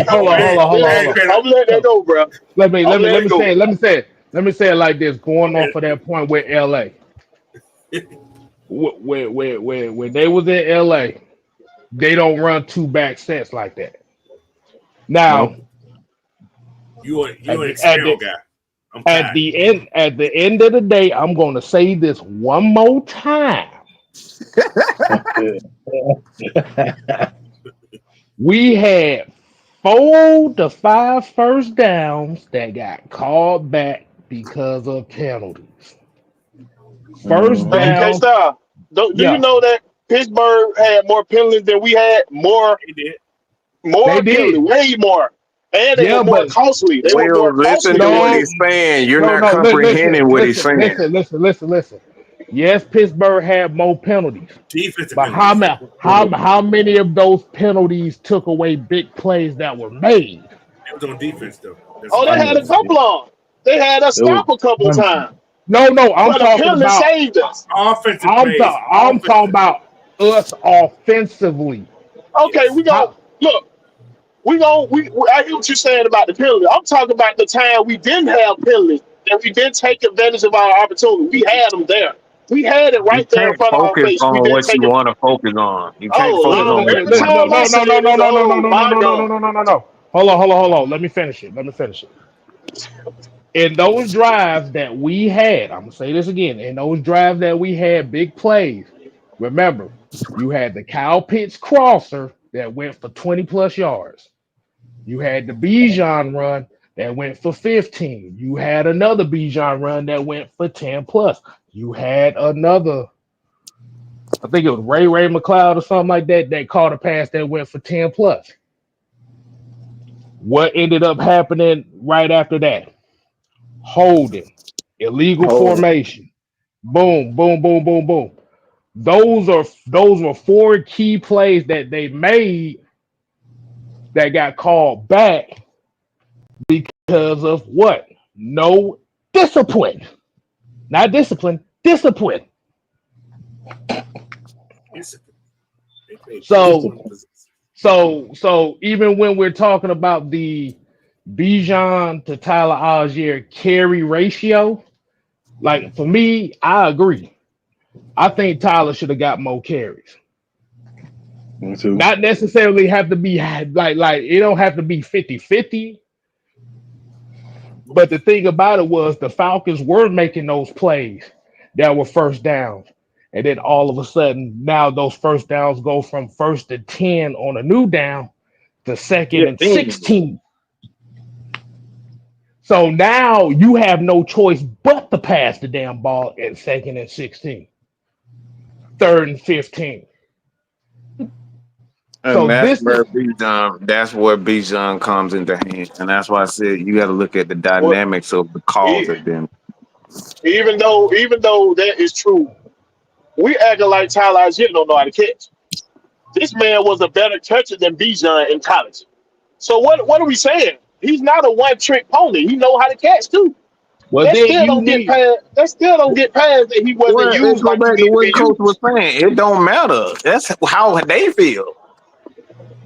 Hold on. I'm gonna let that go, bro. Let me say it like this. Going on for that point with LA. When they was in LA, they don't run two back sets like that. Now, you an external guy. At the end of the day, I'm going to say this one more time. We had 4 to 5 first downs that got called back because of penalties. First down. Okay, stop. Do you know that Pittsburgh had more penalties than we had? More. They did. More penalties, way more. And they were more costly. Listen to what he's saying. You're not comprehending what he's saying. Listen. Yes, Pittsburgh had more penalties. But how many of those penalties took away big plays that were made? It was on defense, though. They had a couple of them. They had us stop a couple of times. No, I'm talking about saved us. Offensive plays. I'm talking about us offensively. Okay, we go. Look. I hear what you're saying about the penalty. I'm talking about the time we didn't have penalties and we didn't take advantage of our opportunity. We had them there. We had it right there in front of our face. On what you want to focus on. You can't focus on No. Hold on. Let me finish it. In those drives that we had, I'm gonna say this again. In those drives that we had big plays, remember, you had the Kyle Pitts crosser that went for 20 plus yards. You had the Bijan run that went for 15. You had another Bijan run that went for 10 plus. You had another, I think it was Ray McLeod or something like that, that caught a pass that went for 10 plus. What ended up happening right after that? Holding, illegal formation. Boom. Those were 4 key plays that they made that got called back because of what? No discipline. Not discipline, discipline. So even when we're talking about the Bijan to Tyler Algier carry ratio, like for me, I agree. I think Tyler should have got more carries. Me too. Not necessarily have to be like it don't have to be 50-50. But the thing about it was the Falcons were making those plays that were first downs. And then all of a sudden, now those first downs go from 1st and 10 on a new down to 2nd and 16. So now you have no choice but to pass the damn ball at 2nd and 16. 3rd and 15. And So that's where Bijan comes into hand. And that's why I said you got to look at the dynamics of the cause of them. Even though that is true, we acting like Tyler Algier don't know how to catch. This man was a better catcher than Bijan in college. So what are we saying? He's not a one-trick pony. He know how to catch too. Well, That then still you don't get need. past. That still don't get past that he wasn't Well, it used go like he back to needed to be what Coach was used. saying. It don't matter. That's how they feel.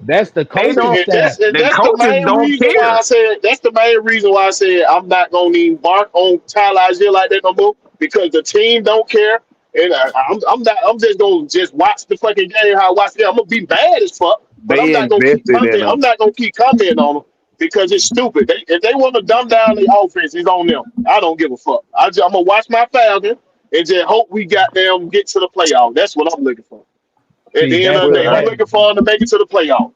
That's the They coaching don't. And staff. The that's the coaches main don't reason why care. I said that's the main reason why I said I'm not gonna even bark on Tyler Algier like that no more because the team don't care. And I'm not. I'm just gonna just watch the fucking game. How I watch it. I'm gonna be mad as fuck, but I'm They not gonna keep invested in commenting. I'm them. not gonna keep commenting on them because it's stupid. If they want to dumb down the offense, it's on them. I don't give a fuck. I'm gonna watch my Falcons and just hope we got them get to the playoff. That's what I'm looking for. At See, the end that's of the Well, day, I'm that. looking for them to make it to the playoff.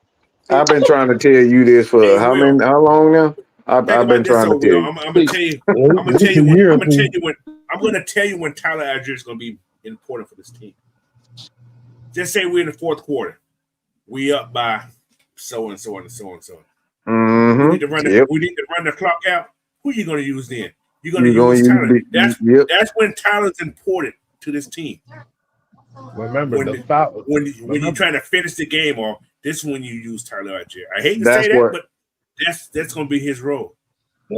I've been trying to tell you this for Hey, Will, how long now? think I've been about this. trying So, to tell Will, you. I'm gonna See, tell you. I'm gonna tell It's a you when. year I'm or gonna tell two. you when. I'm gonna tell you when Tyler Algier is gonna be important for this team. Just say we're in the fourth quarter. We up by so and so and so and so. We need to run. Yep. We need to run the clock out. Who are you going to use then? You're going to You're gonna use use Tyler. yep. That's when Tyler's important to this team. remember When the Falcons. when you're Remember, trying to finish the game off, this is when you use Tyler Algier. I hate to That's say that, what but that's going to be his role.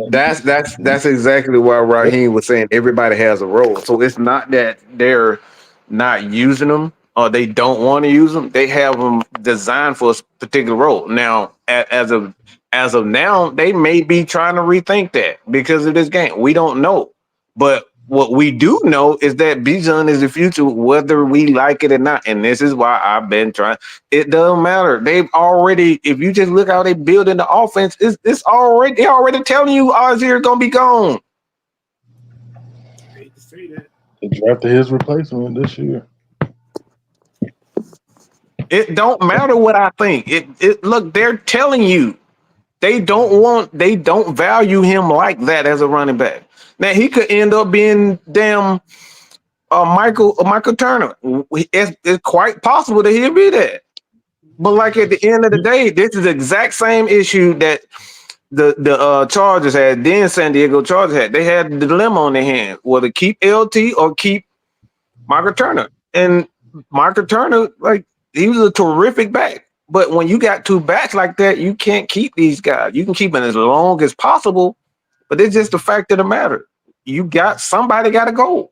that's exactly why Raheem was saying everybody has a role. So it's not that they're not using them or they don't want to use them. They have them designed for a particular role. Now, as of now, they may be trying to rethink that because of this game. We don't know, but what we do know is that Bijan is the future, whether we like it or not. And this is why I've been trying. It doesn't matter. They've already, if you just look how they build in the offense, it's already they're already telling you Ozzy gonna be gone. I hate to say that. They drafted his replacement this year. It don't matter what I think. It look, they're telling you they don't value him like that as a running back. Now he could end up being damn Michael Turner. It's quite possible that he'll be that. But like at the end of the day, this is the exact same issue that the Chargers had, then San Diego Chargers had. They had the dilemma on their hands, whether keep LT or keep Michael Turner. And Michael Turner, like, he was a terrific back. But when you got two backs like that, you can't keep these guys. You can keep them as long as possible, but it's just the fact of the matter. Somebody got to go.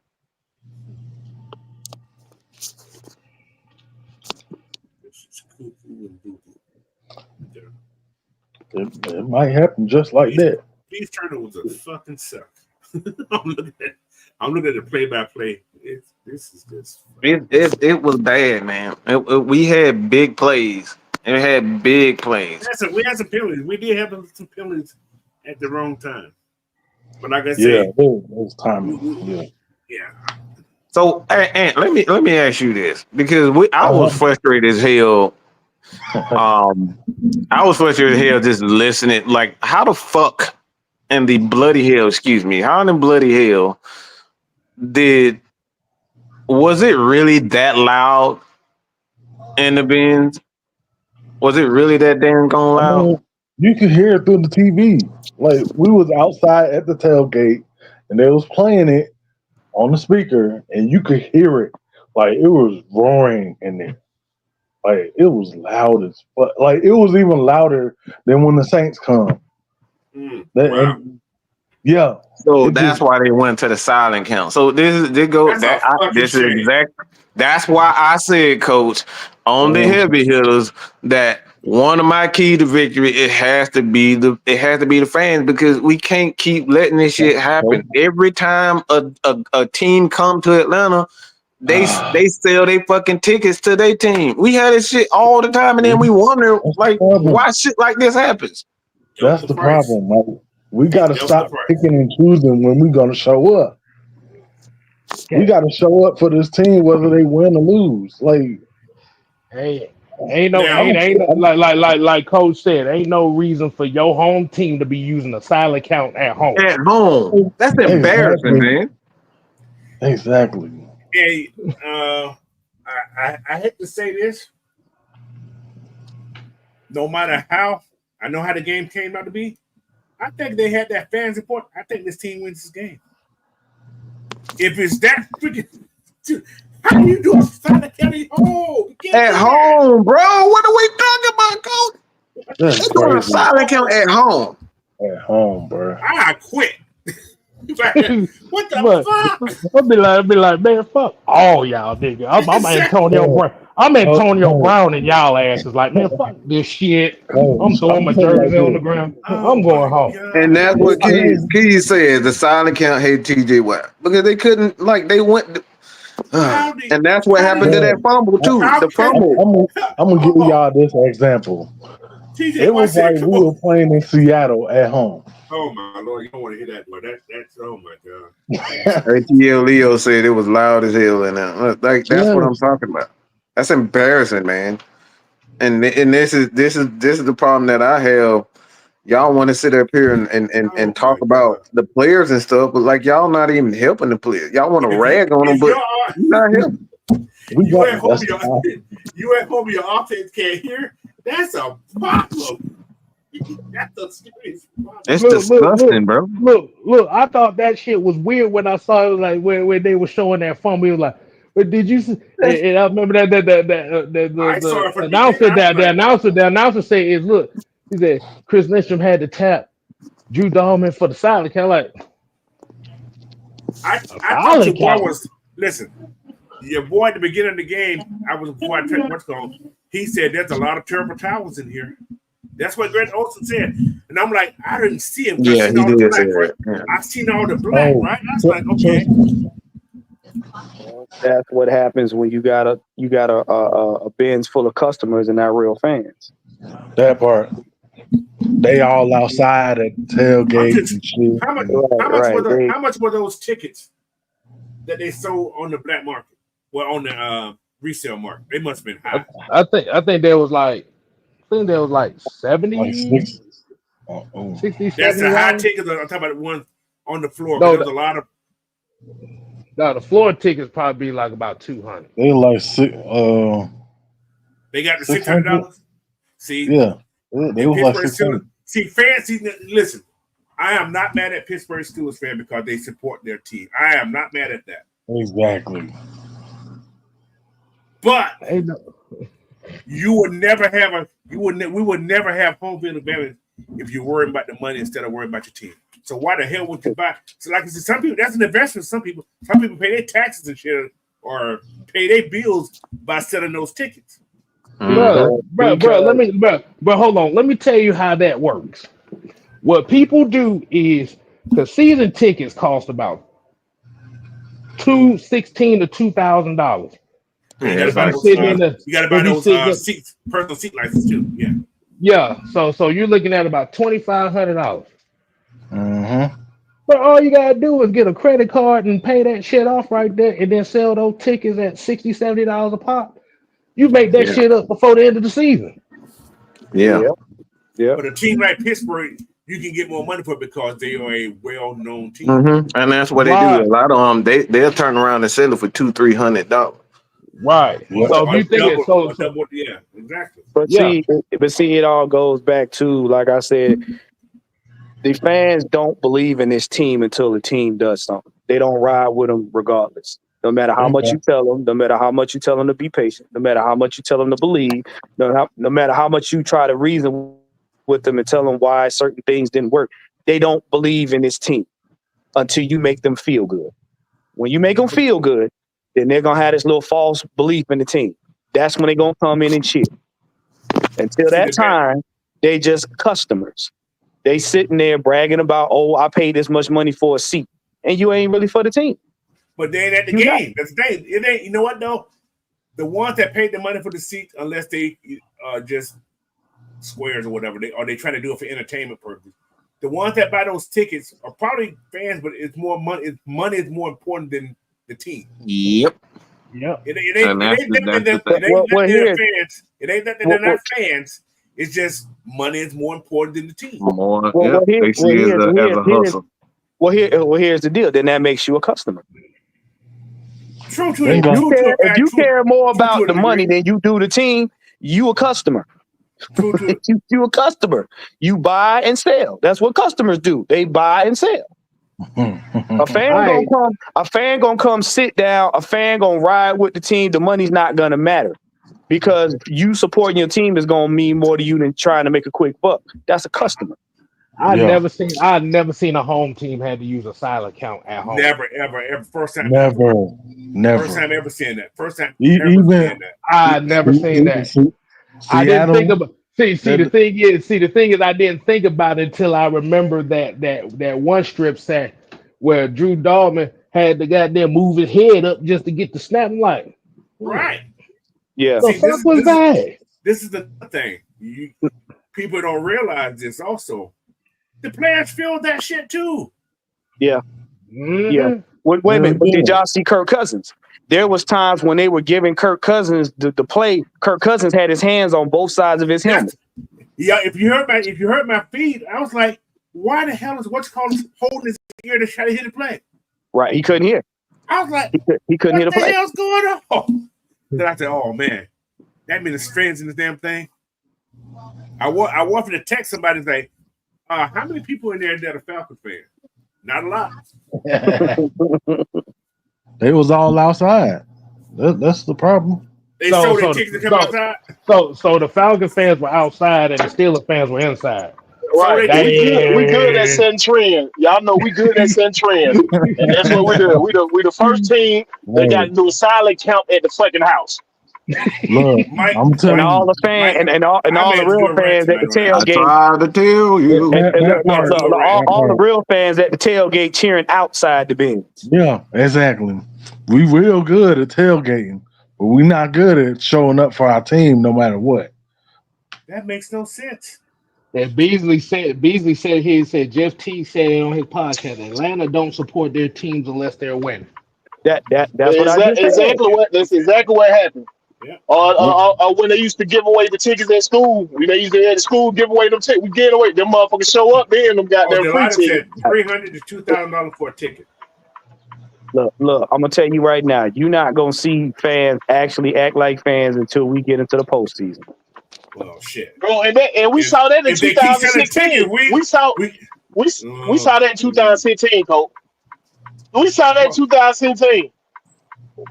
This is cuckoo and boo-boo. It might happen just like that. Steve Turner was a fucking suck. I'm looking at the play-by-play. This is just. It was bad, man. We had big plays. It had big plays. We had some penalties. We did have some penalties at the wrong time. But like I Yeah, said, it was timing. yeah. So, and let me ask you this, because I was frustrated as hell. I was frustrated as hell just listening. Like, how the fuck in the bloody hell? Excuse me. How in the bloody hell was it really that loud in the bins? Was it really that damn gone I loud? mean, you could hear it through the TV. Like, we was outside at the tailgate, and they was playing it on the speaker, and you could hear it. Like, it was roaring in there. Like, it was loud as fuck. Like, it was even louder than when the Saints come. Wow. Yeah. So that's why they went to the silent count. So this is exact. That's why I said, Coach, on the heavy hitters, that one of my key to victory, it has to be the fans, because we can't keep letting this shit happen. Every time a team come to Atlanta, they sell their fucking tickets to their team. We had this shit all the time, and then we wonder why shit like this happens. That's the problem. Like, we got to stop picking and choosing when we're going to show up. We got to show up for this team, whether they win or lose. Like, like Coach said, ain't no reason for your home team to be using a silent count at home. At home, that's embarrassing, man. Exactly. Hey, I hate to say this. No matter how, I know how the game came out to be. I think they had that fan support. I think this team wins this game. If it's that freaking, dude, how do you do a silent count at home? At home, bro. What are we talking about, Coach? They're doing a silent count at home. At home, bro. I quit. If What the fuck? I'll be like, man, fuck all y'all nigga. I'm Antonio Hey, Brown. I'm Antonio hey, Brown, and y'all asses like, man, fuck this shit. hey, I'm throwing I'm my telling you like jersey on the this. ground. Oh I'm going my home. And god, that's y'all It's what funny. crazy. Key said. The silent count hate TJ Watt because they couldn't like they went, How did and that's what how did happened to he that Man, fumble I, too. how The can fumble. I'm gonna give hold on. y'all this example. TJ It Watt was like said, come we were on. playing in Seattle at home. Oh my lord, you don't want to hear that, boy. That's oh my god. ATL Leo said it was loud as hell, and like that's what I'm Yes. talking about. That's embarrassing, man. And this is the problem that I have. Y'all want to sit up here and Oh my talk about god. the players and stuff, but like y'all not even helping the players. Y'all want to rag on them, If you're but you're not helping. We you got at home that's you at home your offense can't hear, that's a problem. That's a serious problem. It's Look. disgusting, bro. Look. I thought that shit was weird when I saw it, like when they were showing that fumble. It was like, but did you see? And I remember that I saw it the from the beginning. announcer I was like, the announcer said is look. He said Chris Lindstrom had to tap Drew Dahlman for the silent count. Like a I thought your silent boy count. was listen. Your boy at the beginning of the game, I was before I checked what's going. He said there's a lot of terrible towels in here. That's what Grant Olson said, and I'm like, I didn't see him because I Yeah, seen he all the did say black, right? that. Yeah. I seen all the black, oh right? I was like, okay, trust That's what happens when you got a Benz full of customers and not real fans. that part. They all outside at I'm tailgates just and shit. how much And Right. how much were those tickets that they sold on the black market? Well, on the resale market, they must have been high. I think there was like 70, like six. Oh. 60, That's the 70 high dollars. tickets. I'm talking about the ones on the floor because No, there was a lot of. no, the floor tickets probably be like about 200. They like They got the $600. $600. See, Yeah. They and was like Pittsburgh Steelers. 600. See, fans. See, listen, I am not mad at Pittsburgh Steelers fans because they support their team. I am not mad at that. Exactly. But Ain't no, you would never have we would never have home field advantage if you're worrying about the money instead of worrying about your team. So why the hell would you buy? So like I said, some people that's an investment. Some people pay their taxes and shit or pay their bills by selling those tickets. bro, hold on. Let me tell you how that works. What people do is because season tickets cost about $216 to $2,000. And you Yeah, got to it's buy like You those sitting in the you got to buy if you those sitting in, seats, personal seat licenses too. Yeah. yeah. So you're looking at about $2,500. Mm-hmm. But all you gotta do is get a credit card and pay that shit off right there, and then sell those tickets at $60, $70 a pop. You make that yeah, shit up before the end of the season. yeah. Yep. But a team like Pittsburgh, you can get more money for it because they are a well-known team. And that's what they do. A Right, lot of them, they'll turn around and sell it for $200-$300. right. Yep. So if you think it, Or double, yeah, exactly. But yeah, see, it all goes back to, like I said, the fans don't believe in this team until the team does something. They don't ride with them regardless. No matter how much Okay. you tell them, no matter how much you tell them to be patient, no matter how much you tell them to believe, no matter how much you try to reason with them and tell them why certain things didn't work, they don't believe in this team until you make them feel good. When you make them feel good, then they're going to have this little false belief in the team. That's when they're going to come in and cheer. Until See that the bet, time, they just customers. They sitting there bragging about, oh, I paid this much money for a seat, and you ain't really for the team. but they ain't at the You not. game. That's the thing. It ain't. You know what though? The ones that paid the money for the seats, unless they just squares or whatever, they trying to do it for entertainment purposes. The ones that buy those tickets are probably fans, but it's more money. Money is more important than the team. Yep. yeah. It And ain't that's the thing. Well, they're here, fans. It ain't that they're not fans. It's just money is more important than the team. More, well, yep. They see it as a hustle. here's the deal. Then that makes you a customer. True to Bingo. If you care more true to about a the money degree. than you do the team, you a customer. True to You a customer. You buy and sell. That's what customers do. They buy and sell. A fan gonna I come. A fan gonna come sit down. A fan gonna ride with the team. The money's not gonna matter because you supporting your team is gonna mean more to you than trying to make a quick buck. That's a customer. I Yeah, never seen a home team had to use a silent count at home. Never, ever. First time ever. never. First time ever seeing that. First time E- ever Even seeing that. I never seen that. I didn't think Seattle. about. See, the thing is, I didn't think about it until I remember that one strip sack where Drew Dahlman had the goddamn move his head up just to get the snap. I'm like, Right. Yeah. the See, fuck was that? This is the thing. People don't realize this also. The players feel that shit too. Yeah. Mhm. Yeah. Wait a minute. But did y'all see Kirk Cousins? There was times when they were giving Kirk Cousins the play. Kirk Cousins had his hands on both sides of his helmet. Yeah, if you heard my feed, I was like, why the hell is what's called holding his ear to try to hit the play? Right. He couldn't hear. I was like, he couldn't hear the play. What the hell's going on? Then I said, oh man, that means the fans in this damn thing. I wanted to text somebody and say, how many people in there that are Falcons fans? Not a lot. They was all outside. That's the problem. They sold their tickets to come outside. So the Falcons fans were outside and the Steelers fans were inside. Right. We good at setting trend. Y'all know we good at setting trend. And that's what we do. We the first team that got to do a silent count at the fucking house. Look, I'm telling and all the fans and all the real fans at the tailgate. I tried to tell you. All the real fans at the tailgate cheering outside the bins. Yeah, exactly. We real good at tailgating, but we not good at showing up for our team no matter what. That makes no sense. And Beasley said Jeff T said on his podcast, Atlanta don't support their teams unless they're winning. That's what I just said. That's exactly what happened. Yeah. Or when they used to give away the tickets at school, when they used to have the school give away them tickets, we get away. Them motherfuckers show up, then them goddamn free tickets. $300 to $2,000 for a ticket. Look, I'm gonna tell you right now, you're not gonna see fans actually act like fans until we get into the postseason. Well, shit. Bro, and we saw that in 2016. We saw that in 2016, Coach. We saw that in 2016.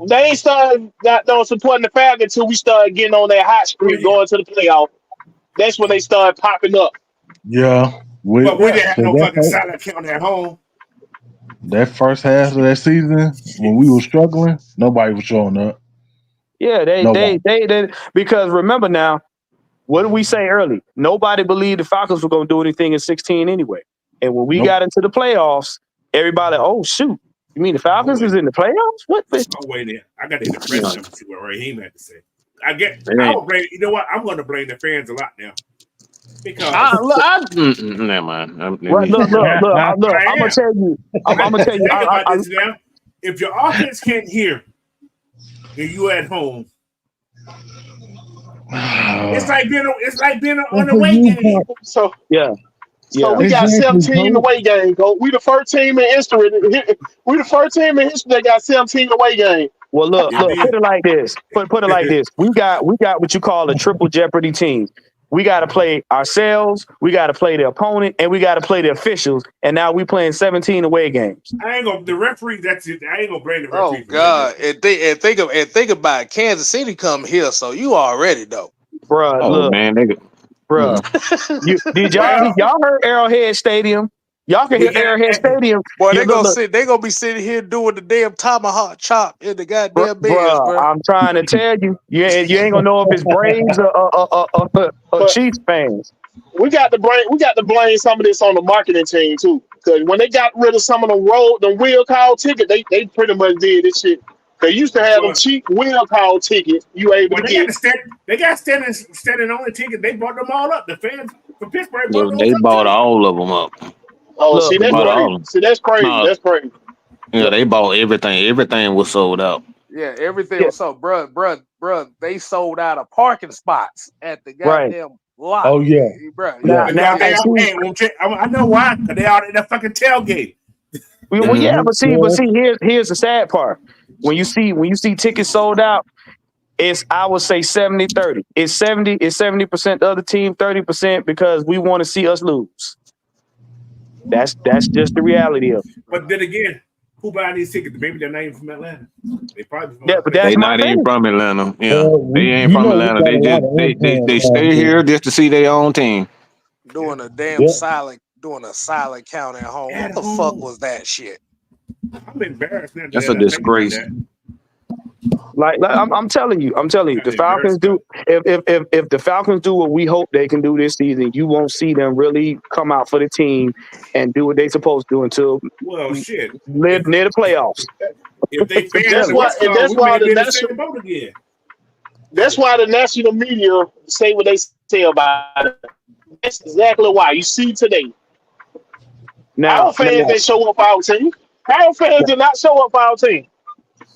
They ain't started supporting the Falcons until we started getting on that hot streak, going to the playoff. That's when they started popping up. Yeah. But we didn't have no fucking silent count at home. That first half of that season, when we were struggling, nobody was showing up. Yeah, they because remember now, what did we say early? Nobody believed the Falcons were going to do anything in 16 anyway. And when we got into the playoffs, everybody, oh shoot, you mean the Falcons is in the playoffs? What? Oh wait, there. I got to hit the press to see what Raheem had to say. I will blame. You know what? I'm going to blame the fans a lot now. Because never mind. Look, I'm gonna tell you. I'm gonna tell you. Think about this now. If your offense can't hear, and you at home, it's like being on the away game. So yeah. So we got 17 away game. Go. We the first team in history. We the first team in history that got 17 away game. Well, look. Put it like this. Put it like this. We got what you call a triple jeopardy team. We got to play ourselves, we got to play the opponent, and we got to play the officials. And now we playing 17 away games. I ain't gonna the referee. That's it. I ain't gonna blame the referee. Oh God! And think about it. Kansas City come here, so you already know, bruh. Oh look, man, nigga. Bruh. Did y'all heard Arrowhead Stadium? Y'all can hear Arrowhead Stadium. Boy, they gonna be sitting here doing the damn tomahawk chop in the goddamn beds, bro. I'm trying to tell you, you ain't gonna know if it's Braves or Chiefs fans. We got to blame some of this on the marketing team too, because when they got rid of some of the wheel call ticket, they pretty much did this shit. They used to have them cheap wheel call tickets. You able to get? They got standing on the ticket. They bought them all up. The fans from Pittsburgh. They bought all of them up. Oh, look, that's crazy. No. That's crazy. Yeah, they bought everything. Everything was sold out. Yeah, everything was sold, bruh. They sold out of parking spots at the goddamn lot. Oh yeah, bruh. I know why. Because they out in the fucking tailgate. Well, yeah, but see, here's the sad part. When you see tickets sold out, it's, I would say 70-30. It's 70% the other team, 30% because we want to see us lose. That's just the reality of it. But then again, who buying these tickets? Maybe they're not even from Atlanta. They probably from but they not even from Atlanta. Yeah, they ain't from Atlanta. They stay here just to see their own team. Doing a damn silent doing a silent count at home. At What the fuck home. was that shit? I'm embarrassed now. That's that a I think about disgrace. that. Like I'm telling you, the That's Falcons do. embarrassing. If the Falcons do what we hope they can do this season, you won't see them really come out for the team and do what they supposed to do until Well, shit. near the playoffs. If they fans That's the why, West and Coast, that's we why may the be in the national, same boat again. that's why the national media say what they say about it. That's exactly why. You see today, Now, our fans didn't show up for our team. Our fans did not show up for our team.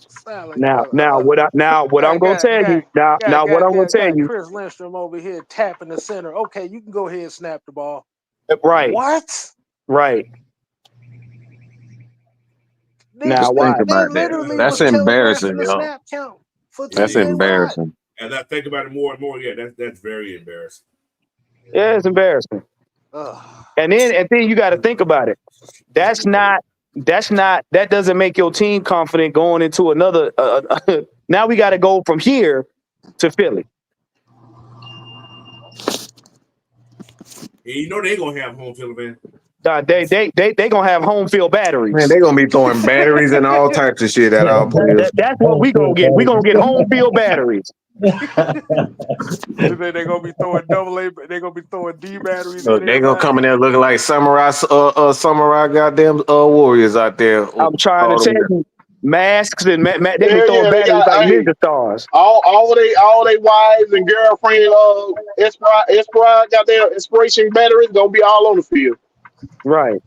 Silent now, count. what I'm gonna tell you now, what I'm gonna tell you, Chris Lindstrom over here tapping the center. Okay, you can go ahead and snap the ball. right, What? right. Now, Just why? think about They that. literally That's was embarrassing, telegraphing the y'all. snap count for That's TJ Watt. embarrassing. As I think about it more and more, yeah, that's very embarrassing. Yeah, it's embarrassing. Ugh. And then you got to think about it. That doesn't make your team confident going into another. Now we got to go from here to Philly. And you know they gonna have home field advantage. They gonna have home field batteries. Man, they gonna be throwing batteries and all types of shit at our players. That's what we gonna get. We gonna get home field batteries. They're gonna be throwing double A. They're gonna be throwing D batteries. So they gonna come in there looking like samurai goddamn warriors out there. I'm trying to tell you, masks and they be Yeah, throwing they batteries got like ninja stars. all they wives and girlfriend Esperard got their inspiration batteries gonna be all on the field. Right.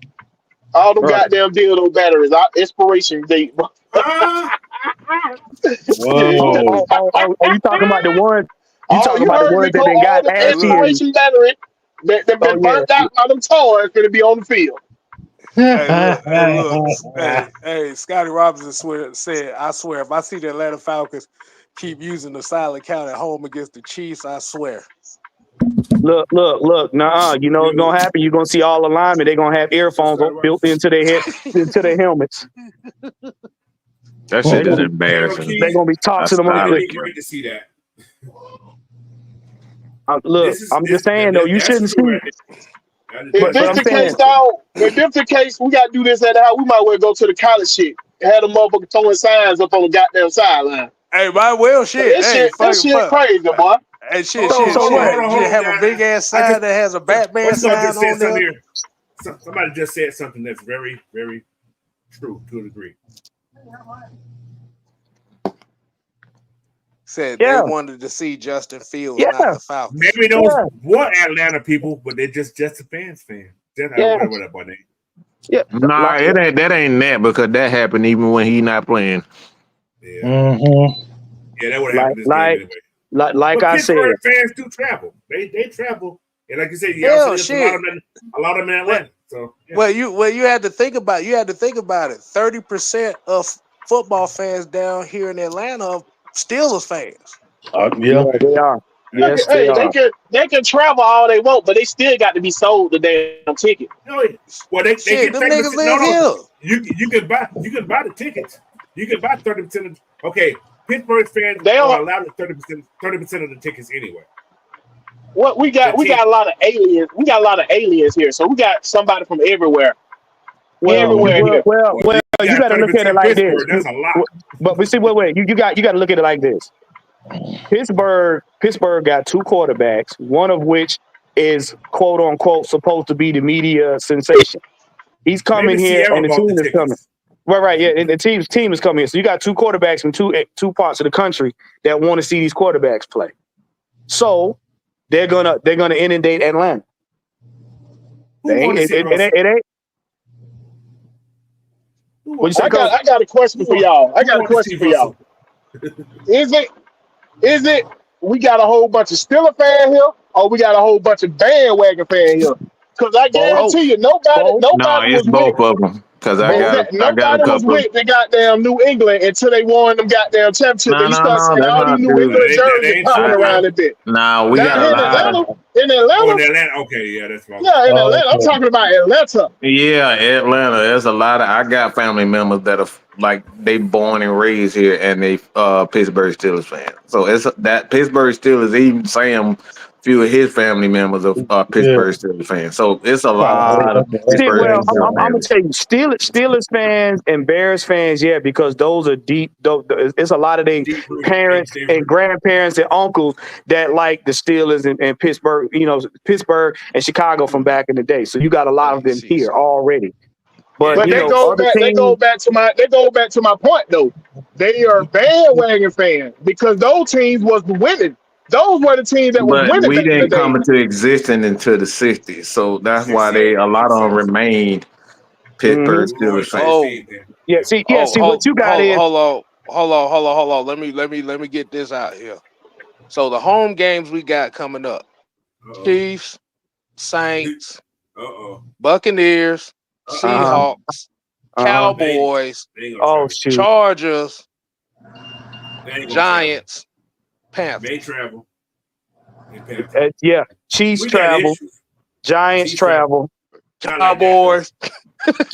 All them Right. goddamn dildo batteries. Our inspiration date. Whoa. Oh, you talking about the ones? You talking You about the heard me, ones that Cole. they All got the ashy and inspiration battery that been burnt out by them toys gonna be on the field. Hey, Scotty Robinson said, I swear, if I see the Atlanta Falcons keep using the silent count at home against the Chiefs, I swear. Look. Nah, you know what's gonna happen? You're gonna see all the linemen. They're gonna have earphones built into their head, into their helmets. That shit is embarrassing. They're gonna be tossing them on It'd the be great to see that. I'm just saying though, you shouldn't see. If this the case, dog, if this the case, we gotta do this at the house. We might well go to the college shit. Have them motherfuckers throwing signs up on the goddamn sideline. Hey, my well, shit. That shit crazy, boy. Hey, shit. Hold on, Have a big ass sign that has a Batman sign on there. Here. Somebody just said something that's very, very true to a degree. Said they wanted to see Justin Fields, not the Falcons. Maybe those were Atlanta people, but they're just the fans. Whatever that boy name. Yeah. Nah, that ain't that because that happened even when he not playing. Yeah. Mm-hmm. Yeah, that would happen this game anyway. Like I said, Pittsburgh fans do travel. They travel, and like you said, a lot of them in Atlanta. So yeah. Well, you had to think about it. 30% of football fans down here in Atlanta are Steelers fans. Yeah, they are. Yes, they can travel all they want, but they still got to be sold the damn ticket. Well, they Shit, can them niggas live here. You can buy the tickets. You can buy 30%. Okay, Pittsburgh fans are allowed 30% of the tickets anyway. What we got a lot of aliens. We got a lot of aliens here, so we got somebody from everywhere. Well, you got to look at it like this. That's a lot. But we see, wait. You got to look at it like this. Pittsburgh got two quarterbacks, one of which is quote unquote supposed to be the media sensation. He's coming here, and the team is coming. Right, yeah, and the team is coming here. So you got two quarterbacks from two parts of the country that want to see these quarterbacks play. So they're gonna inundate Atlanta. It ain't. I got a question for y'all. Is it we got a whole bunch of Steelers fans here, or we got a whole bunch of bandwagon fans here? Because I guarantee you, nobody it's was both with. of them. Because I got a Nobody was couple. with the goddamn New England until they won them goddamn championship. Then you start seeing all these New England jerseys popping around a bit. Nah, we got a lot. In Atlanta? Okay, yeah, that's wrong. Yeah, in Atlanta. I'm talking about Atlanta. Yeah, Atlanta. There's a lot of. I got family members that are like they born and raised here, and they Pittsburgh Steelers fans. So it's that Pittsburgh Steelers even saying few of his family members are Pittsburgh Steelers fans. So it's a lot of Pittsburgh Well, fans. I'm gonna tell you, Steelers fans and Bears fans, yeah, because those are deep. It's a lot of their parents and grandparents and uncles that like the Steelers and Pittsburgh, Pittsburgh and Chicago from back in the day. So you got a lot of them here already. But they go back to my point though. They are bandwagon fans because those teams was winning. Those were the teams that was But winning we back in the didn't day. come into existence until the 60s. So that's why a lot of them remained Pittsburgh Steelers fans. What you got is hold on. Let me get this out here. So the home games we got coming up: Chiefs, Saints, Buccaneers, Seahawks, Cowboys, Chargers, Giants, Panthers. May travel. Chiefs travel, Giants travel, Cowboys.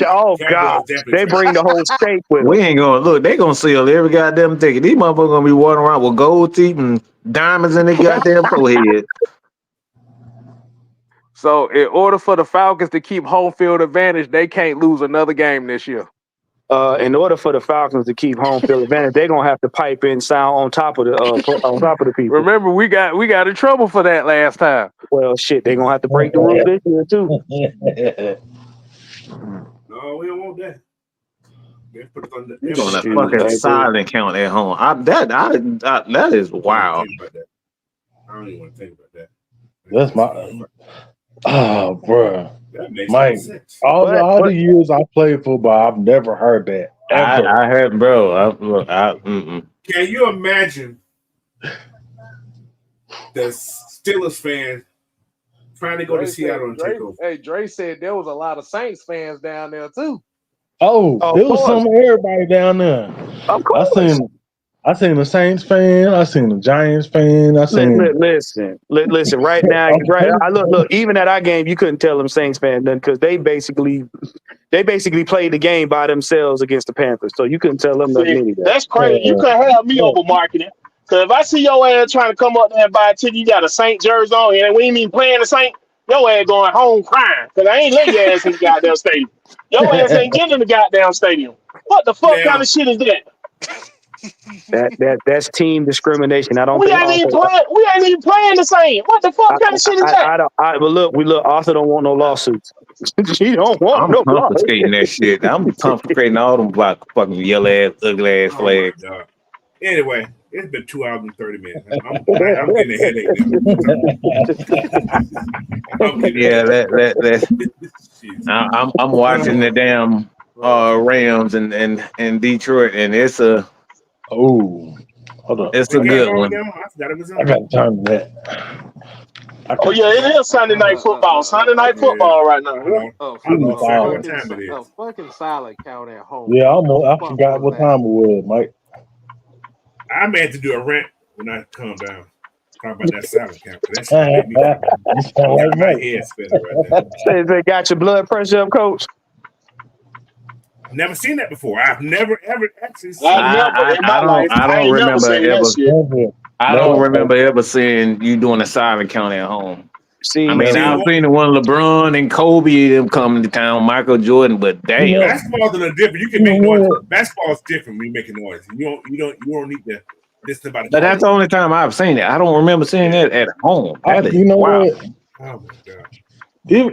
Oh God, they bring the whole state with them. We ain't gonna look. They gonna sell every goddamn ticket. These motherfuckers gonna be walking around with gold teeth and diamonds in their goddamn forehead. So, in order for the Falcons to keep home field advantage, they can't lose another game this year. In order for the Falcons to keep home field advantage, they're gonna have to pipe in sound on top of the people. Remember, we got in trouble for that last time. Well, shit, they're gonna have to break the rule this year too. No, we don't want that. You're gonna fucking silent count at home. That is wild. I don't even want to think about that. That's bro. That makes Mike, sense. all the years I played football, I've never heard that. Ever. I heard, bro. Can you imagine the Steelers fan trying to go to Seattle and take over? Hey, Dre said there was a lot of Saints fans down there too. Oh, there was some everybody down there. Of course. I seen the Saints fan. I seen the Giants fan. I seen. Listen. Right now, I look. Even at our game, you couldn't tell them Saints fan nothing because they basically played the game by themselves against the Panthers. So you couldn't tell them nothing. That's crazy. You couldn't have me over marketing. Because if I see your ass trying to come up there and buy a ticket, you got a Saint jersey on, and we ain't even playing the Saint. Your ass going home crying because I ain't let your ass in the goddamn stadium. Your ass ain't getting in the goddamn stadium. What the fuck kind of shit is that? That's team discrimination. I don't. We ain't even playing the same. What the fuck kind of shit is that? But look, Arthur don't want no lawsuits. She don't want no lawsuits. I'm confiscating that shit. I'm confiscating all them black fucking yellow ass, ugly ass flags. Anyway, it's been 2 hours and 30 minutes. I'm getting a headache now. I'm watching the damn Rams and Detroit, and it's a hold on. It's a good one. I got time for that. It is Sunday night football. Sunday night football right now. Fucking silent count at home. Yeah, I forgot what time it was, Mike. I may have to do a rant when I come down. Talk about that silent count. That's my head spinning right now. They got your blood pressure up, coach? Never seen that before. I've never ever actually seen I don't remember ever seeing you doing a silent count at home. I've seen the one LeBron and Kobe them coming to town, Michael Jordan, but damn. Basketball's a little different. You can make noise. Basketball's different when you making noise. You don't need to listen about it. But that's the only time I've seen it. I don't remember seeing that at home. What? Oh my God.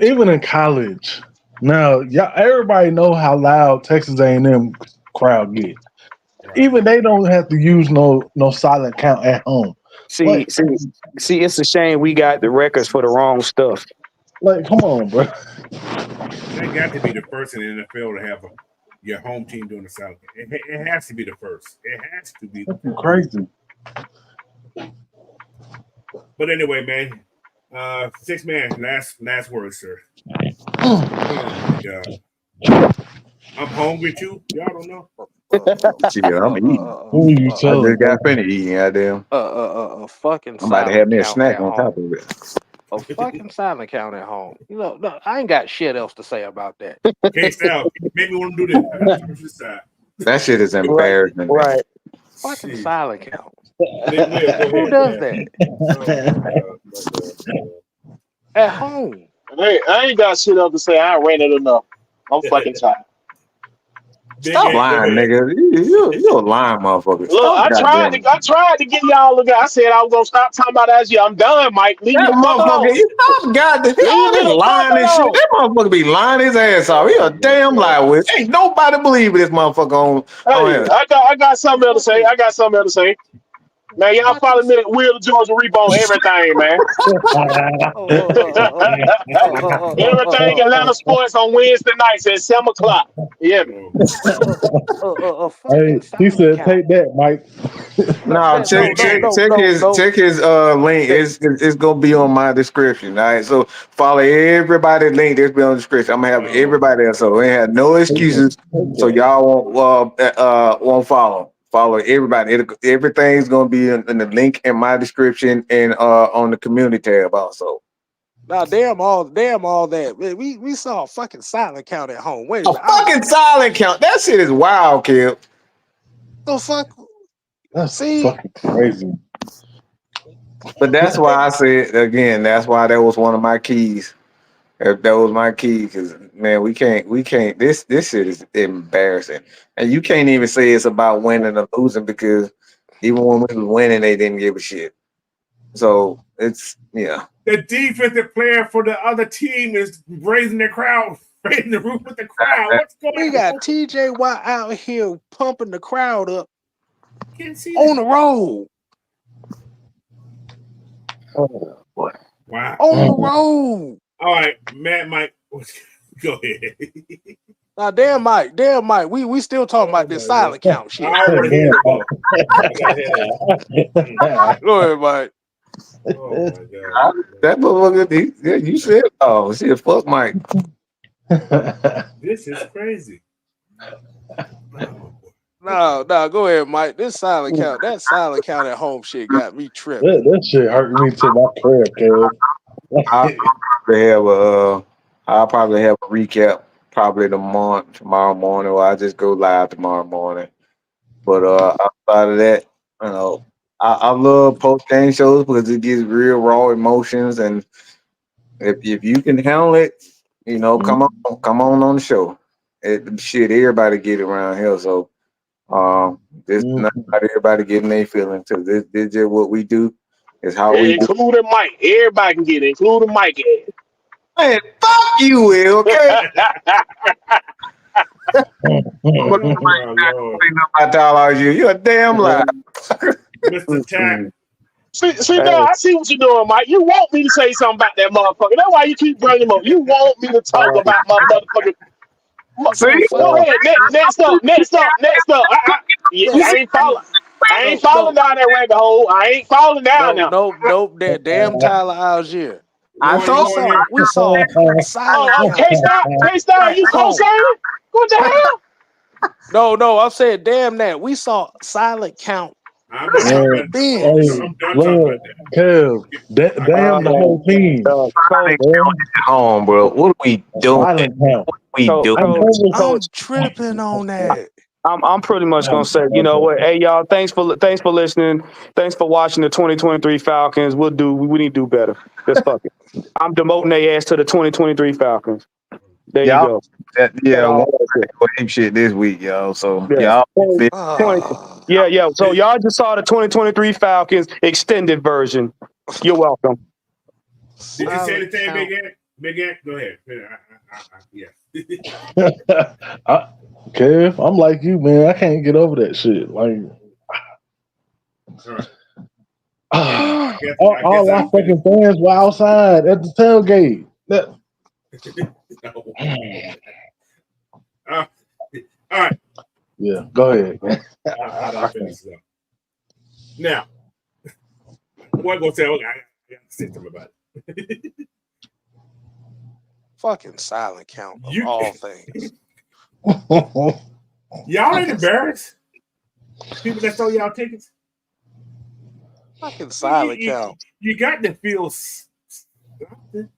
Even in college. Now, everybody know how loud Texas A&M crowd get. Right. Even they don't have to use no silent count at home. See, it's a shame we got the records for the wrong stuff. Like, come on, bro. They got to be the first in the NFL to have your home team doing the silent count. It has to be the first. It has to be. That's crazy. But anyway, man. 6 man, last word, sir. Oh my God. I'm hungry too. Y'all don't know. I'm eating. I just got finished eating. Goddamn. Fucking. I'm about to have me a snack on top of it. A fucking silent count at home. No, I ain't got shit else to say about that. K-Style, maybe want to do this. That shit is embarrassing. Right. Fucking silent count. Who does that? At home. I ain't got shit else to say. I ran it enough. I'm fucking tired. Stop lying, nigga. You a lying motherfucker. Look, I tried to get y'all look. I said I was gonna stop talking about that shit. I'm done, Mike. Leave me That the fuck alone. motherfucker, you stop goddamn. He Leave me always the lying fuck and shit. alone. That motherfucker be lying his ass off. He a damn lie with. Ain't nobody believe this motherfucker on Hey, here. I got something else to say. Man, y'all follow me at Wheel of Georgia Reap on everything, man. Everything Atlanta sports on Wednesday nights at 7:00. Yeah. Hey, he said, "Take that, Mike." No, check his link. It's gonna be on my description. All right, so follow everybody link that's be on the description. I'm gonna have everybody there, so we ain't have no excuses. So y'all won't follow everybody. Everything's gonna be in the link in my description and on the community tab also. Now, damn all that. We saw a fucking silent count at home. Wait a minute. Fucking silent count. That shit is wild, kid. The fuck? That's fucking crazy. But that's why I said again. That's why that was one of my keys. That was my key, because man, we can't. This shit is embarrassing, and you can't even say it's about winning or losing, because even when we was winning, they didn't give a shit. So it's The defensive player for the other team is raising the roof with the crowd. What's going on? We got TJ Watt out here pumping the crowd up Can't see on the road. Oh boy! Wow. On the road. All right, Matt, Mike, go ahead. Now, damn Mike, we still talking about this silent count shit. I want to hear it. Go ahead, Mike. Oh my god, that motherfucker! You said, "Oh shit, fuck Mike." This is crazy. No, go ahead, Mike. That silent count at home shit got me tripping. That shit hurt me to my crib, Kev. I'll probably have a recap tomorrow morning, or I just go live tomorrow morning. But outside of that, I love post game shows because it gives real raw emotions, and if you can handle it, come on the show. Shit, everybody get it around here, so this not everybody getting their feelings too. This just what we do. Is how we do. Including Mike. Everybody can get it, including Mike. Man, fuck you, Will, okay? You're a damn lie. Mr. Tack. See now, I see what you're doing, Mike. You want me to say something about that motherfucker. That's why you keep bringing him up. You want me to talk about my motherfucker. Go ahead. Next up. I ain't falling down that rabbit hole. I ain't falling down now. Nope. That damn Tyler Algier. We saw silent K-Star, you co-signing? What the hell? No, I'm saying damn that. We saw silent count. I'm done talking about that. Kev, damn the whole team. Home, bro. What are we doing? I'm tripping on that. I'm pretty much gonna say, you know what? Hey y'all, thanks for listening. Thanks for watching the 2023 Falcons. We need to do better. Just fuck it. I'm demoting their ass to the 2023 Falcons. There you go. Shit this week, y'all. So yeah. So y'all just saw the 2023 Falcons extended version. You're welcome. Did you say anything, Big Ant? Big Ant, go ahead. Yeah. Kev, I'm like you, man. I can't get over that shit. Like, all our fucking fans were outside at the tailgate. All right. Yeah, go ahead, man. Now, what gonna say? Okay, I got to say something about it. Fucking silent count of all things. Y'all ain't embarrassed? People that stole y'all tickets? Fucking silent count. You got to feel something.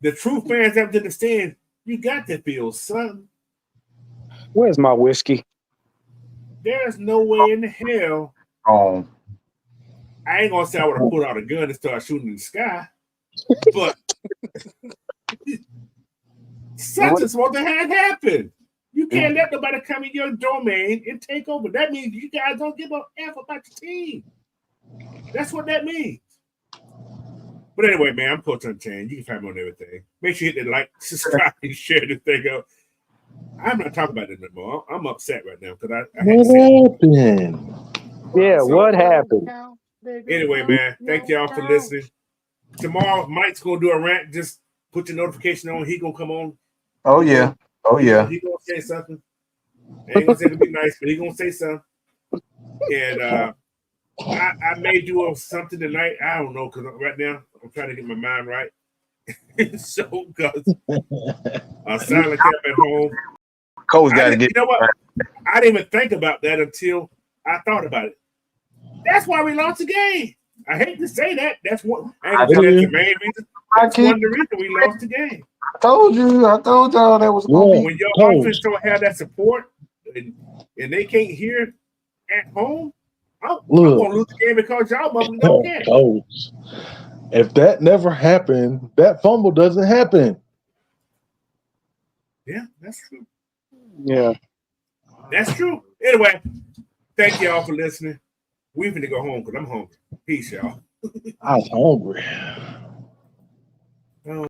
The true fans have to understand, you got to feel something. Where's my whiskey? There's no way in hell I ain't gonna say I would have pulled out a gun and started shooting in the sky, but something's supposed to have happened. You can't let nobody come in your domain and take over. That means you guys don't give a F about your team. That's what that means. But anyway, man, I'm Coach Unchained. You can find me on everything. Make sure you hit the like, subscribe, and share this thing out. I'm not talking about it anymore. I'm upset right now because I had to say it. Yeah, what happened? Anyway, man, thank y'all for listening. Tomorrow, Mike's gonna do a rant. Just put your notification on. He gonna come on. Oh yeah. Oh yeah. He gonna say something. Ain't gonna say it'll be nice, but he gonna say something. And I may do something tonight. I don't know, because right now I'm trying to get my mind right. So, because a silent camp at home. Coach got to get. You know what? I didn't even think about that until I thought about it. That's why we lost the game. I hate to say that. That's what. That's the main reason. That's one of the reasons we lost the game. I told y'all that was going to be. When your offense don't have that support and they can't hear at home, I'm going to lose the game because y'all motherfuckers don't care. Coach, if that never happened, that fumble doesn't happen. Yeah, that's true. Yeah. That's true. Anyway, thank y'all for listening. We finna go home because I'm hungry. Peace, y'all. I was hungry.